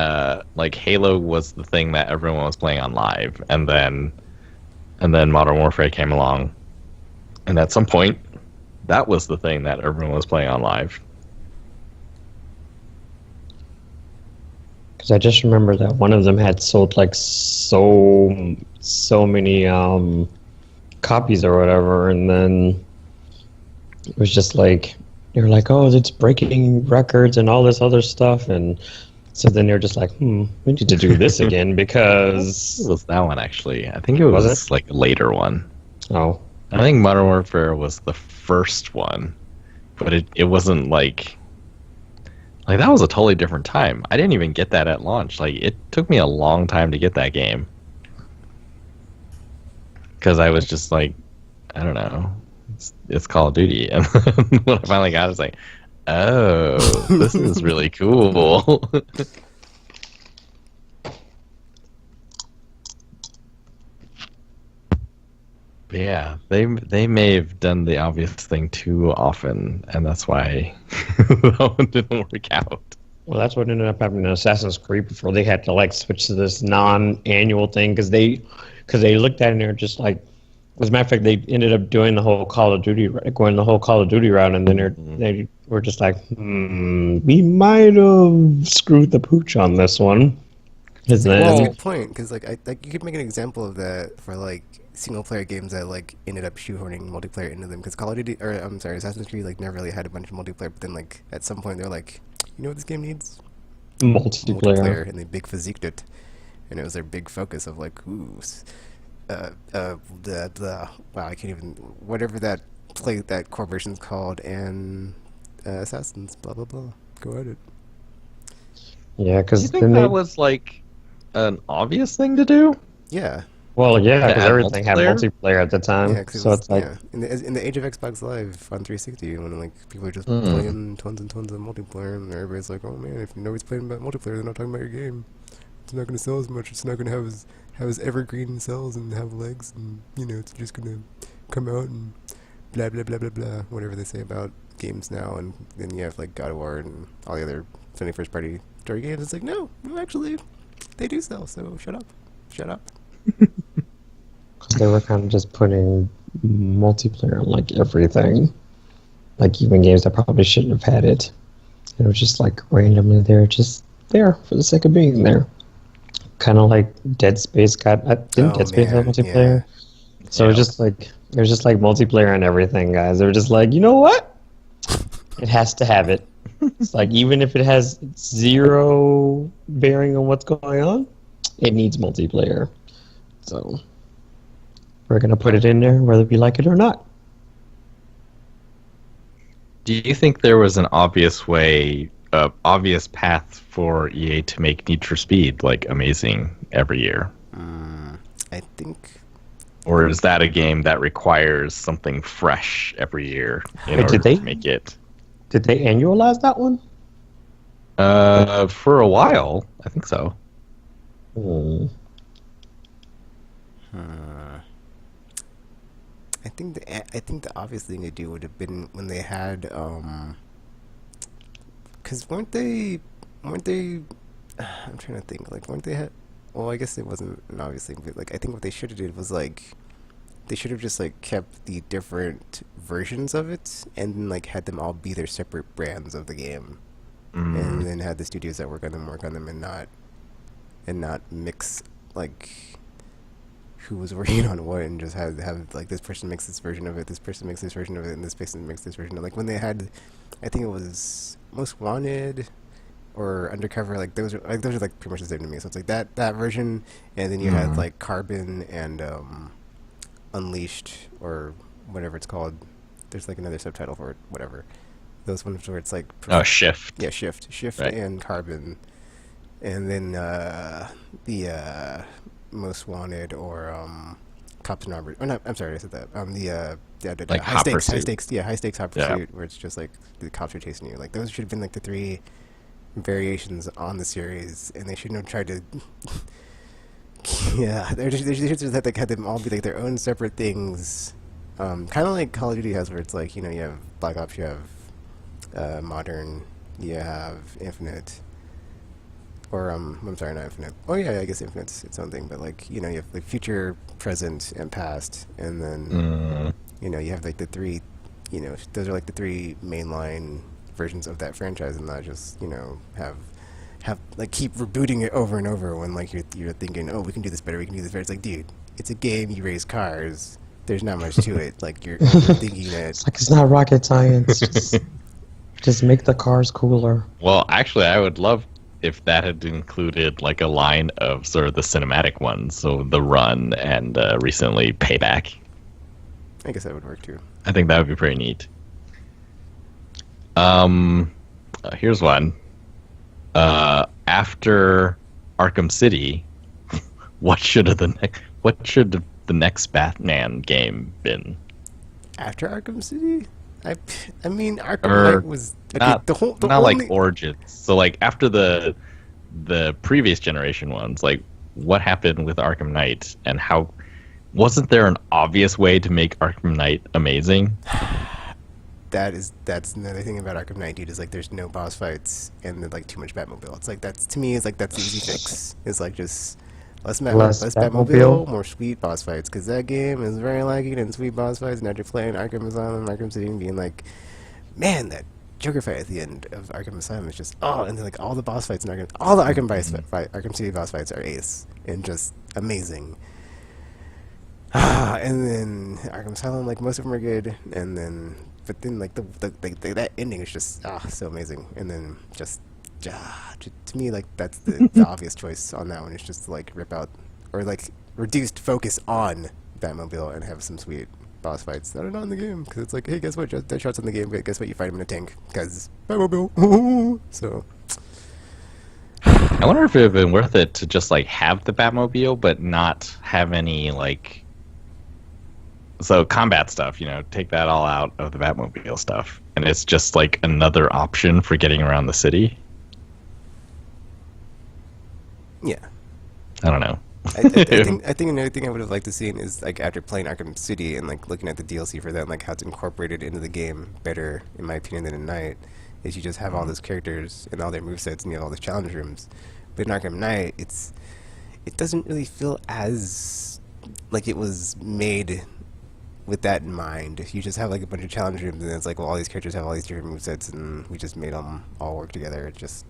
C: like Halo was the thing that everyone was playing on live, and then Modern Warfare came along, and at some point, that was the thing that everyone was playing on live.
B: because I just remember that one of them had sold like so many copies or whatever, and then it was just like they were like, oh, it's breaking records and all this other stuff, and so then they're just like, we need to do this again
C: It
B: because
C: was that one actually. I think it
B: Was
C: was
B: it?
C: like a later one.
B: oh,
C: I think Modern Warfare was the first one, but it wasn't like that was a totally different time. I didn't even get that at launch. Like it took me a long time to get that game because I was just like, I don't know, it's Call of Duty, and when I finally got it, it's like, oh, this is really cool. But yeah, they may have done the obvious thing too often, and that's why that one didn't work out.
B: well, that's what ended up happening in Assassin's Creed before they had to like switch to this non-annual thing because they looked at it and they were just like, as a matter of fact, they ended up doing the whole Call of Duty, going the whole Call of Duty route, and then they were just like, we might have screwed the pooch on this one. Because
A: That's a
B: then,
A: good point, because like you could make an example of that for like single player games that like ended up shoehorning multiplayer into them. Because Call of Duty, or I'm sorry, Assassin's Creed like never really had a bunch of multiplayer, but then like at some point they're like, you know what this game needs?
B: multiplayer.
A: And they big physiqued it, and it was their big focus of like, the wow, I can't even whatever that core version's called, and Assassins, blah blah blah. Go at it.
B: Yeah,
C: You
B: because
C: think
B: then
C: that was like an obvious thing to do?
A: Yeah.
B: well, yeah,
C: To
B: because
C: add
B: everything had
C: multiplayer?
B: multiplayer at the time.
A: Yeah, because
B: So it's like,
A: yeah, in the age of Xbox Live on 360, when like people are just
C: Hmm.
A: playing tons and tons of multiplayer, and everybody's like, "Oh man, if nobody's playing about multiplayer, they're not talking about your game. It's not going to sell as much. It's not going to have as evergreen cells and have legs, and it's just going to come out and blah blah blah blah blah, whatever they say about games now." And then you have like God of War and all the other Sony first party story games. It's like, no, actually, they do sell. So shut up.
B: they were kind of just putting multiplayer on like everything. Like even games that probably shouldn't have had it. It was just like randomly they're just there for the sake of being there. Kind of like Dead Space got. Didn't
A: Oh,
B: Dead Space have
A: man,
B: multiplayer? So it was just like there's just like multiplayer and everything, guys. They were just like, you know what? It has to have it. It's like even if it has zero bearing on what's going on, it needs multiplayer. So we're gonna put it in there whether we like it or not.
C: Do you think there was an obvious path for EA to make Need for Speed like amazing every year?
A: I think.
C: Or is that a game that requires something fresh every year in
B: Wait,
C: order
B: did they?
C: to make it?
B: Did they annualize that one?
C: For a while, I think so.
B: Hmm.
A: I think the obvious thing to do would have been when they had because weren't they I'm trying to think, like, weren't they had, well, I guess it wasn't an obvious thing, but like I think what they should have did was like they should have just like kept the different versions of it and then like had them all be their separate brands of the game, and then had the studios that work on them and not mix like who was working on what, and just have like this person makes this version of it, this person makes this version of it, and this person makes this version of like when they had, I think it was Most Wanted or Undercover, like those are like pretty much the same to me. So it's like that version, and then you had like Carbon and Unleashed or whatever it's called. There's like another subtitle for it, whatever. Those ones where it's like
C: Shift.
A: yeah, Shift
C: Right.
A: and Carbon, and then the Most Wanted or Cops and Robbers. Oh no, I'm sorry, I said that.
C: Like
A: high
C: Hot
A: stakes,
C: Pursuit.
A: high stakes hot
C: Yeah.
A: pursuit, where it's just like the cops are chasing you. Like those should have been like the three variations on the series, and they shouldn't have tried to. Yeah, they should have had them all be like their own separate things. Kind of like Call of Duty has, where it's like, you know, you have Black Ops, you have Modern, you have Infinite, or I'm sorry, not Infinite. Oh yeah, I guess Infinite's its own thing, but like, you know, you have like future, present, and past, and then you know, you have like the three, you know, those are like the three mainline versions of that franchise, and not just, you know, have like keep rebooting it over and over when like you're thinking, oh, we can do this better, we can do this better. It's like, dude, it's a game, you race cars. There's not much to it. Like you're overthinking it.
B: It's like it's not rocket science. Just make the cars cooler.
C: Well, actually, I would love if that had included like a line of sort of the cinematic ones, so The Run and recently Payback.
A: I guess that would work too.
C: I think that would be pretty neat. Here's one. After Arkham City, what should the next Batman game been?
A: After Arkham City, I mean Arkham
C: Or
A: Knight was okay,
C: not
A: the
C: not
A: only,
C: like Origins. So like after the previous generation ones, like what happened with Arkham Knight, and how wasn't there an obvious way to make Arkham Knight amazing?
A: that's another thing about Arkham Knight, dude, is like there's no boss fights and then like too much Batmobile. It's like that's to me is like that's the easy fix. It's like just less Batmobile,
B: Batmobile.
A: more sweet boss fights, because that game is very lacking in sweet boss fights. And after playing Arkham Asylum, Arkham City, and being like, man, that Joker fight at the end of Arkham Asylum is just and then like all the boss fights in all the Arkham City boss fights are ace and just amazing. And then Arkham Asylum, like most of them are good, and then but then like that ending is just so amazing, and then just to me like that's the obvious choice on that one. It's just to, like rip out or like reduced focus on Batmobile and have some sweet boss fights that are not in the game, because it's like, hey, guess what? Deadshot's in the game, but guess what? You fight him in a tank because Batmobile. So
C: I wonder if it would have been worth it to just like have the Batmobile, but not have any like combat stuff. You know, take that all out of the Batmobile stuff, and it's just like another option for getting around the city.
A: yeah.
C: I don't know.
A: I think another thing I would have liked to see is like after playing Arkham City and like looking at the DLC for that, and like how it's incorporated into the game better, in my opinion, than in Night, is you just have all those characters and all their movesets, and you have all those challenge rooms. But in Arkham Knight, it doesn't really feel as like it was made with that in mind. You just have like a bunch of challenge rooms, and it's like, well, all these characters have all these different movesets, and we just made them all work together. It just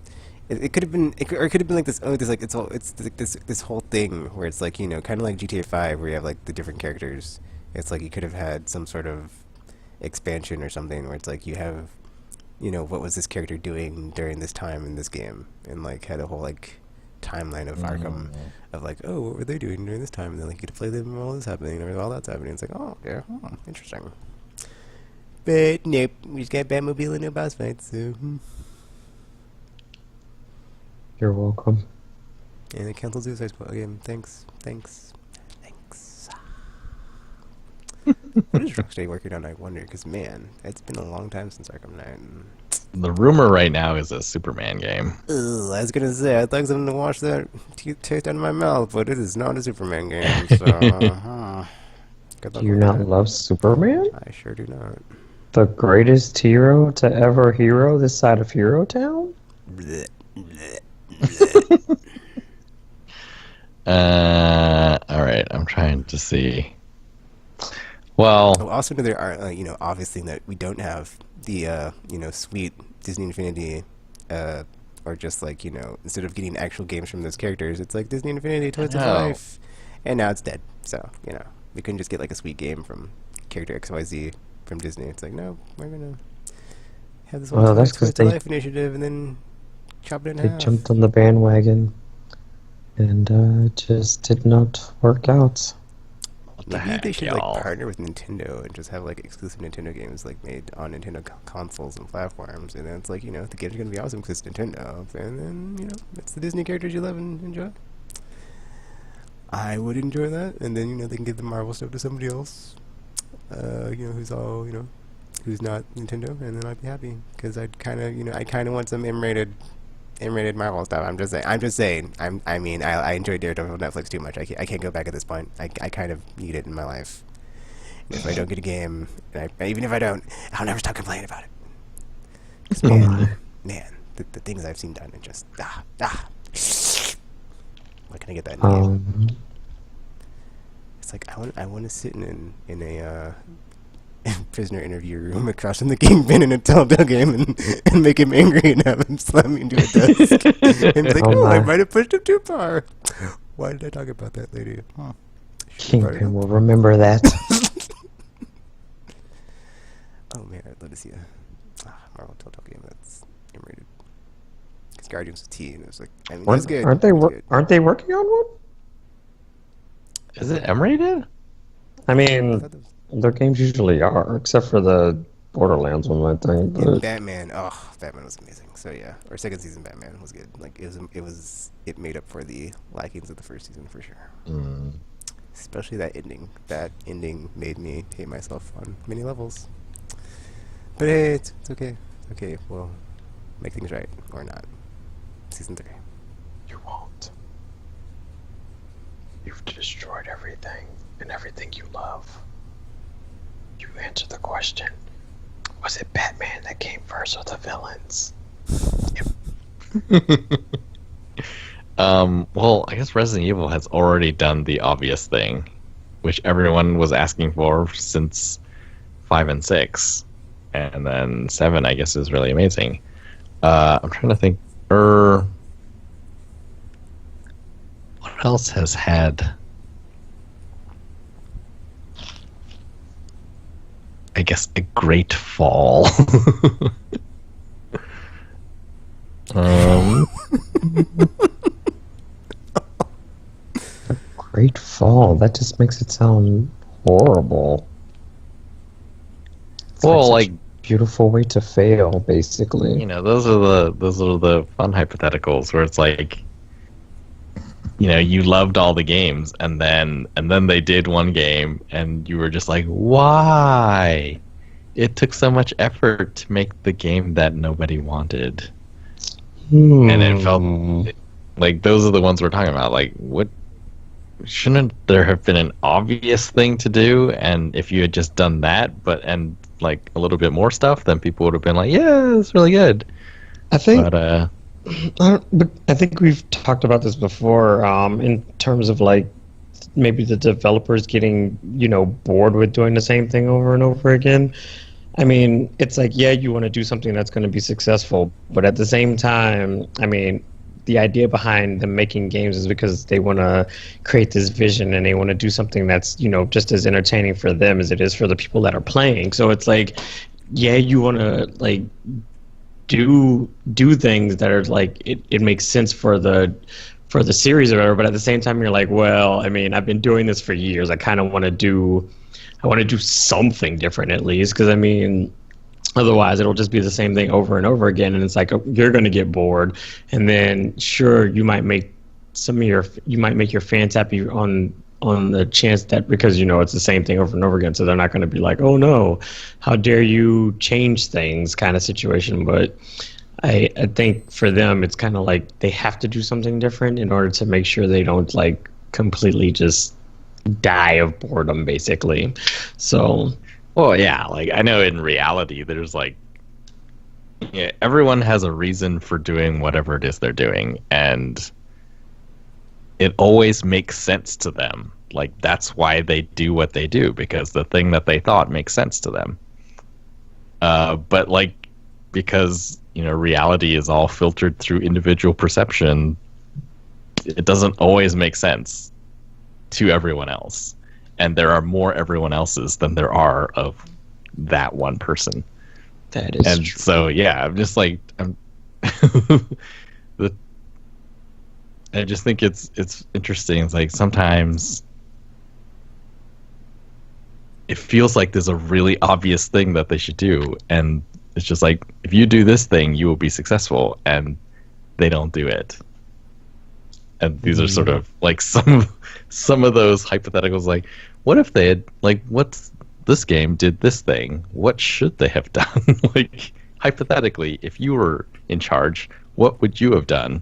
A: it could have been it could have been like this. Oh, this like it's like this whole thing where it's like, you know, kind of like GTA 5 where you have like the different characters. It's like you could have had some sort of expansion or something where it's like you have, you know, what was this character doing during this time in this game, and like had a whole like timeline of Arkham of like, oh, what were they doing during this time, and then like you get to play them while this happening or while that's happening. It's like, oh yeah, interesting. But nope, we just got Batmobile and no boss fights, so
B: You're welcome.
A: and it cancels Suicide Squad again. Thanks. What is Rocksteady working on, I wonder? Because man, it's been a long time since Arkham Knight.
C: The rumor right now is a Superman game.
A: Ugh, I was gonna say, I thought something to wash that taste out of my mouth, but it is not a Superman game. So, good luck
B: Do you
A: with
B: not
A: that.
B: love Superman?
A: I sure do not.
B: The greatest hero to ever hero this side of Hero Town?
A: Blech, blech, blech.
C: All right, I'm trying to see. Well,
A: Oh, also, another you know, obvious thing that we don't have the you know, sweet Disney Infinity, or just like, you know, instead of getting actual games from those characters, it's like Disney Infinity Toys of
C: know.
A: Life, and now it's dead. So we couldn't just get like a sweet game from character XYZ from Disney. It's like, no, we're gonna have this whole
B: Well, that's
A: Toys
B: because
A: to Life initiative and then chop it in
B: they
A: half.
B: jumped on the bandwagon, and it just did not work out.
A: Maybe they should
C: y'all?
A: like partner with Nintendo and just have like exclusive Nintendo games like made on Nintendo consoles and platforms, and then it's like the games are gonna be awesome because it's Nintendo, and then it's the Disney characters you love and enjoy. I would enjoy that, and then they can give the Marvel stuff to somebody else, who's all who's not Nintendo, and then I'd be happy because I kind of want some M-rated Marvel stuff. I'm just saying. I enjoy Daredevil on Netflix too much. I can't go back at this point. I kind of need it in my life. And if I don't get a game, even if I don't, I'll never stop complaining about it. 'Cause man, the things I've seen done, and just why can I get that in a game? It's like I want to sit in a prisoner interview room across from the Kingpin in a Telltale game and make him angry and have him slam me into a desk and be like, I might have pushed him too far. Why did I talk about that lady?
B: Kingpin will remember that.
A: Oh man, I'd love to see a Marvel Telltale game that's M-rated. Because Guardians of T, and it was like, it was good.
B: Aren't they working on one?
C: Is it M-rated?
B: I mean, their games usually are, except for the Borderlands one, I think.
A: And Batman, Batman was amazing. So yeah, or second season Batman was good. Like it made up for the lackings of the first season for sure. Especially that ending. That ending made me hate myself on many levels. But hey, it's okay. Okay, we'll make things right or not. Season 3.
B: You won't. You've destroyed everything and everything you love. You answer the question. Was it Batman that came first or the villains?
C: Well, I guess Resident Evil has already done the obvious thing, which everyone was asking for since 5 and 6. And then 7, I guess, is really amazing. I'm trying to think. What else has had, I guess, a great fall?
B: Great fall. That just makes it sound horrible. It's
C: well,
B: like beautiful way to fail, basically.
C: Those are the fun hypotheticals where it's like, you loved all the games, and then they did one game, and you were just like, why? It took so much effort to make the game that nobody wanted, and it felt like those are the ones we're talking about. Like, what? Shouldn't there have been an obvious thing to do? And if you had just done that, and like a little bit more stuff, then people would have been like, yeah, it's really good.
B: I think.
C: But
B: I think we've talked about this before, in terms of like maybe the developers getting bored with doing the same thing over and over again. I mean, it's like, yeah, you want to do something that's going to be successful, but at the same time, I mean, the idea behind them making games is because they want to create this vision and they want to do something that's just as entertaining for them as it is for the people that are playing. So it's like, yeah, you want to like do things that are like it makes sense for the series or whatever, but at the same time you're like, well, I mean, I've been doing this for years. I kind of want to do something different at least, because I mean, otherwise it'll just be the same thing over and over again, and it's like you're going to get bored. And then sure, you might make your fans happy on the chance that, because it's the same thing over and over again, so they're not going to be like, oh no, how dare you change things kind of situation. But I think for them it's kind of like they have to do something different in order to make sure they don't like completely just die of boredom, basically. So
C: well, yeah, like I know in reality there's like, everyone has a reason for doing whatever it is they're doing, and it always makes sense to them. Like, that's why they do what they do, because the thing that they thought makes sense to them. But like, because reality is all filtered through individual perception, it doesn't always make sense. to everyone else, and there are more everyone else's than there are of that one person.
B: That is
C: And
B: true.
C: so yeah, I'm just like the I just think it's interesting. It's like sometimes it feels like there's a really obvious thing that they should do, and it's just like, if you do this thing, you will be successful, and they don't do it. And these are sort of like some of those hypotheticals. Like, what if they had, like, what's this game did this thing? What should they have done? Like, hypothetically, if you were in charge, what would you have done?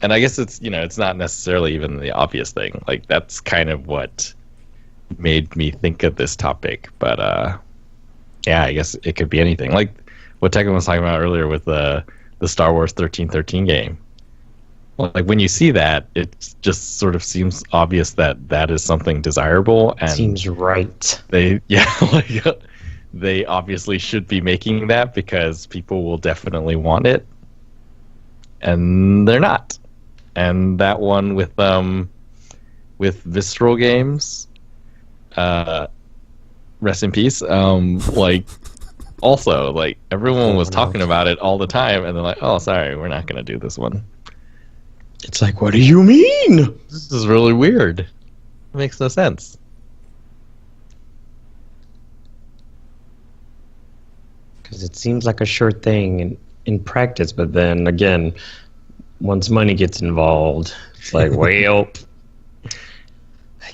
C: And I guess it's, it's not necessarily even the obvious thing. Like, that's kind of what made me think of this topic. But yeah, I guess it could be anything. Like what Tekken was talking about earlier with the Star Wars 1313 game. Like when you see that, it just sort of seems obvious that that is something desirable, and
B: Seems right.
C: they they obviously should be making that because people will definitely want it, and they're not. And that one with Visceral Games, rest in peace. Like also, like everyone was talking about it all the time, and they're like, "Oh, sorry, we're not going to do this one."
B: It's like, what do you mean?
C: This is really weird. It makes no sense.
B: Because it seems like a sure thing in practice, but then again, once money gets involved, it's like, well,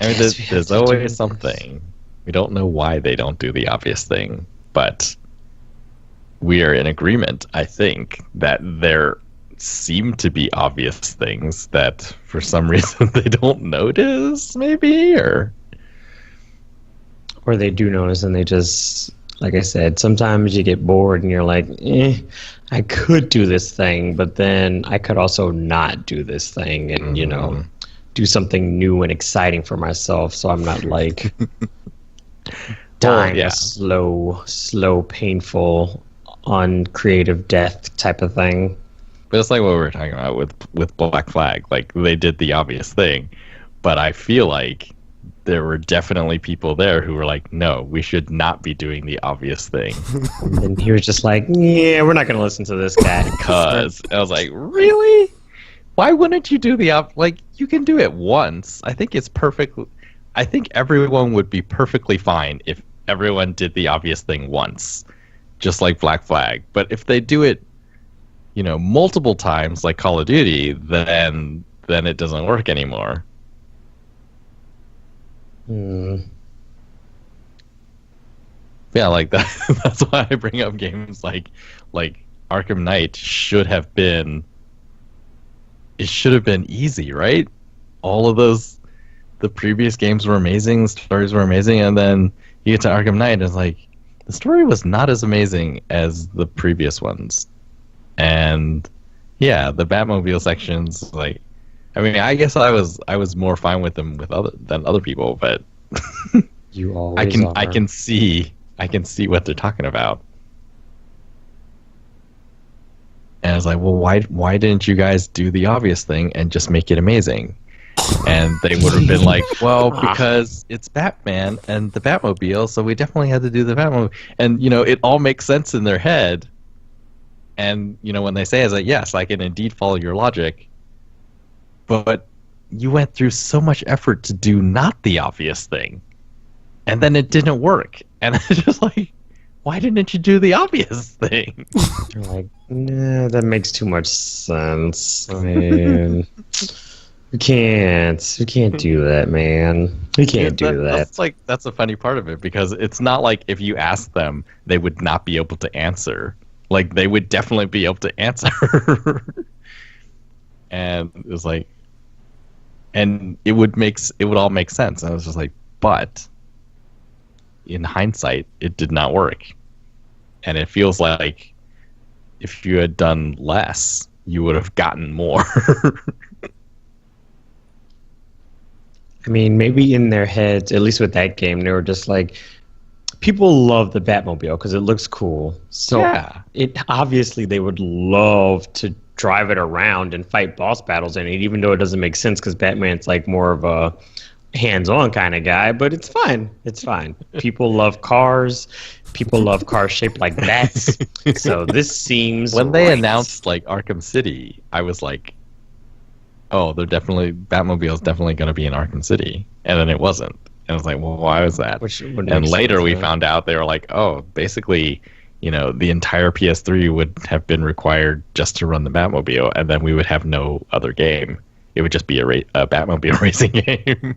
C: I mean, there's always something. We don't know why they don't do the obvious thing, but we are in agreement, I think, that there seem to be obvious things that for some reason they don't notice, maybe, or
B: they do notice and they just, like I said, sometimes you get bored and you're like, I could do this thing, but then I could also not do this thing and, do something new and exciting for myself, so I'm not like dying a slow, painful, uncreative death type of thing.
C: But it's like what we were talking about with Black Flag. Like, they did the obvious thing, but I feel like there were definitely people there who were like, no, we should not be doing the obvious thing.
B: And he was just like, yeah, we're not going to listen to this guy.
C: Because I was like, really? Why wouldn't you do like, you can do it once. I think it's perfect. I think everyone would be perfectly fine if everyone did the obvious thing once, just like Black Flag. But if they do it, multiple times like Call of Duty, then it doesn't work anymore. Yeah, like that. That's why I bring up games like Arkham Knight should have been. It should have been easy, right? All of those, the previous games were amazing, the stories were amazing, and then you get to Arkham Knight, and it's like the story was not as amazing as the previous ones. And yeah, the Batmobile sections, like, I mean, I guess I was more fine with them than other people, but
B: You always are.
C: I can see what they're talking about. And I was like, well, why didn't you guys do the obvious thing and just make it amazing? And they would have been like, well, because it's Batman and the Batmobile, so we definitely had to do the Batmobile. And, it all makes sense in their head. And, when they say it, it's like, yes, I can indeed follow your logic. But you went through so much effort to do not the obvious thing. And then it didn't work. And it's just like, why didn't you do the obvious thing?
B: You're like, nah, that makes too much sense. I mean, we can't do that, man. We can't do that.
C: That's a funny part of it, because it's not like if you ask them, they would not be able to answer. Like, they would definitely be able to answer. And it was like, and it would all make sense. And I was just like, but in hindsight, it did not work. And it feels like if you had done less, you would have gotten more.
B: I mean, maybe in their heads, at least with that game, they were just like, people love the Batmobile because it looks cool. So
C: Yeah.
B: it obviously they would love to drive it around and fight boss battles in it, even though it doesn't make sense because Batman's like more of a hands-on kind of guy. But it's fine. It's fine. People love cars. People love cars shaped like bats. So this seems
C: When they
B: right.
C: announced like Arkham City, I was like, "Oh, they're definitely Batmobile's definitely going to be in Arkham City," and then it wasn't. And I was like, "Well, why was that?"
B: Which would
C: And
B: make
C: later
B: sense,
C: we
B: right?
C: found out they were like, "Oh, basically, the entire PS3 would have been required just to run the Batmobile, and then we would have no other game. It would just be a Batmobile racing game."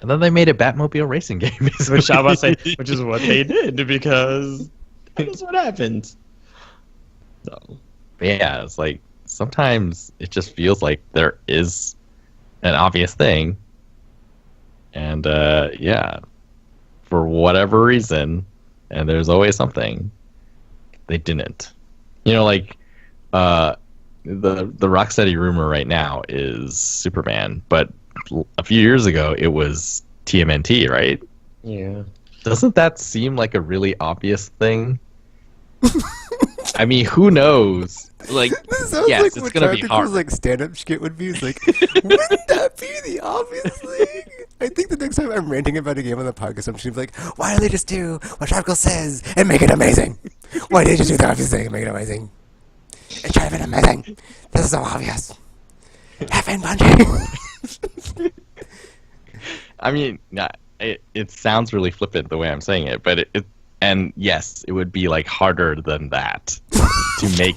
C: And then they made a Batmobile racing game.
B: Which I was say, which is what they did because that's what happens. So
C: But yeah, it's like sometimes it just feels like there is an obvious thing, and yeah, for whatever reason, and there's always something, they didn't. Like the Rocksteady rumor right now is Superman, but a few years ago it was TMNT, right?
B: yeah,
C: Doesn't that seem like a really obvious thing? I mean, who knows? Like,
A: This sounds
C: yes,
A: like
C: it's
A: what
C: gonna be
A: Tactical's
C: hard.
A: like stand-up skit would be. It's like, wouldn't that be the obvious thing? I think the next time I'm ranting about a game on the podcast, I'm just gonna be like, why don't they just do what Tactical says and make it amazing? Why did they just do the obvious thing and make it amazing? It's trying to be amazing. This is so obvious. F-in Bungie.
C: I mean, it sounds really flippant the way I'm saying it, but and yes, it would be like harder than that to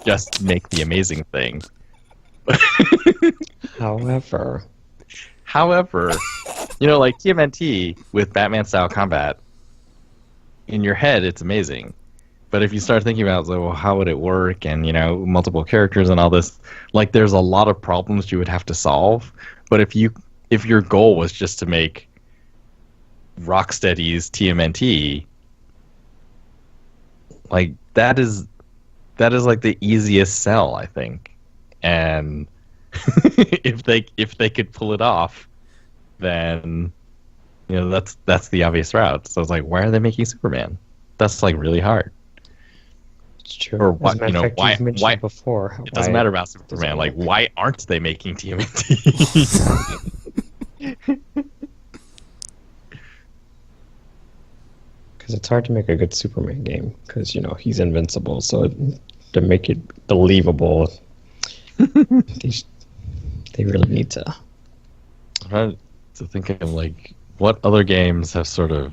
C: just make the amazing thing.
B: however,
C: However, like TMNT with Batman style combat, in your head it's amazing. But if you start thinking about, well, how would it work, and multiple characters and all this, like there's a lot of problems you would have to solve. But if your goal was just to make Rocksteady's TMNT, like that is like the easiest sell, I think. And if they could pull it off, then that's the obvious route. So it's like, why are they making Superman? That's like really hard.
B: it's true.
C: Or
B: As
C: what?
B: a matter of fact,
C: Why?
B: you've mentioned
C: Why?
B: before.
C: It doesn't
B: why
C: matter about
B: doesn't
C: Superman. Like,
B: work.
C: why aren't they making TMNT?
B: Because it's hard to make a good Superman game because he's invincible. So to make it believable, they really need to.
C: I'm trying to think of like what other games have sort of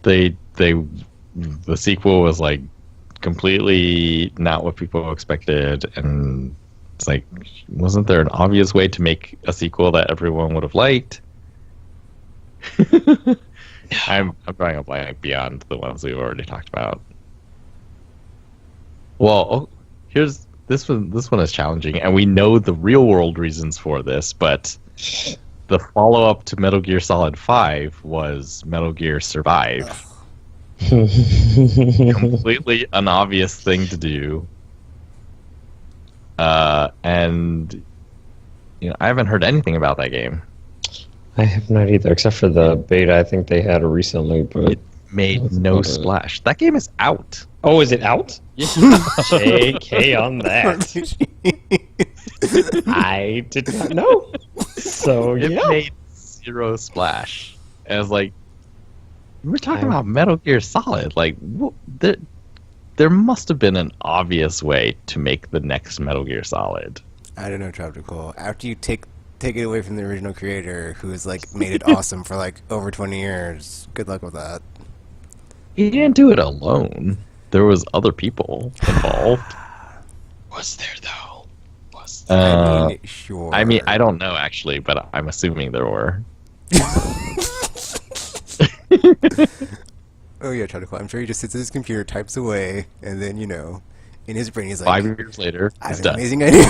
C: the sequel was like completely not what people expected, and it's like, wasn't there an obvious way to make a sequel that everyone would have liked? I'm drawing a blank beyond the ones we've already talked about. Well, here's this one. This one is challenging, and we know the real world reasons for this. But the follow up to Metal Gear Solid 5 was Metal Gear Survive. Completely an obvious thing to do. And I haven't heard anything about that game.
B: I have not either, except for the beta I think they had recently. But
C: It made no splash. That game is out.
B: oh, is it out?
C: Yeah.
B: JK on that. I did not know. So
C: It
B: yeah.
C: made zero splash. And I was like, we're talking
B: I-
C: about Metal Gear Solid. Like, there must have been an obvious way to make the next Metal Gear Solid.
A: I don't know, Tropical. After you take it away from the original creator, who's like made it awesome for like over 20 years, good luck with that.
C: He didn't do it alone. There was other people involved.
B: Was there though? Was
A: I mean, sure.
C: I mean, I don't know actually, but I'm assuming there were.
A: Oh yeah, Tropical. I'm sure he just sits at his computer, types away, and then in his brain he's like,
C: 5 years later,
A: I
C: it's
A: have an
C: done.
A: amazing idea.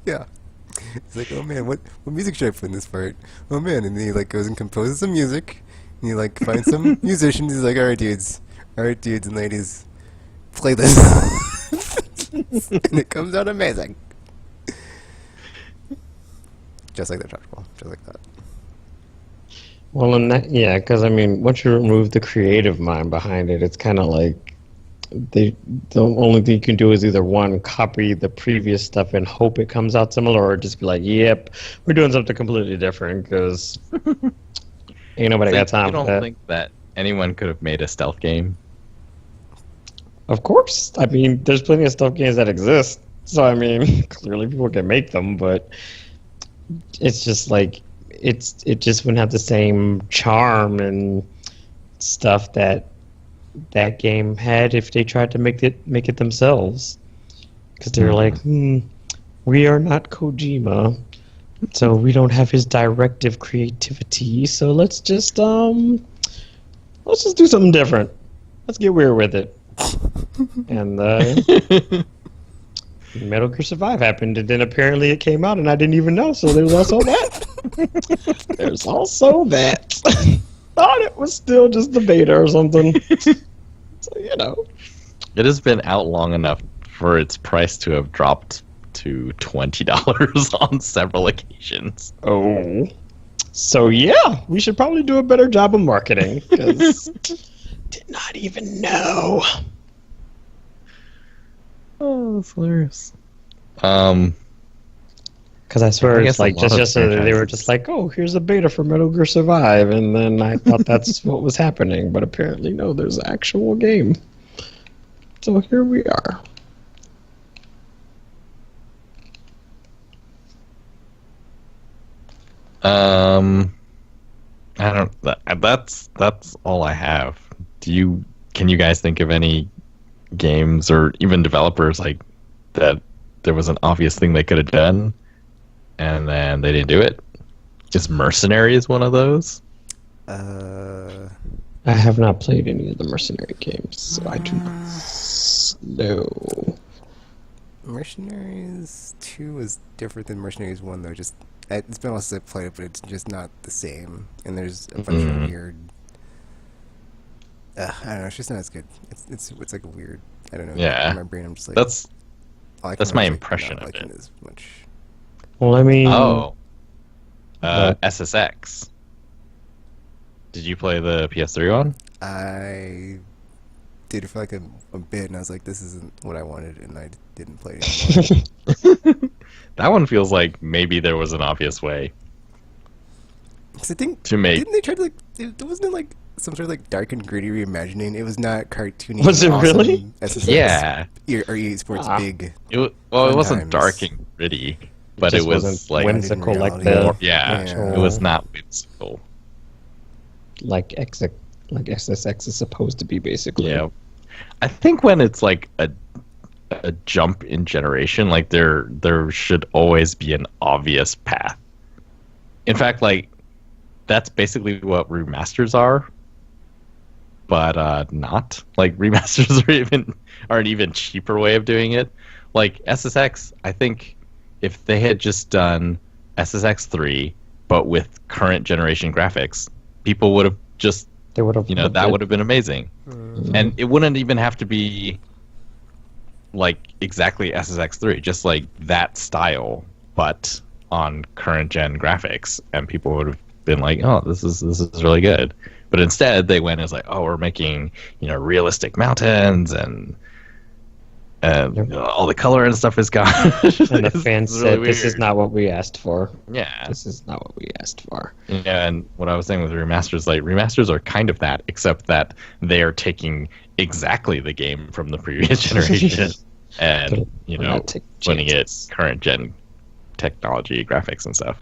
A: Yeah. He's like, oh man, what music should I put in this part? Oh man, and then he like goes and composes some music, and he like finds some musicians. He's like, all right, dudes and ladies, play this. and it comes out amazing. Just like the dodgeball, just like that.
B: Well, and that, yeah, because I mean, once you remove the creative mind behind it, it's kind of like the only thing you can do is either one, copy the previous stuff and hope it comes out similar, or just be like, "Yep, we're doing something completely different," because ain't nobody got time
C: You
B: for
C: don't
B: that.
C: think that anyone could have made a stealth game?
B: Of course, I mean, there's plenty of stealth games that exist, so I mean, clearly people can make them, but it's just like it just wouldn't have the same charm and stuff that that game had if they tried to make it themselves, because they're like, we are not Kojima, so we don't have his directive creativity, so let's just do something different. Let's get weird with it. And Metal Gear Survive happened, and then apparently it came out, and I didn't even know. So there's also that. There's also that. Thought it was still just the beta or something. So you know,
C: It has been out long enough for its price to have dropped to $20 on several occasions.
B: oh, so yeah, we should probably do a better job of marketing because did not even know.
C: Oh, that's hilarious.
B: Because I swear,
C: I
B: it's
C: guess a
B: like
C: lot
B: just
C: of
B: yesterday they were
C: franchises-
B: just like, "Oh, here's a beta for Metal Gear Survive," and then I thought that's what was happening, but apparently no, there's an actual game. So here we are.
C: I don't. That's all I have. Can you guys think of any games or even developers like that? There was an obvious thing they could have done, and then they didn't do it. Just Mercenary is one of those.
B: I have not played any of the Mercenary games, so I do not know.
A: Mercenaries 2 is different than Mercenaries 1, though. Just it's been a while since I played it, but it's just not the same. And there's a bunch of weird. I don't know. It's just not as good. It's like a weird. I don't know.
C: Yeah.
A: In my brain, I'm just like.
C: That's
A: I
C: that's
A: can
C: my
A: really, like,
C: impression
A: not
C: of
A: liking
C: it.
A: As much.
B: Well, I mean,
C: Oh,
B: What?
C: SSX. Did you play the PS3 one?
A: I did it for like a bit, and I was like, "This isn't what I wanted," and I didn't play it anymore.
C: That one feels like maybe there was an obvious way
A: 'Cause I think
C: to make.
A: didn't they try to like? Wasn't it like some sort of like dark and gritty reimagining? It was not cartoony.
B: Was it
A: awesome
B: really?
A: SSX
C: Yeah,
A: or EA Sports
B: Ah.
A: big.
C: well, it
A: Fun
C: wasn't
A: times.
C: dark and gritty, but
B: just
C: it was
B: wasn't
C: like
B: whimsical like
A: reality.
B: the
C: more. Yeah,
A: Yeah.
C: it was not whimsical.
B: like SSX is supposed to be, basically.
C: Yeah, I think when it's like a jump in generation, like there should always be an obvious path. In fact, like that's basically what remasters are, but not like remasters are an even cheaper way of doing it. Like SSX, I think if they had just done SSX 3 but with current generation graphics, people would have just
B: They would have,
C: that would have been amazing. And it wouldn't even have to be like exactly SSX 3, just like that style, but on current gen graphics, and people would have been like, "Oh, this is really good." But instead, they went as like, "Oh, we're making realistic mountains and all the color and stuff is gone."
B: And the fans said, "This is not what we asked for.
C: Yeah,
B: This is not what we asked for."
C: yeah, and what I was saying with remasters, like remasters are kind of that, except that they are taking exactly the game from the previous generation and
B: We're not taking
C: putting it
B: chances.
C: current gen technology, graphics, and stuff.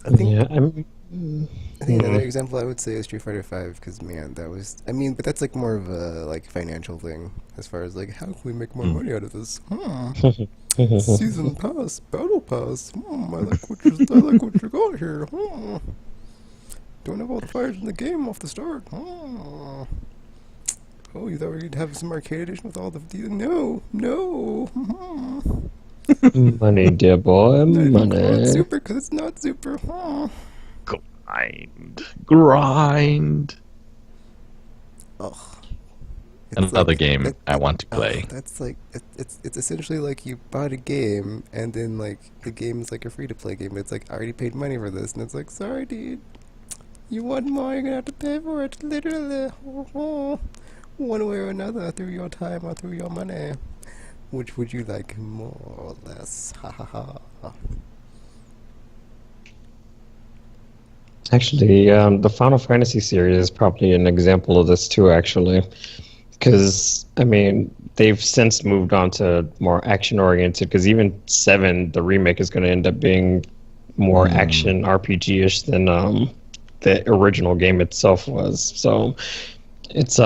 A: I think
B: Yeah,
A: I think another example I would say is Street Fighter V, because man, that was. I mean, but that's like more of a like financial thing as far as like how can we make more money out of this? Season pass, battle pass. I like what you got here. Don't have all the fighters in the game off the start. Oh, you thought we'd have some arcade edition with all the no.
B: money, dear boy,
A: Not even call it
B: money.
A: super because it's not super.
C: Grind.
A: Ugh. It's
C: Another
A: like
C: game
A: that.
C: I want to
A: Oh,
C: play.
A: that's like it's essentially like you bought a game and then like the game is like a free to play game. But it's like I already paid money for this, and it's like sorry, dude. You want more? You're gonna have to pay for it. Literally, one way or another, through your time or through your money. Which would you like more or less? Ha ha ha.
B: Actually, the Final Fantasy series is probably an example of this too, actually. Because, I mean, they've since moved on to more action oriented. Because even 7, the remake, is going to end up being more action RPG ish than the original game itself was. So it's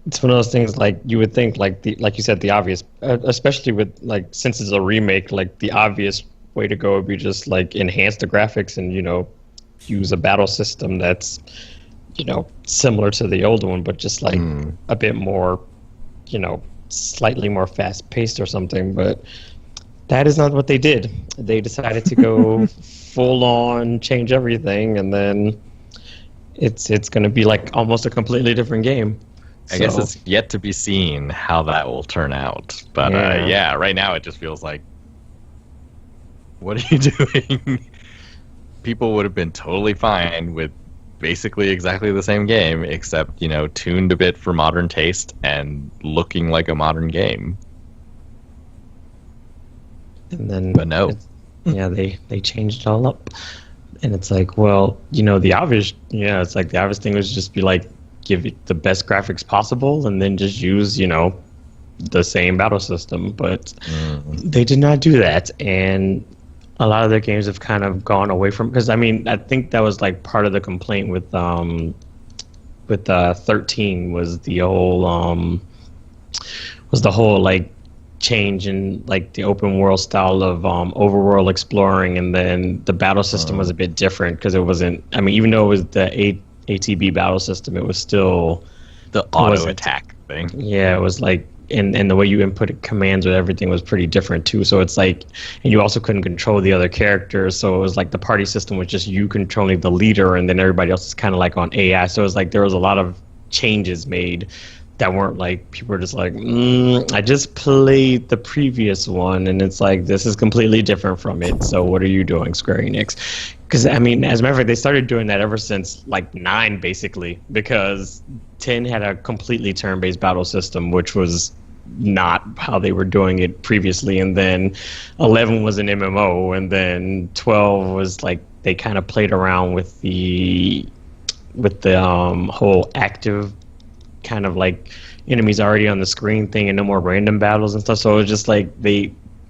B: it's one of those things like you would think like you said the obvious, especially with like since it's a remake, like the obvious way to go would be just like enhance the graphics and use a battle system that's similar to the old one, but just like a bit more, slightly more fast paced or something. But that is not what they did. They decided to go full on change everything, and then it's going to be like almost a completely different game.
C: I guess
B: So,
C: it's yet to be seen how that will turn out. But
B: yeah.
C: right now it just feels like, what are you doing? People would have been totally fine with basically exactly the same game, except, tuned a bit for modern taste and looking like a modern game.
B: And then,
C: But no.
B: yeah, they changed it all up, and it's like, well, the obvious, it's like the obvious thing was just be like, give it the best graphics possible, and then just use, the same battle system. But they did not do that, and a lot of their games have kind of gone away from. Because I mean, I think that was like part of the complaint with 13 was the whole like change in like the open world style of overworld exploring, and then the battle system was a bit different because it wasn't. I mean, even though it was the ATB battle system, it was still
C: The auto attack thing.
B: Yeah, it was like, and the way you input commands with everything was pretty different too. So it's like, and you also couldn't control the other characters. So it was like the party system was just you controlling the leader, and then everybody else is kind of like on AI. So it was like there was a lot of changes made that weren't like people were just like, I just played the previous one, and it's like this is completely different from it. So what are you doing, Square Enix? Because I mean, as a matter of fact, they started doing that ever since like 9, basically, because 10 had a completely turn-based battle system, which was not how they were doing it previously, and then 11 was an MMO, and then 12 was like they kind of played around with the whole active kind of like enemies already on the screen thing and no more random battles and stuff. So it was just like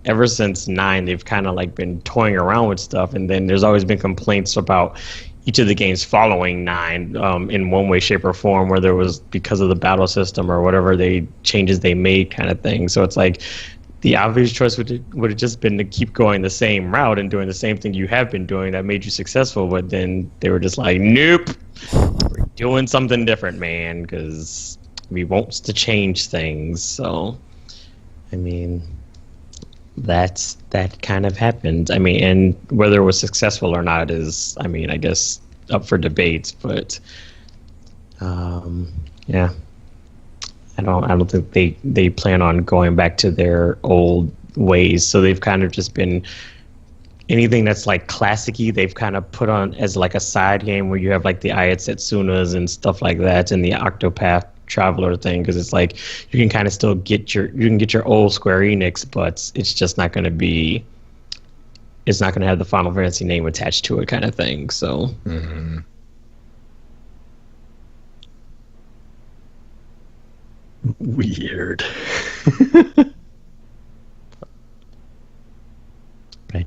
B: ever since 9, they've kind of like been toying around with stuff, and then there's always been complaints about each of the games following 9 in one way, shape, or form, whether it was because of the battle system or whatever changes they made kind of thing. So it's like the obvious choice would have just been to keep going the same route and doing the same thing you have been doing that made you successful, but then they were just like, nope, we're doing something different, man, because we want to change things. So, I mean, that kind of happened. I mean, and whether it was successful or not is, I mean, I guess up for debate. But yeah, I don't think they plan on going back to their old ways. So they've kind of just been anything that's like classic-y, they've kind of put on as like a side game where you have like the Ayat Setsunas and stuff like that, and the Octopath Traveler thing, because it's like you can kind of still get your old Square Enix, but it's just not going to be, it's not going to have the Final Fantasy name attached to it, kind of thing. So
C: Weird.
B: I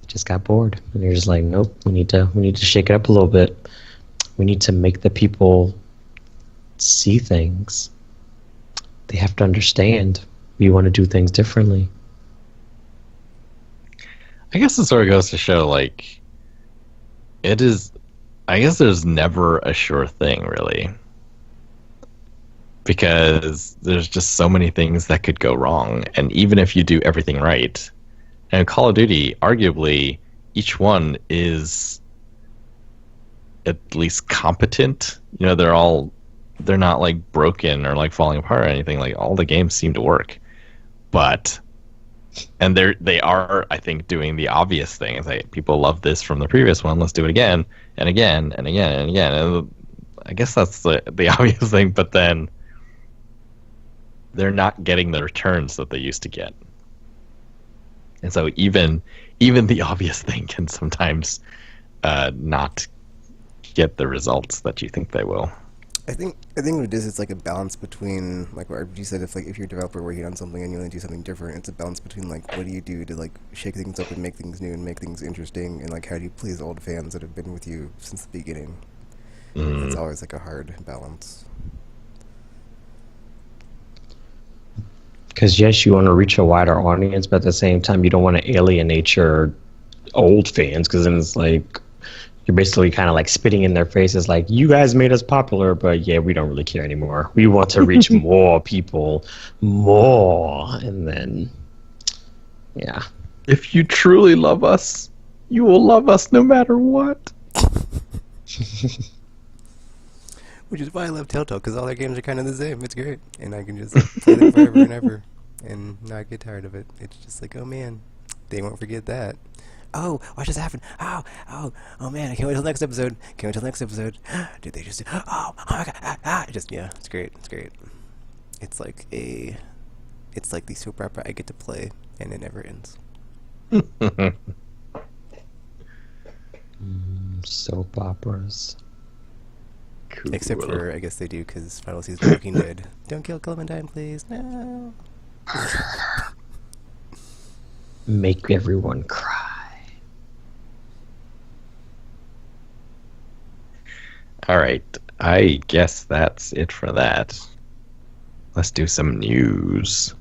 B: just got bored, and you're just like, nope, we need to shake it up a little bit. We need to make the people see things. They have to understand we want to do things differently.
C: I guess it sort of goes to show, like, it is. I guess there's never a sure thing, really, because there's just so many things that could go wrong, and even if you do everything right, and Call of Duty, arguably, each one is at least competent. They're all they're not like broken or like falling apart or anything. Like all the games seem to work, but and they are, I think, doing the obvious thing. It's like people love this from the previous one. Let's do it again and again and again and again. And I guess that's the obvious thing. But then they're not getting the returns that they used to get. And so even the obvious thing can sometimes not get the results that you think they will.
A: I think what it is, it's like a balance between, like what you said, if you're a developer working on something and you want to do something different, it's a balance between like what do you do to like shake things up and make things new and make things interesting, and like how do you please old fans that have been with you since the beginning. It's always like a hard balance.
B: Because yes, you want to reach a wider audience, but at the same time, you don't want to alienate your old fans, because then it's like you're basically kind of like spitting in their faces, like, you guys made us popular, but yeah, we don't really care anymore. We want to reach more people, more, and then, yeah.
C: If you truly love us, you will love us no matter what.
A: Which is why I love Telltale, because all their games are kind of the same. It's great, and I can just like, play them forever and ever, and not get tired of it. It's just like, oh man, they won't forget that. Oh, what just happened? Oh man, I can't wait till the next episode. Can't wait till the next episode. Did they just? Oh my god! Just yeah, it's great. It's great. It's like the soap opera I get to play, and it never ends.
B: Soap operas.
C: Cool.
A: Except for, I guess they do, because final season of Walking Dead. Don't kill Clementine, please. No.
B: Make everyone cry.
C: All right, I guess that's it for that. Let's do some news.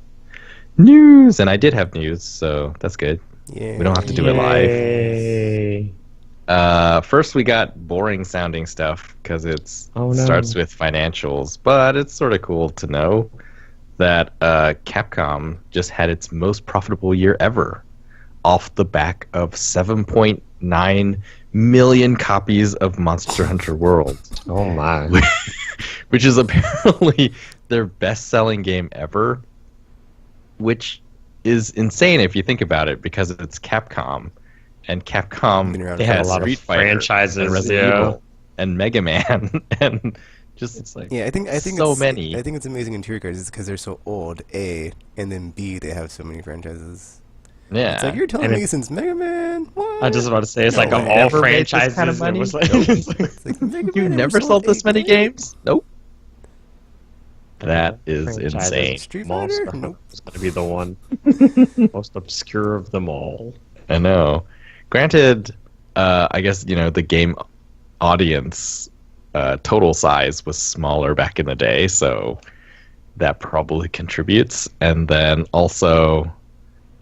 C: And I did have news, so that's good.
A: Yeah.
C: We don't have to do it live.
B: Yay.
C: First, we got boring sounding stuff because it
B: Oh, no.
C: starts with financials, but it's sort of cool to know that Capcom just had its most profitable year ever, off the back of 7.9 million copies of Monster Hunter World.
B: Oh my.
C: Which is apparently their best-selling game ever, which is insane if you think about it, because it's Capcom, and Capcom
A: Been around
B: They
A: for
B: have a
C: has
B: lot of
C: Street Fighter
B: franchises,
C: and Resident
B: yeah.
C: Evil and Mega Man, and just it's like
A: Yeah, I think
C: so
A: it's,
C: many.
A: I think it's amazing in tier cards is because they're so old. A, and then B, they have so many franchises.
C: Yeah,
A: It's like you're telling
B: And
A: me since Mega Man. What?
B: I was just about to say, it's
C: No,
B: like of
C: they
B: all
C: never made this
B: franchises,
C: kind of
B: it
C: money?
B: was like,
C: Nope.
A: It's like Mega
C: you
A: Man
C: never sold this many
A: 8
C: games. Nope. That is
B: Franchises.
C: insane.
A: Street
B: Monster
A: Fighter?
B: Hunter
A: Nope.
B: is going to be the one. Most obscure of them all.
C: I know. Granted, I guess the game audience total size was smaller back in the day, so that probably contributes. And then also,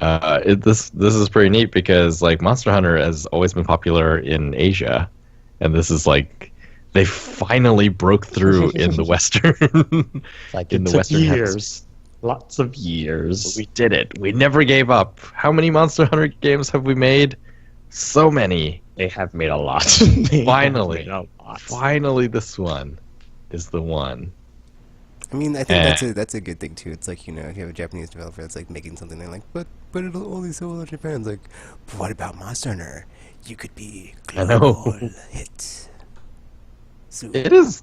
C: this is pretty neat because like Monster Hunter has always been popular in Asia, and this is like they finally broke through in the Western.
B: Like
C: In
B: it
C: the
B: took
C: Western
B: years.
C: hemisphere.
B: Lots of years.
C: We did it. We never gave up. How many Monster Hunter games have we made? So many.
B: They have made a lot. They have
C: Finally.
B: made a lot.
C: Finally, this one is the one.
A: I mean, I think
C: Eh.
A: that's a good thing too. It's like, if you have a Japanese developer that's like making something, they're like, but it'll only sell in Japan. It's like, but what about Monster Hunter? You could be
C: I know.
A: global hit. So,
C: It is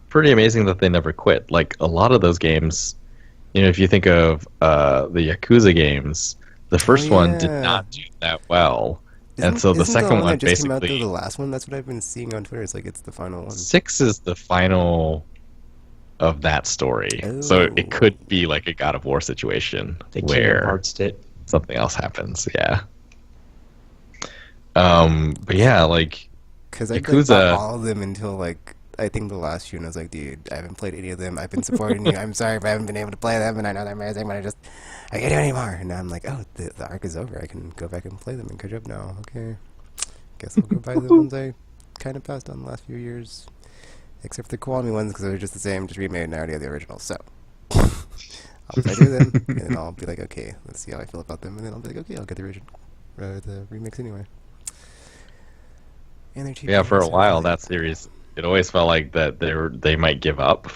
C: pretty amazing that they never quit. Like a lot of those games, if you think of the Yakuza games, the first one did
A: yeah.
C: not do that well, and so the
A: isn't
C: second
A: one
C: one
A: that just came out
C: basically
A: though the last one? That's what I've been seeing on Twitter. It's like it's the final one.
C: 6 is the final of that story. So
A: Oh.
C: it could be like a God of War situation
B: They
C: where
B: Kingdom Hearts it.
C: something else happens. Yeah. But yeah, like
A: Because I
C: Yakuza-
A: bought all of them until like I think the last few, and I was like, dude, I haven't played any of them. I've been supporting you. I'm sorry if I haven't been able to play them, and I know they're amazing, but I can't do it anymore. And now I'm like, oh, the arc is over. I can go back and play them and catch up now. Okay, guess I'll go buy the ones I kind of passed on the last few years, except for the Kiwami ones because they're just the same, just remade, and I already have the original. So I'll play through them, and then I'll be like, okay, let's see how I feel about them, and then I'll be like, okay, I'll get the original, the remix anyway. And they're cheap.
C: yeah, for a
A: so
C: while
A: like-
C: that series, it always felt like that they might give up,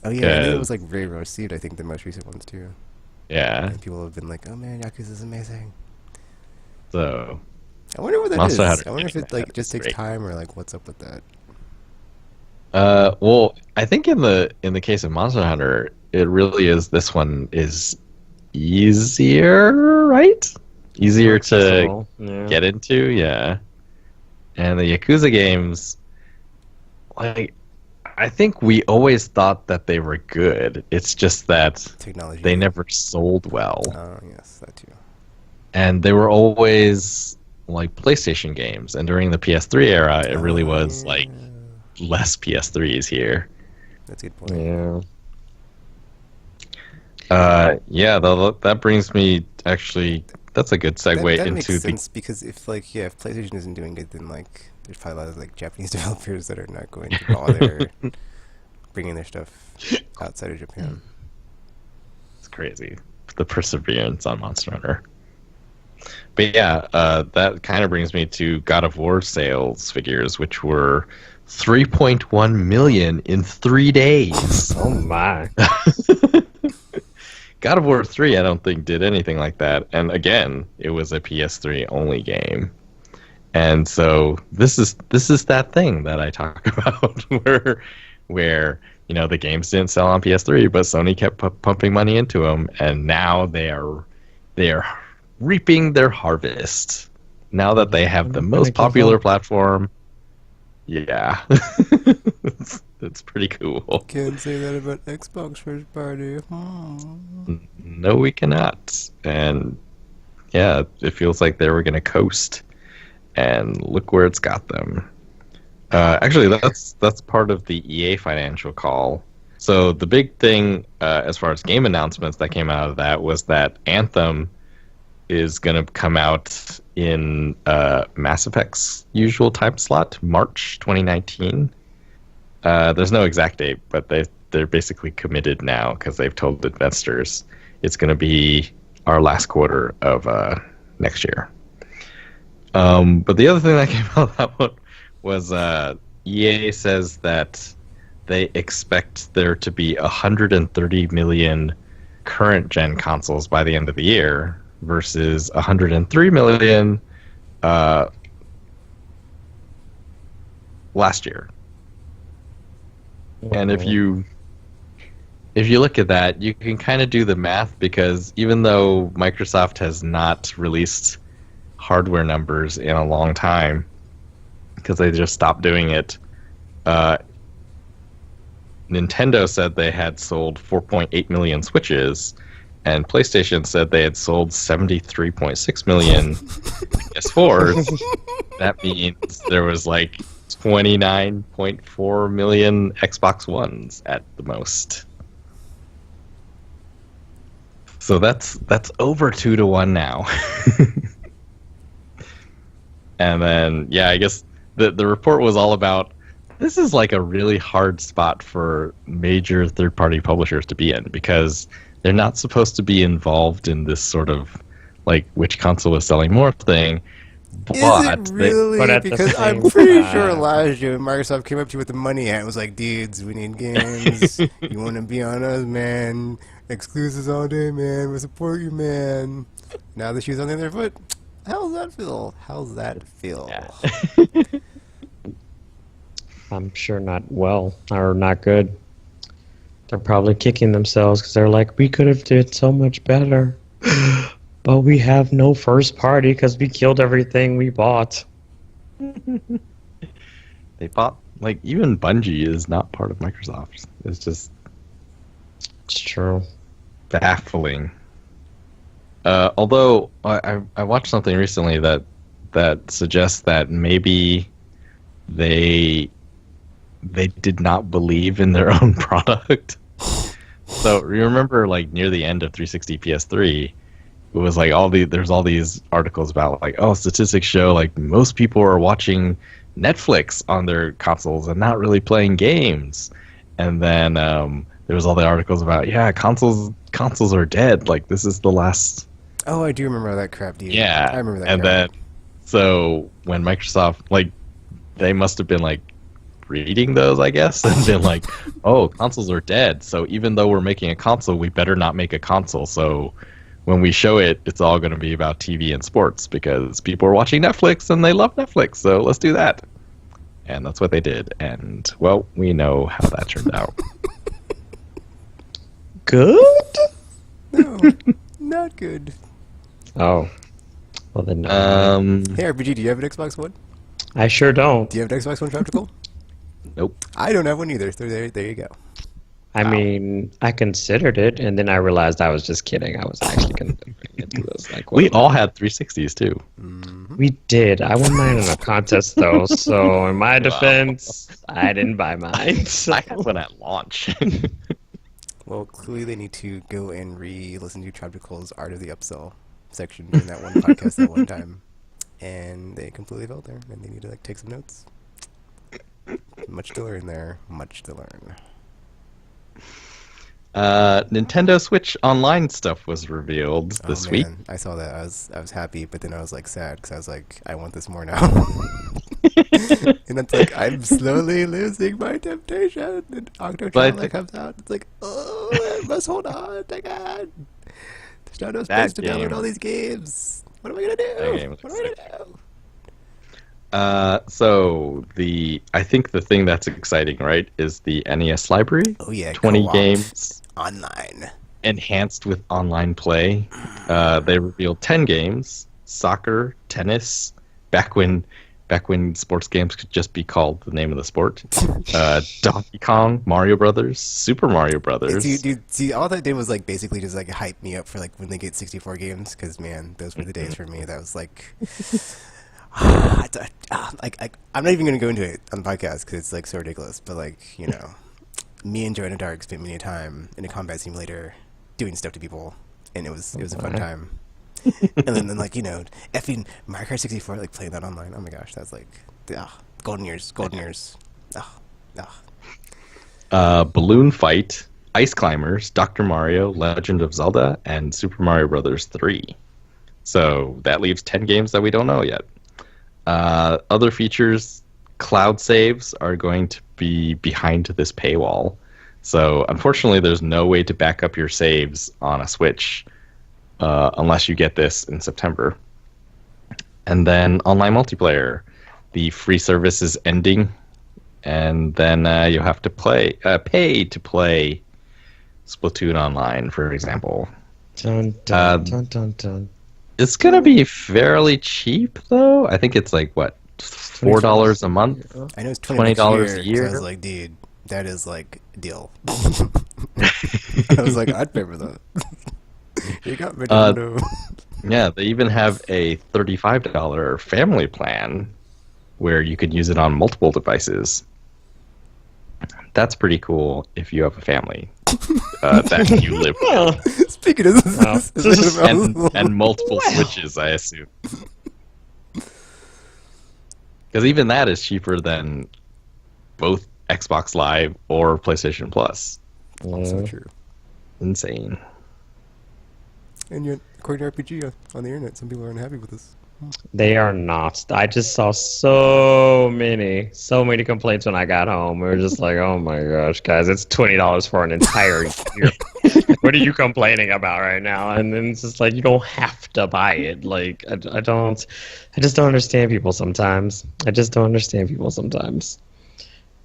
A: Oh yeah, and it was like very well received. I think the most recent ones too.
C: Yeah.
A: And people have been like, "Oh man, Yakuza is amazing."
C: So
A: I wonder what that
C: Monster
A: is.
C: Hunter
A: I wonder if it like
C: is
A: just takes
C: great.
A: time or like what's up with that.
C: Well, I think in the case of Monster Hunter, it really is. This one is easier, right?
B: More
C: Easier to
B: accessible. Yeah.
C: get into, yeah. And the Yakuza games, like, I think we always thought that they were good. It's just that
A: Technology.
C: they never sold well,
A: Oh yes, that too.
C: and they were always like PlayStation games. And during the PS3 era, it really was
A: Yeah.
C: like less PS3s here.
A: That's a good point.
B: Yeah.
C: Yeah, that brings me actually. That's a good segue
A: That
C: into
A: makes
C: the.
A: sense because if like if PlayStation isn't doing it, then like there's probably a lot of like Japanese developers that are not going to bother bringing their stuff outside of Japan.
C: It's crazy, the perseverance on Monster Hunter. But yeah, that kind of brings me to God of War sales figures, which were 3.1 million in 3 days.
B: Oh my.
C: God of War 3, I don't think did anything like that. And again, it was a PS3 only game. And so this is that thing that I talk about where the games didn't sell on PS3, but Sony kept pumping money into them, and now they are reaping their harvest. Now that they have the most popular platform. Yeah. It's pretty cool.
A: Can't say that about Xbox first party.
C: No, we cannot. And yeah, it feels like they were going to coast. And look where it's got them. Actually, that's part of the EA financial call. So the big thing as far as game announcements that came out of that was that Anthem is going to come out in Mass Effect's usual time slot, March 2019. There's no exact date, but they're basically committed now because they've told investors it's going to be our last quarter of next year. But the other thing that came out of that one was EA says that they expect there to be 130 million current gen consoles by the end of the year versus 103 million last year. And if you look at that, you can kind of do the math, because even though Microsoft has not released hardware numbers in a long time, because they just stopped doing it, Nintendo said they had sold 4.8 million Switches, and PlayStation said they had sold 73.6 million PS4s. That means there was like 29.4 million Xbox Ones at the most. So that's over 2-1 now. And then, yeah, I guess the report was all about, this is like a really hard spot for major third-party publishers to be in, because they're not supposed to be involved in this sort of like which console is selling more thing. But
A: Is it really?
B: but at the
A: Because
B: same
A: I'm pretty
B: time-
A: sure last year Microsoft came up to you with the money hat and was like, dudes, we need games. You want to be on us, man. Exclusives all day, man. We support you, man. Now the shoe's on the other foot. How's that feel? How's that feel?
C: Yeah.
B: I'm sure not well or not good. They're probably kicking themselves because they're like, we could have did so much better, but we have no first party because we killed everything we bought.
C: They bought, like, even Bungie is not part of Microsoft. It's just
B: It's true.
C: baffling. Although I watched something recently that suggests that maybe they did not believe in their own product. So remember, like, near the end of 360 PS3, it was like there's all these articles about, like, oh, statistics show like most people are watching Netflix on their consoles and not really playing games. And then there was all the articles about, yeah, consoles are dead. Like, this is the last.
A: Oh, I do remember that crap, dude.
C: Yeah,
A: I remember that
C: and
A: crap.
C: then so when Microsoft, like, they must have been like reading those, I guess, and been like, oh, consoles are dead. So even though we're making a console, we better not make a console. So when we show it, it's all going to be about TV and sports because people are watching Netflix and they love Netflix. So let's do that. And that's what they did. And, well, we know how that turned out.
B: Good?
A: No, not good.
B: Oh. Well, then no.
A: Hey, RPG, do you have an Xbox One?
B: I sure don't.
A: Do you have an Xbox One Tropical?
C: Nope.
A: I don't have one either, so there you go.
B: I mean, I considered it, and then I realized I was just kidding. I was actually going to bring it to this. Like,
C: We all had 360s, too.
B: We did. I won mine in a contest, though. So, in my defense, I didn't buy mine. So.
C: I had one at launch.
A: Well, clearly they need to go and re-listen to Tropical's Art of the Upsell section in that one podcast that one time. And they completely failed there, and they need to take some notes. Much to learn there. Much to learn.
C: Nintendo Switch Online stuff was revealed this week.
A: I saw that. I was happy, but then I was sad because I was like, I want this more now. And it's like I'm slowly losing my temptation. And Octochild comes out. It's like, oh, I must hold on. Dang it. There's not enough space to download all these games. What am I gonna do? What am I gonna do?
C: So I think the thing that's exciting, right, is the NES library.
A: Oh yeah,
C: 20
A: co-op
C: games
A: online,
C: enhanced with online play. They revealed 10 games: soccer, tennis. Back when sports games could just be called the name of the sport. Donkey Kong, Mario Brothers, Super Mario Brothers.
A: See, all that did was basically just hype me up for when they get 64 games, because man, those were the days for me. That was I'm not even gonna go into it on the podcast because it's so ridiculous. But me and Joanna Dark spent many a time in a combat simulator doing stuff to people, and it was a fun time. And then effing Mario Kart 64, playing that online. Oh my gosh, that's golden years.
C: Balloon Fight, Ice Climbers, Dr. Mario, Legend of Zelda, and Super Mario Brothers 3. So that leaves 10 games that we don't know yet. Other features, cloud saves are going to be behind this paywall. So unfortunately, there's no way to back up your saves on a Switch unless you get this in September. And then online multiplayer. The free service is ending, and then you'll have to pay to play Splatoon online, for example.
B: Dun, dun, dun, dun, dun.
C: It's going to be fairly cheap, though. I think it's $4 a month.
A: I know it's
C: $20 a year.
A: I was like, dude, that is deal. I was like, I'd pay for that. You got me.
C: Yeah, they even have a $35 family plan where you could use it on multiple devices. That's pretty cool if you have a family that you live with.
A: Speaking of this,
C: and multiple Switches, I assume. Because even that is cheaper than both Xbox Live or PlayStation Plus.
A: Also true.
C: Insane.
A: And yet, according to RPG on the internet, some people are unhappy with this.
B: They are not. I just saw so many complaints when I got home. We were just like, oh my gosh, guys, it's $20 for an entire year. What are you complaining about right now? And then it's just you don't have to buy it. I just don't understand people sometimes.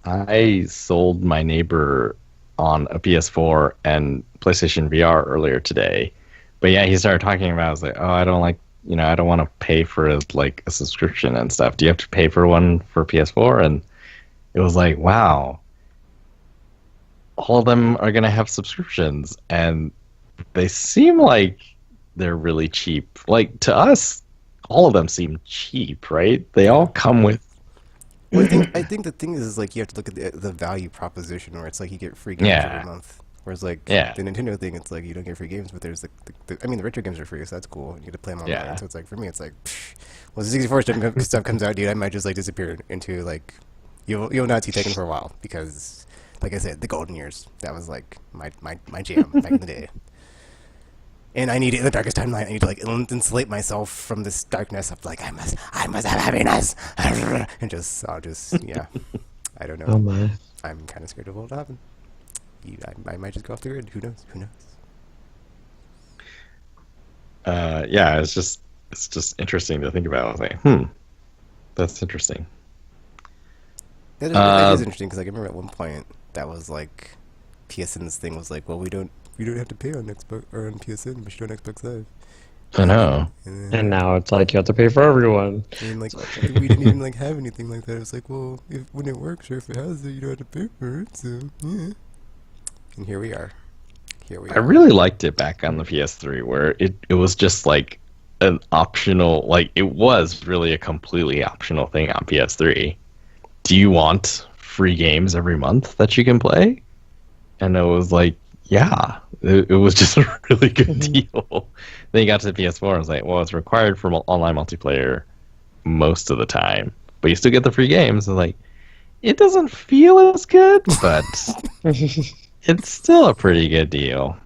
C: I sold my neighbor on a PS4 and PlayStation VR earlier today. But yeah, he started talking about, I was like, oh, I don't I don't want to pay for a subscription and stuff. Do you have to pay for one for PS4? And it was like, wow, all of them are going to have subscriptions, and they seem like they're really cheap. To us, all of them seem cheap, right? They all come with.
A: Well, I think the thing is you have to look at the value proposition, where it's you get free games every month. Whereas the Nintendo thing, it's you don't get free games, but there's the retro games are free, so that's cool. You get to play them online. Yeah. So it's for me, it's well, the 64 stuff comes out, dude. I might just disappear into you'll not see Taken for a while, because like I said, the golden years, that was my jam back in the day. And I need it in the darkest timeline. I need to insulate myself from this darkness of I must have happiness, and I'll just yeah. I don't
B: Oh
A: know.
B: my.
A: I'm kind of scared of what will happen. I might just go off the grid. Who knows? Who knows?
C: Yeah, it's just interesting to think about. I was like, that's interesting.
A: It
C: Uh,
A: is interesting because like, I remember at one point that was like PSN's thing was like, well, we don't have to pay on Xbox or on PSN, but you do on Xbox Live.
C: I
A: And then
C: know.
B: And
A: and
B: now it's like you have to pay for everyone.
A: then like we didn't even like have anything like that. It was like, well, if when it works or if it has it, you don't have to pay for it. So yeah. And here we are. Here we
C: I
A: are.
C: really liked it back on the PS3, where it was just like an optional, like it was really a completely optional thing on PS3. Do you want free games every month that you can play? And it was like, yeah, it was just a really good deal. Then you got to the PS4 and was like, well, it's required for online multiplayer most of the time, but you still get the free games. And like, it doesn't feel as good, but it's still a pretty good deal.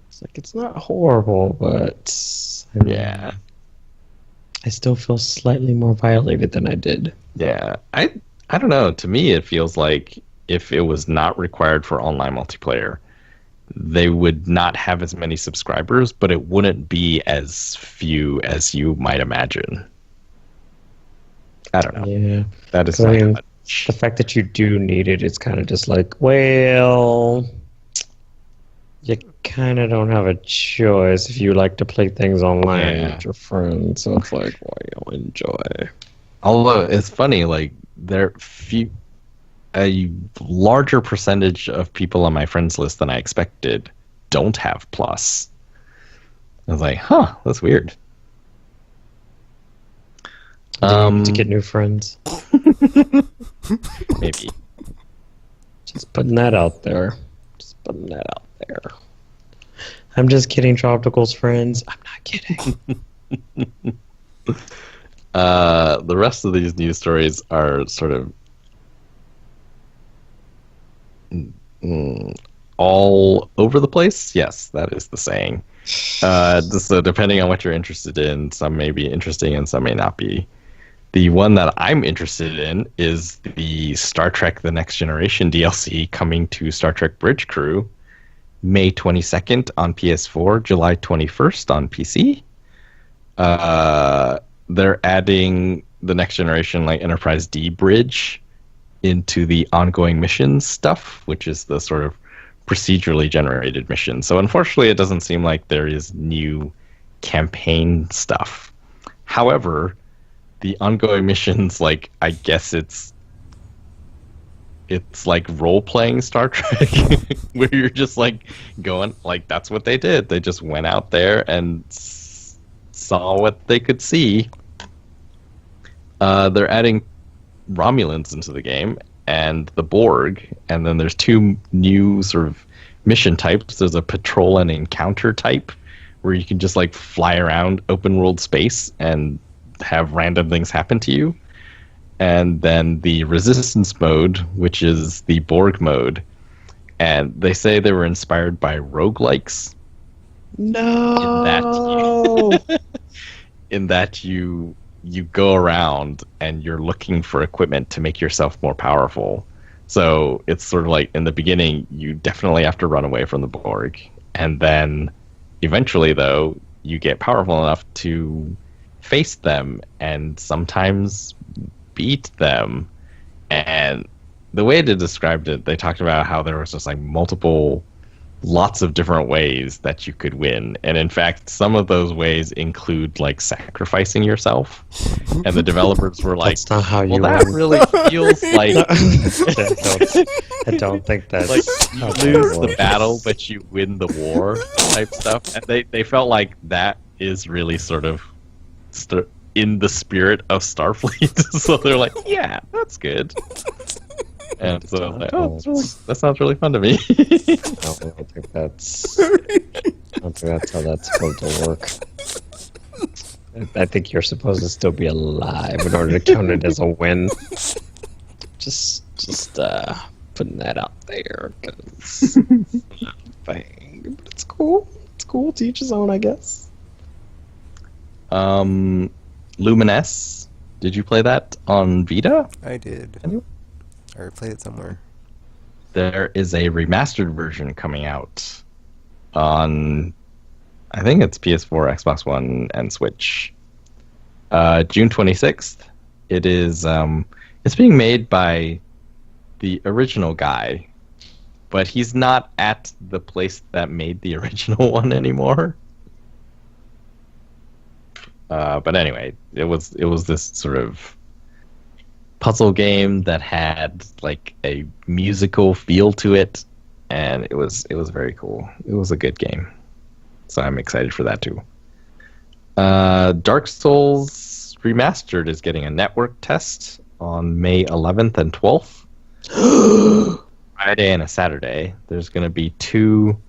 B: It's like it's not horrible, but I mean,
C: Yeah.
B: I still feel slightly more violated than I did.
C: Yeah, I don't know. To me, it feels like if it was not required for online multiplayer, they would not have as many subscribers, but it wouldn't be as few as you might imagine. I don't know.
B: Yeah.
C: That is
B: 'Cause I
C: not
B: mean,
C: much.
B: the fact that you do need it, it's kind of just like, well, you kind of don't have a choice if you like to play things online
C: Yeah.
B: with your friends. So it's like, well, enjoy.
C: Although it's funny, like there few a larger percentage of people on my friends list than I expected don't have Plus. I was like, huh, that's weird.
B: Do you need to get new friends?
C: Maybe.
B: Just putting that out there. Just putting that out there. I'm just kidding, Tropical's friends. I'm not kidding.
C: The rest of these news stories are sort of all over the place. Yes, that is the saying. So depending on what you're interested in, some may be interesting and some may not be. The one that I'm interested in is the Star Trek The Next Generation DLC coming to Star Trek Bridge Crew May 22nd on PS4, July 21st on PC. They're adding the Next Generation like Enterprise D bridge into the ongoing missions stuff, which is the sort of procedurally generated mission. So unfortunately, it doesn't seem like there is new campaign stuff. However, the ongoing missions, like I guess it's like role playing Star Trek, where you're just like going like that's what they did. They just went out there and saw what they could see. They're adding Romulans into the game and the Borg, and then there's two new sort of mission types. There's a patrol and encounter type where you can just like fly around open world space and have random things happen to you. And then the resistance mode, which is the Borg mode. And they say they were inspired by roguelikes.
B: No.
C: In that you go around and you're looking for equipment to make yourself more powerful. So it's sort of like in the beginning, you definitely have to run away from the Borg. And then eventually, though, you get powerful enough to face them and sometimes beat them. And the way they described it, they talked about how there was just like lots of different ways that you could win. And in fact, some of those ways include like sacrificing yourself. And the developers were like,
B: That's not how you
C: well, that
B: win.
C: really feels like
B: I don't think that's
C: like you
B: how that
C: lose the
B: works.
C: battle, but you win the war type stuff. And they felt like that is really sort of in the spirit of Starfleet. So they're like, yeah, that's good. And so I was like, oh, that sounds really fun to me.
B: I don't think that's how that's supposed to work. I think you're supposed to still be alive in order to count it as a win. Just putting that out there, 'cause thing. But it's cool. It's cool. To each his own, I guess.
C: Luminous Did you play that on Vita?
A: I did.
C: Anyone?
A: Or played it somewhere.
C: There is a remastered version coming out on, I think it's PS4, Xbox One, and Switch. June 26th. It is. It's being made by the original guy, but he's not at the place that made the original one anymore. But anyway, it was this sort of puzzle game that had like a musical feel to it, and it was very cool. It was a good game, so I'm excited for that too. Dark Souls Remastered is getting a network test on May 11th and 12th. Friday and a Saturday. There's going to be 2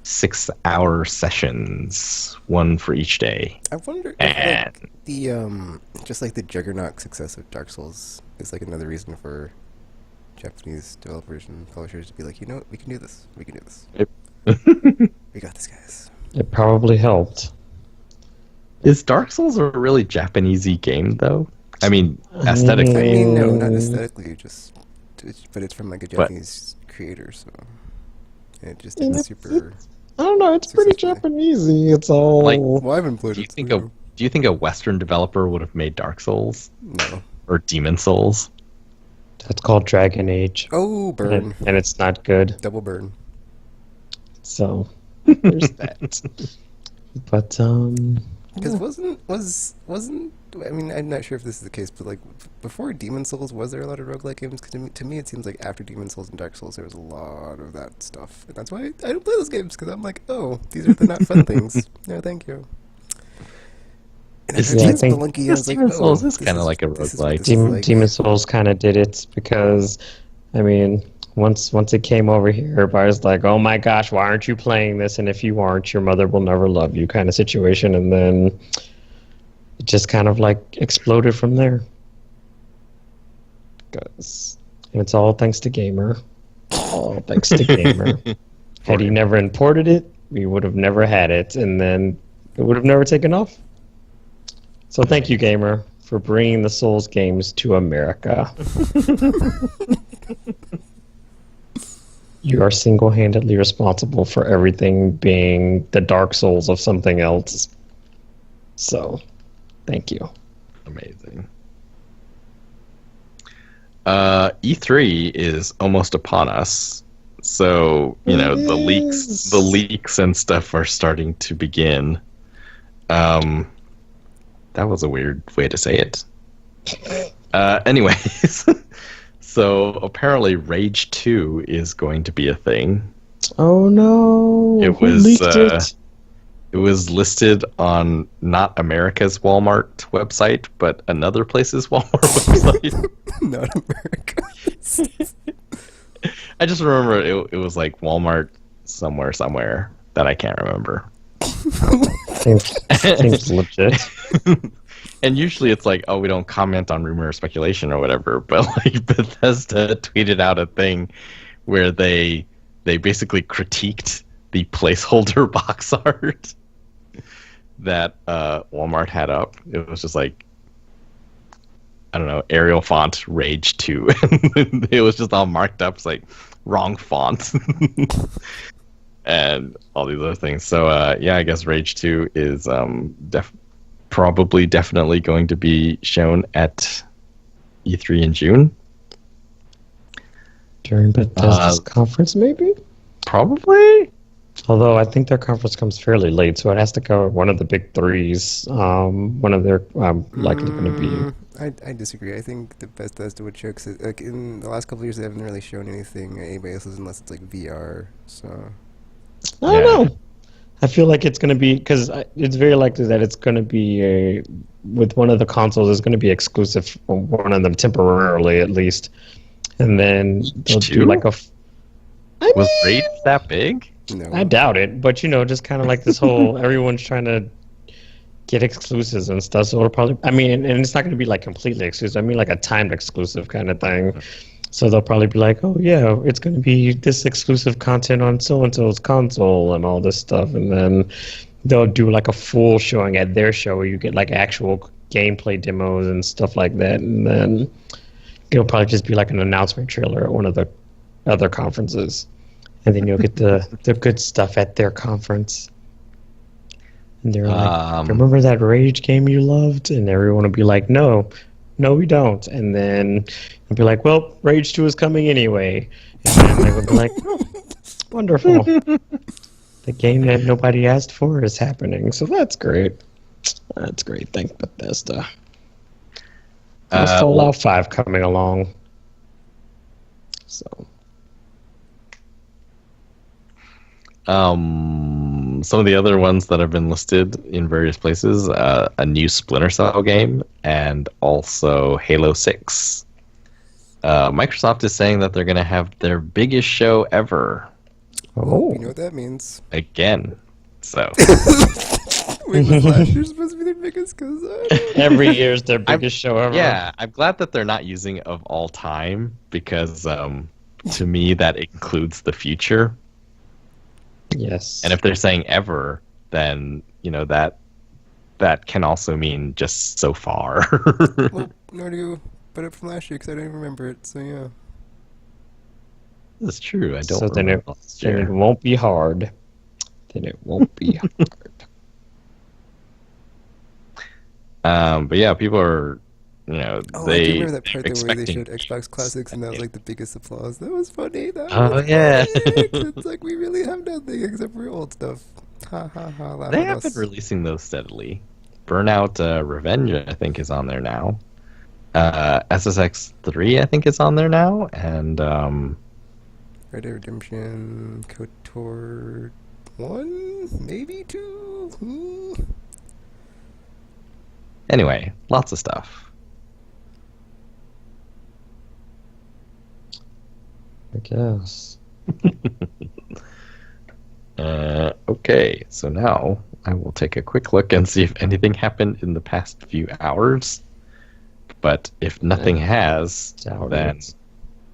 C: 6-hour sessions, one for each day.
A: I wonder if like, the just like the juggernaut success of Dark Souls is like another reason for Japanese developers and publishers to be like, you know what, we can do this. We can do this.
C: Yep.
A: We got this, guys.
B: It probably helped.
C: Is Dark Souls a really Japanesey game, though? I mean, aesthetically.
A: I mean, no, not aesthetically, but it's from like a Japanese creator, so it just didn't super.
B: I don't know. It's pretty
A: successfully.
B: Japanesey. It's all
C: Like,
A: Well, I haven't played
C: do you
A: it.
C: think
A: so
C: do you think a Western developer would have made Dark Souls
A: no.
C: or Demon Souls?
B: that's called Dragon Age,
A: Oh, burn.
B: and it's not good.
A: Double burn.
B: So there's that. But
A: Because wasn't I mean, I'm not sure if this is the case, but like before Demon Souls, was there a lot of roguelike games? Because to me, it seems like after Demon Souls and Dark Souls, there was a lot of that stuff, and that's why I don't play those games. Because I'm like, oh, these are the not fun things. No, thank you. And
C: Is
A: I
B: Yeah, I
A: heard
B: think-
A: Spelunky, I was like,
C: Demon
A: oh,
C: Souls is
A: this
C: kinda like a
A: this is
C: roguelike.
A: what this is like.
B: Demon Souls kind of did it because, I mean, once it came over here, everybody was like, "Oh my gosh, why aren't you playing this? And if you aren't, your mother will never love you," kind of situation. And then it just kind of like exploded from there. And it's all thanks to Gamer. All thanks to Gamer. Had he never imported it, we would have never had it, and then it would have never taken off. So thank you, Gamer, for bringing the Souls games to America. You are single-handedly responsible for everything being the Dark Souls of something else. So, thank you.
C: Amazing. E3 is almost upon us, so the leaks and stuff are starting to begin. That was a weird way to say it. Anyways, so apparently Rage 2 is going to be a thing.
B: Oh no!
C: It
B: Who
C: was,
B: leaked it?
C: It was listed on not America's Walmart website, but another place's Walmart website.
A: Not America.
C: I just remember it was like Walmart somewhere that I can't remember.
B: Seems legit.
C: And usually it's like, oh, we don't comment on rumor or speculation or whatever, but like Bethesda tweeted out a thing where they basically critiqued the placeholder box art that Walmart had up. It was just like, I don't know, Arial font Rage 2. It was just all marked up. It's like wrong font. And all these other things. So yeah, I guess Rage 2 is definitely going to be shown at E3 in June.
B: During Bethesda's conference, maybe?
C: Probably.
B: Although I think their conference comes fairly late, so it has to cover one of the big threes. One of their likely going to be.
A: I disagree. I think the Bethesda would show, cause like in the last couple of years, they haven't really shown anything at anybody else's unless it's like VR. So
B: I don't know. I feel like it's going to be, because it's very likely that it's going to be with one of the consoles, it's going to be exclusive for one of them temporarily at least. And then they'll do like a.
C: Was Rage that big?
A: no,
B: I doubt it, but just kind of like this whole everyone's trying to get exclusives and stuff. So it'll probably, I mean, and it's not going to be like completely exclusive. I mean, like a timed exclusive kind of thing. So they'll probably be like, oh yeah, it's going to be this exclusive content on so and so's console and all this stuff, and then they'll do like a full showing at their show where you get like actual gameplay demos and stuff like that, and then it'll probably just be like an announcement trailer at one of the other conferences, and then you'll get the good stuff at their conference. And they're like, "Remember that Rage game you loved?" And everyone will be like, "No, no, we don't." And then you'll be like, "Well, Rage 2 is coming anyway." And then they will be like, "Wonderful." The game that nobody asked for is happening, so that's great. That's great. Thanks, Bethesda. There's Fallout 5 coming along. So.
C: Some of the other ones that have been listed in various places, a new Splinter Cell game, and also Halo 6. Microsoft is saying that they're going to have their biggest show ever.
A: Oh, you know what that means.
C: Again. So.
A: Wait, was last year supposed to be their biggest? Cause
B: every year's their biggest show ever.
C: Yeah, I'm glad that they're not using of all time, because to me that includes the future.
B: Yes.
C: And if they're saying ever, then that can also mean just so far.
A: Well, nor do you put it from last year because I don't even remember it. So yeah.
C: That's true. I don't.
B: So then it won't be hard. Then it won't be
C: hard. But yeah, people are.
A: I do remember that part where they showed Xbox Classics and that was like the biggest applause. That was funny.
C: Yeah.
A: It's like we really have nothing except for old stuff. Ha ha ha.
C: They have been releasing those steadily. Burnout Revenge, I think, is on there now. SSX 3, I think, is on there now, and
A: Red Dead Redemption, KOTOR 1, maybe 2.
C: Anyway, lots of stuff.
B: I guess.
C: Okay, so now I will take a quick look and see if anything happened in the past few hours. But if nothing has, then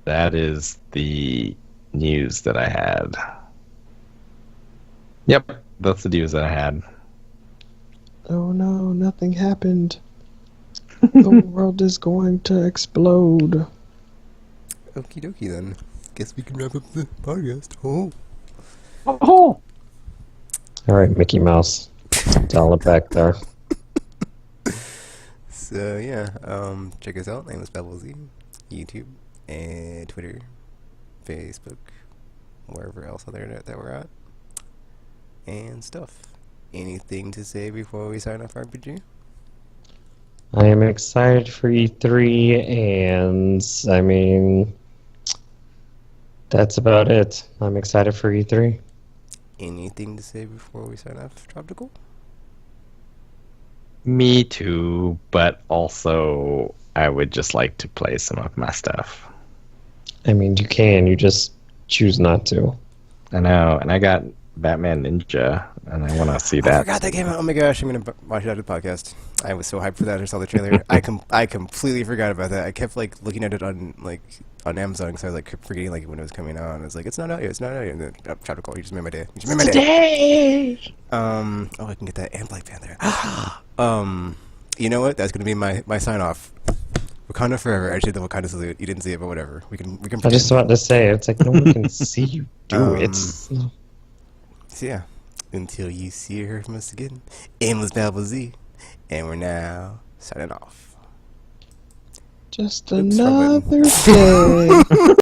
C: that is the news that I had. Yep, that's the news that I had.
B: Oh no, nothing happened. The world is going to explode.
A: Okie dokie then. Guess we can wrap up the podcast.
B: Oh. Alright, Mickey Mouse. Dial it back there.
A: So yeah, check us out, Aimless Z, YouTube, and Twitter, Facebook, wherever else on the internet that we're at, and stuff. Anything to say before we sign off, RPG?
B: I am excited for E3, and I mean, that's about it. I'm excited for E3.
A: Anything to say before we sign off, Tropical?
C: Me too, but also I would just like to play some of my stuff.
B: I mean, you can, you just choose not to.
C: I know, and I got Batman Ninja, and I want to see that.
A: I forgot that came out. Oh my gosh, I'm gonna watch it after the podcast. I was so hyped for that. I saw the trailer. I completely forgot about that. I kept like looking at it on Amazon, so I was like forgetting like when it was coming out. And I was like, it's not out yet. It's not out yet. And then Tropical, you just made my day. You just made my day. Oh, I can get that and Black Panther. You know what? That's gonna be my sign off. Wakanda forever. I did the Wakanda salute. You didn't see it, but whatever. We can.
B: I just wanted to say, it's like no one can see you do it.
A: So yeah, until you see or hear from us again, Aimless Z, and we're now signing off.
B: Just another day.